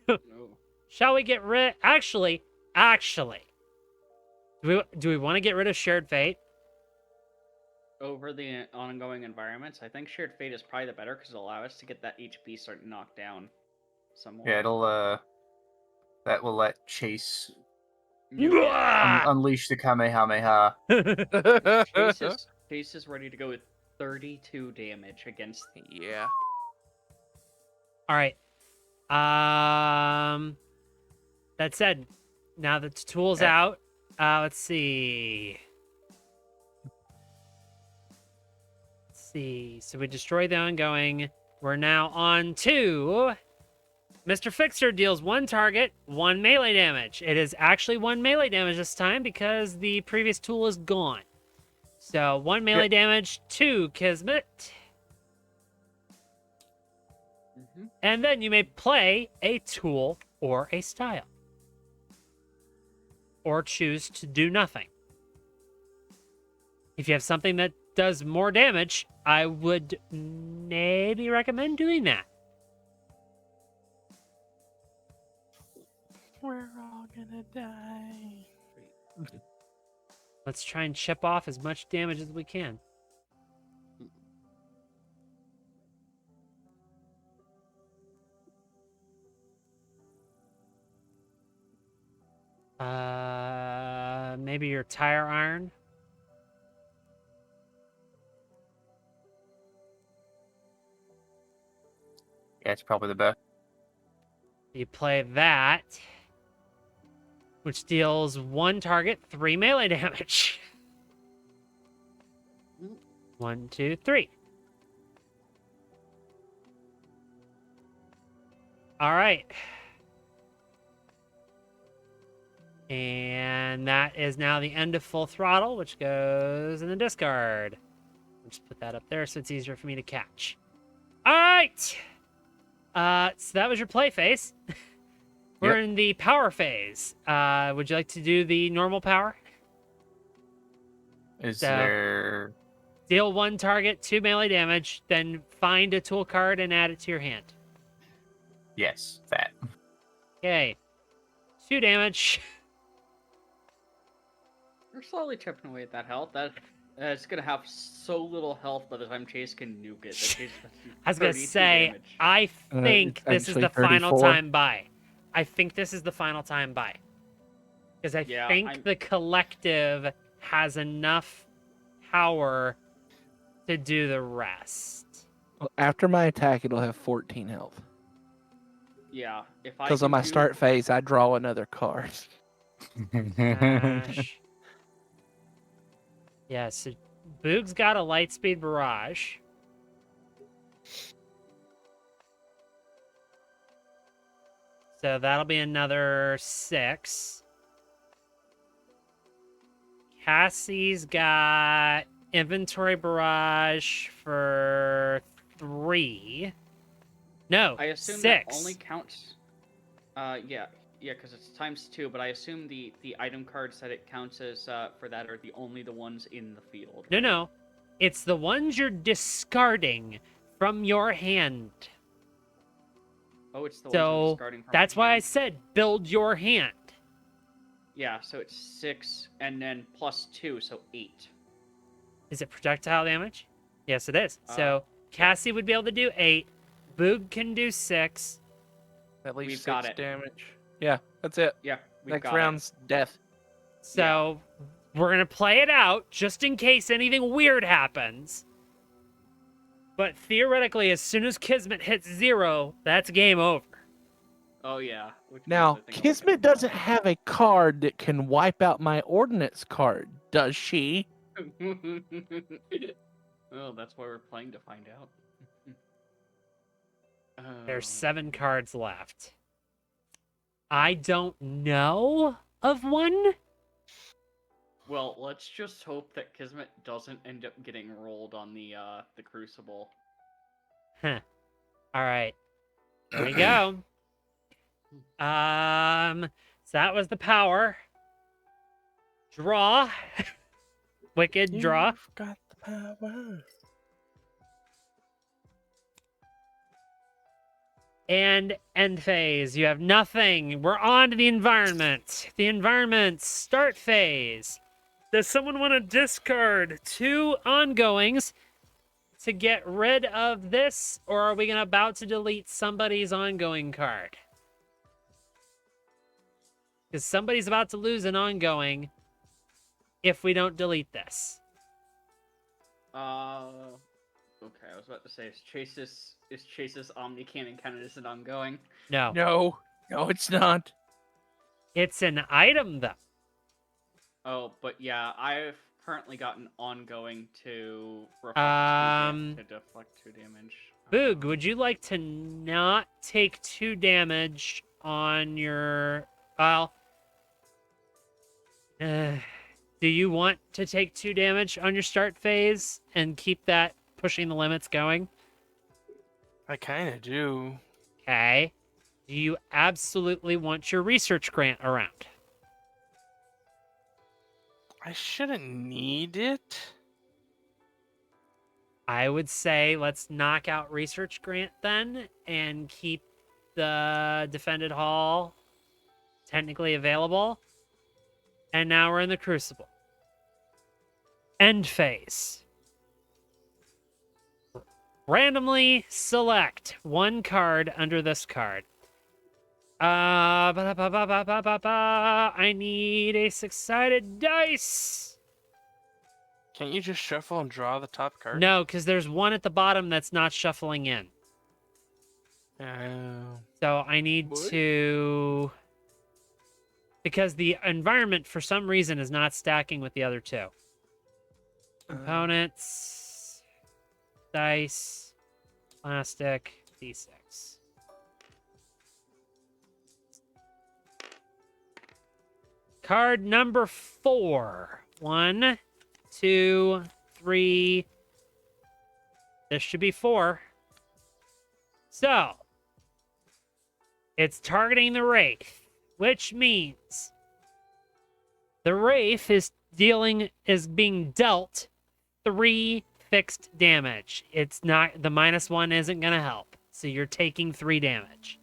No. Shall we get rid? Actually, do we want to get rid of Shared Fate? Over the ongoing environments, I think Shared Fate is probably the better because it'll allow us to get that HP start knocked down somewhat. Yeah, it'll that will let Chase Ah! unleash the Kamehameha. Chase is ready to go with 32 damage against. Yeah. All right. That said, now that the tool's Okay. out, let's see. So we destroy the ongoing. We're now on to Mr. Fixer deals 1 target, 1 melee damage. It is actually 1 melee damage this time because the previous tool is gone. So 1 melee damage to Kismet. Mm-hmm. And then you may play a tool or a style. Or choose to do nothing. If you have something that does more damage, I would maybe recommend doing that. We're all gonna die. Let's try and chip off as much damage as we can. Maybe your tire iron. Yeah, it's probably the best. You play that, which deals 1 target, 3 melee damage. 1, 2, 3. All right. And that is now the end of full throttle, which goes in the discard. I'll just put that up there so it's easier for me to catch. All right. So that was your play phase. We're in the power phase. Would you like to do the normal power? Is So- there? Deal 1 target, 2 melee damage, then find a tool card and add it to your hand. Yes, that. Okay. 2 damage. We're slowly chipping away at that health. It's gonna have so little health by the time Chase can nuke it. That Chase is gonna do I was going to 32 say, damage. I think it's this is actually the final 34. time buy. I think this is the final time buy. Because I Yeah, think the collective has enough power to do the rest. Well, after my attack, it'll have 14 health. Yeah, if I Because on can my do- start phase, I draw another card. Gosh. Yeah, so Boog's got a Lightspeed Barrage. So that'll be another 6. Cassie's got Inventory Barrage for 3. No, I assume 6. that only counts. Yeah, because it's ×2. But I assume the item cards that it counts as for that are only the ones in the field. No, no. It's the ones you're discarding from your hand. Oh, it's the ones So I'm discarding from. that's my why I hand. said build your hand. Yeah, so it's 6 and then +2, so 8. Is it projectile damage? Yes, it is. Uh, So Cassie would be able to do 8. Boog can do 6. At least We've 6 got it. damage. Yeah, that's it. Yeah, we've Next got round's death. So we're going to play it out just in case anything weird happens. But theoretically, as soon as Kismet hits 0, that's game over. it. Oh yeah. Which means Now, I think I'll Kismet get it. doesn't have a card that can wipe out my ordnance card, does she? Well, that's why we're playing to find out. There's Oh. 7 cards left. I don't know of one. Well, let's just hope that Kismet doesn't end up getting rolled on the Crucible. Huh. All right. There we go. So that was the power. Draw. Wicked draw. You've got the power. And end phase. You have nothing. We're on to the environment. The environment start phase. Does someone want to discard 2 ongoings to get rid of this, or are we about to delete somebody's ongoing card? Because somebody's about to lose an ongoing if we don't delete this. Okay, I was about to say, is Chase's Omni Cannon counted as an ongoing? No. No, it's not. It's an item, though. Oh, but yeah, I've currently got an ongoing to to deflect 2 damage. Boog, would you like to not take 2 damage on your... Well... do you want to take 2 damage on your start phase and keep that pushing the limits going? I kind of do. Okay. Do you absolutely want your research grant around? I shouldn't need it. I would say let's knock out research grant then and keep the defended hall technically available. And now we're in the Crucible. End phase. Randomly select 1 card under this card. I need a 6-sided dice. Can't you just shuffle and draw the top card? No, because there's 1 at the bottom that's not shuffling in. Oh. So I need What? to... Because the environment, for some reason, is not stacking with the other 2. Components, dice, plastic, d6. Card number 4. 1, 2, 3. This should be 4. So, it's targeting the Wraith, which means the Wraith is being dealt 3 fixed damage. It's not, the -1 isn't gonna help. So you're taking 3 damage.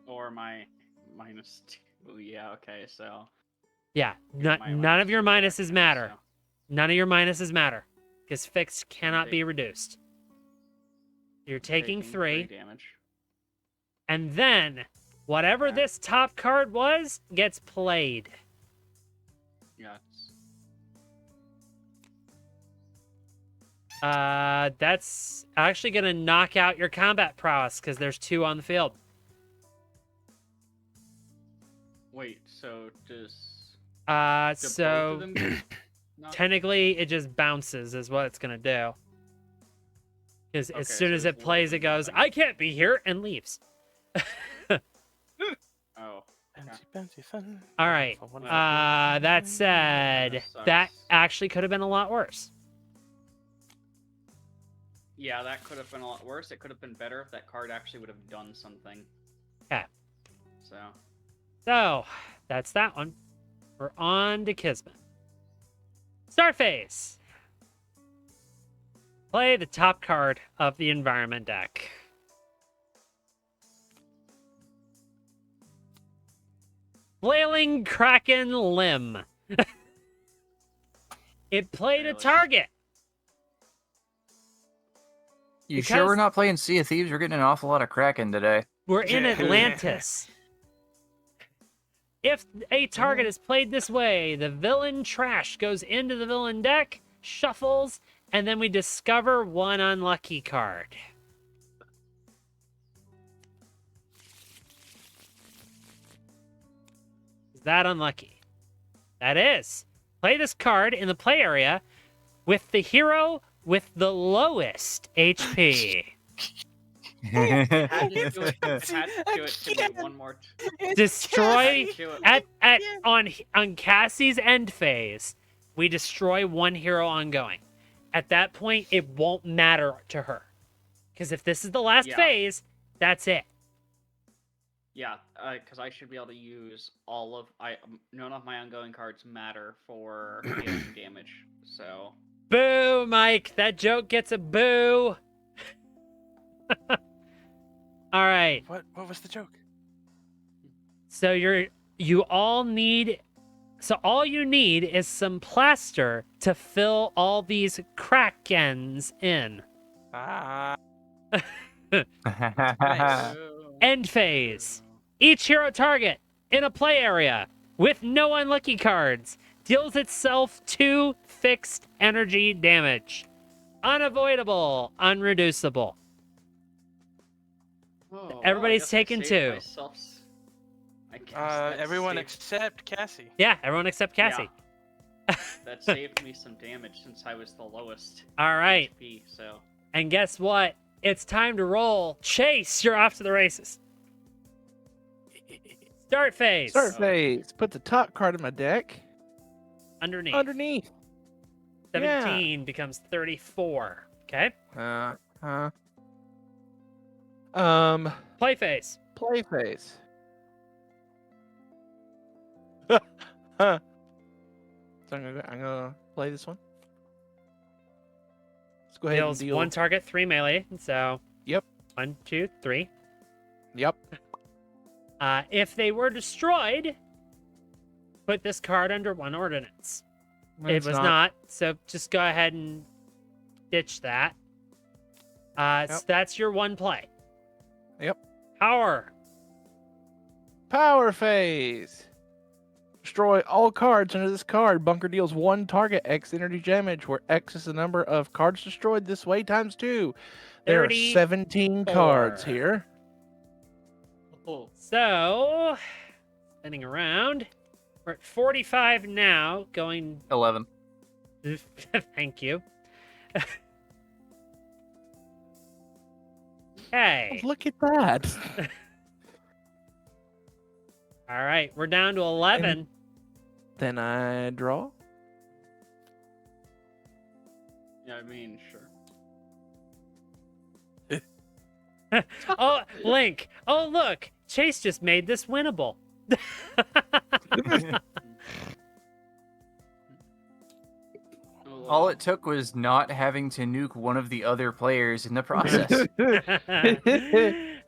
Or my -2. Yeah, okay, so. Yeah, my none of your -2 minuses reaction, matter. so. None of your minuses matter. Because fixed cannot be take- reduced. You're taking 3. damage. And then, whatever Okay. this top card was, gets played. Yeah. That's actually going to knock out your combat prowess because there's 2 on the field. Wait, so does So both of them get knocked? technically it just bounces is what it's going to do. Because as Okay, soon so as there's it one plays, of it them goes, going. I can't be here, and leaves. Oh. Bouncy, bouncy fun. All right. Wonderful, wonderful. That said, That that sucks. actually could have been a lot worse. Yeah, that could have been a lot worse. It could have been better if that card actually would have done something. Okay. So. So, that's that one. We're on to Kismet. Starface. Play the top card of the environment deck. Flailing Kraken Limb. It played a Really? target. You sure we're Because- not playing Sea of Thieves? We're getting an awful lot of Kraken today. We're in Atlantis. If a target is played this way, the villain trash goes into the villain deck, shuffles, and then we discover one unlucky card. Is that unlucky? That is. Play this card in the play area with the hero with the lowest HP. Had to do it, had to do it to me one more Destroy Had to do it. on Cassie's end phase, we destroy one hero ongoing. At that point, it won't matter to her. Because if this is the last Yeah. phase, that's it. Yeah, because I should be able to use all of none of my ongoing cards matter for dealing damage. So Boo, Mike. That joke gets a boo. All right. What was the joke? So all you need is some plaster to fill all these krakens in. Ah. Nice. End phase. Each hero target in a play area with no unlucky cards deals itself 2 fixed energy damage. Unavoidable, unreducible. Oh, well, Everybody's I guess I taken saved 2. myself I guess that Everyone saved- except Cassie. Yeah, everyone except Cassie. that saved me some damage since I was the lowest All right. HP. So And guess what? It's time to roll. Chase, you're off to the races. Start phase. Start phase. Put the top card in my deck Underneath. underneath. 17 becomes 34. Okay. Play phase. Play phase. Huh. So I'm gonna play this one. Let's go ahead and Deals deal. 1 target, 3 melee. So. Yep. 1, 2, 3. Yep. If they were destroyed, put this card under 1 ordinance. It It's was not, so just go ahead and ditch that. So Yep. that's your 1 play. Yep. Power. Power phase. Destroy all cards under this card. Bunker deals 1 target X energy damage, where X is the number of cards destroyed this way times 2. There are 17 cards 34. here. So, spinning around. We're at 45 now, going... 11. Thank you. Okay. Look at that. All right, we're down to 11. Then I draw. Yeah, I mean, sure. Oh, Link. Oh, look. Chase just made this winnable. All it took was not having to nuke one of the other players in the process.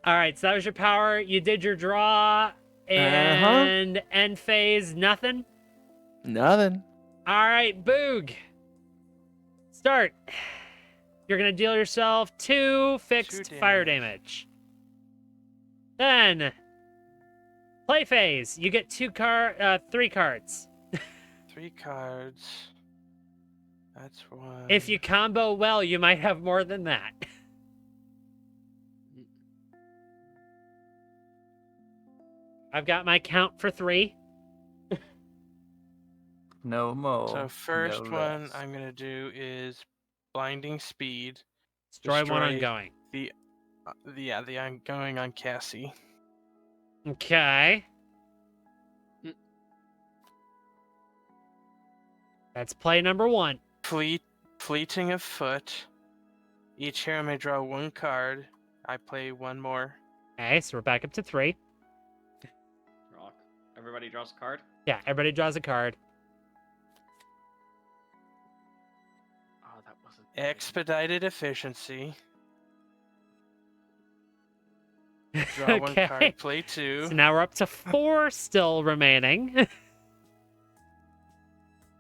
All right, so that was your power. You did your draw and end phase, nothing. Nothing. All right, Boog. Start. You're going to deal yourself 2 fixed fire damage. Then, play phase. You get 3 cards. 3 cards. That's 1. If you combo well, you might have more than that. I've got my count for 3. No mo. So first no one less. I'm gonna do is blinding speed. Destroy one Destroy ongoing. The ongoing on Cassie. Okay. That's play number 1. Fleeting of foot. Each hero may draw 1 card. I play 1 more. Okay, so we're back up to 3. Rock. Everybody draws a card. Yeah, everybody draws a card. Oh, that wasn't. Expedited efficiency. Draw 1 Okay. card. Play 2. So now we're up to 4 still remaining.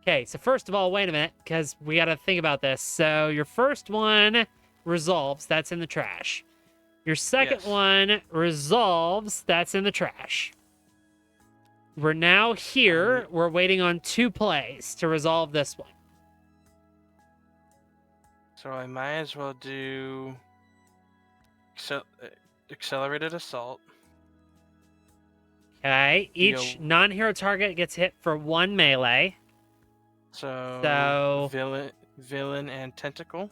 Okay, so first of all, wait a minute, because we got to think about this. So your first one resolves, that's in the trash. Your second Yes. one resolves, that's in the trash. We're now here, we're waiting on 2 plays to resolve this one. So I might as well do accelerated assault. Okay, each Deal. non-hero target gets hit for 1 melee. So- villain and tentacle.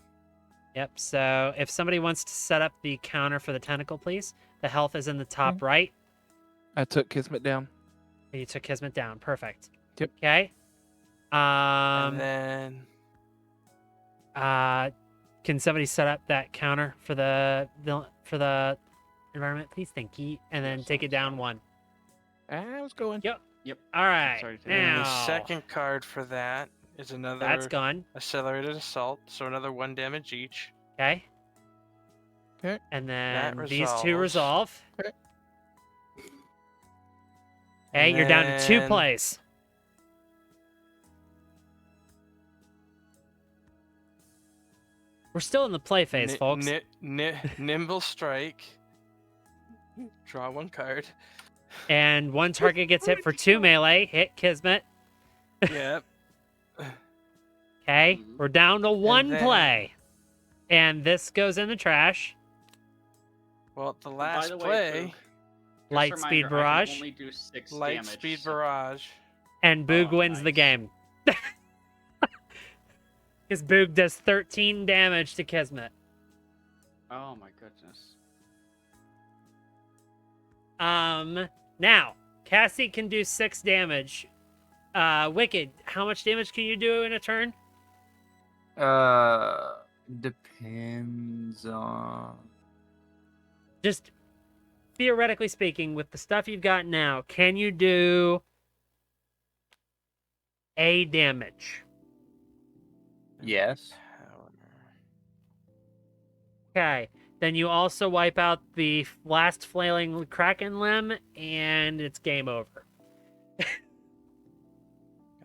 Yep, so if somebody wants to set up the counter for the tentacle, please. The health is in the top right. I took Kismet down. You took Kismet down. Perfect. Yep. Okay. And then Can somebody set up that counter for the environment, please? Thank you. And then Yes, take it down sorry. 1. I was going. Yep. Yep. All right. Sorry to- and Now the second card for that is another that's gone. accelerated assault. So another 1 damage each. Okay. Okay. And then That these 2 resolve. Okay. Okay, And you're down to 2 then plays. We're still in the play phase, folks. Nimble strike. Draw 1 card. And 1 target gets hit for 2 melee. Hit Kismet. Yep. Okay, we're down to 1 then- play. And this goes in the trash. Well, the By last the way, play, Boog, just a Light speed reminder, I can barrage. only do 6 light damage, speed so- barrage. And Boog Oh, wins the nice. game. Because Boog does 13 damage to Kismet. Oh my goodness. Now, Cassie can do 6 damage. Wicked, how much damage can you do in a turn? Depends on. Just theoretically speaking, with the stuff you've got now, can you do a damage? Yes. Okay. Then you also wipe out the last flailing Kraken limb, and it's game over. And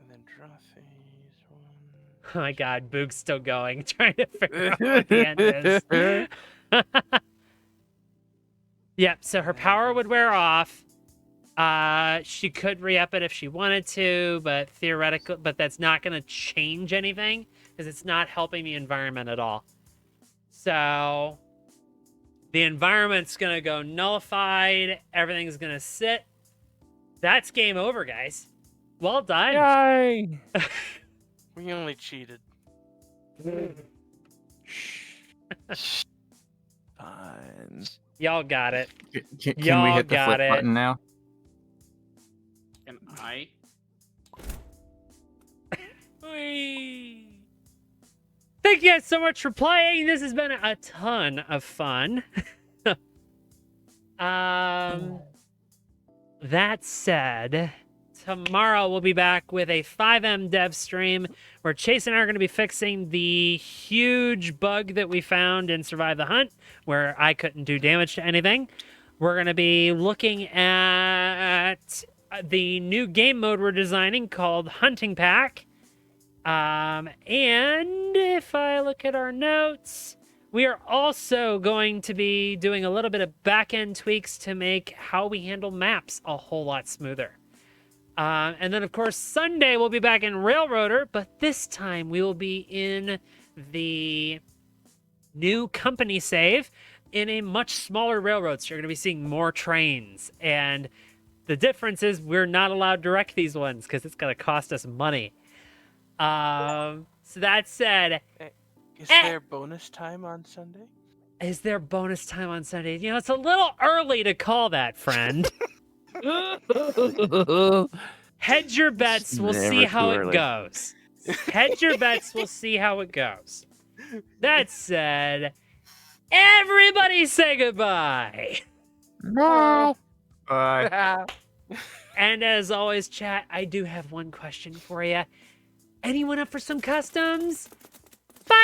then draw phase 1. Oh my god, Boog's still going, trying to figure out what the end is. Yep, so her power would wear off. She could re-up it if she wanted to, but theoretically, but that's not going to change anything because it's not helping the environment at all. So the environment's going to go nullified. Everything's going to sit. That's game over, guys. Well done. Yay! We only cheated. Fine. Y'all got it. Can we Y'all hit the got flip it. button now? Can I? Whee! Thank you guys so much for playing. This has been a ton of fun. That said, tomorrow we'll be back with a 5M dev stream where Chase and I are going to be fixing the huge bug that we found in Survive the Hunt where I couldn't do damage to anything. We're going to be looking at the new game mode we're designing called Hunting Pack. And if I look at our notes, we are also going to be doing a little bit of back-end tweaks to make how we handle maps a whole lot smoother. And then, of course, Sunday we'll be back in Railroader, but this time we will be in the new company save in a much smaller railroad. So you're going to be seeing more trains. And the difference is we're not allowed to wreck these ones because it's going to cost us money. So that said, Is there bonus time on Sunday? is there bonus time on Sunday? You know, it's a little early to call that, friend. Hedge your bets. We'll see Never how too it early. goes. Hedge your bets. We'll see how it goes. That said, everybody say goodbye. No. Bye. And as always, chat, I do have one question for you. Anyone up for some customs? Bye!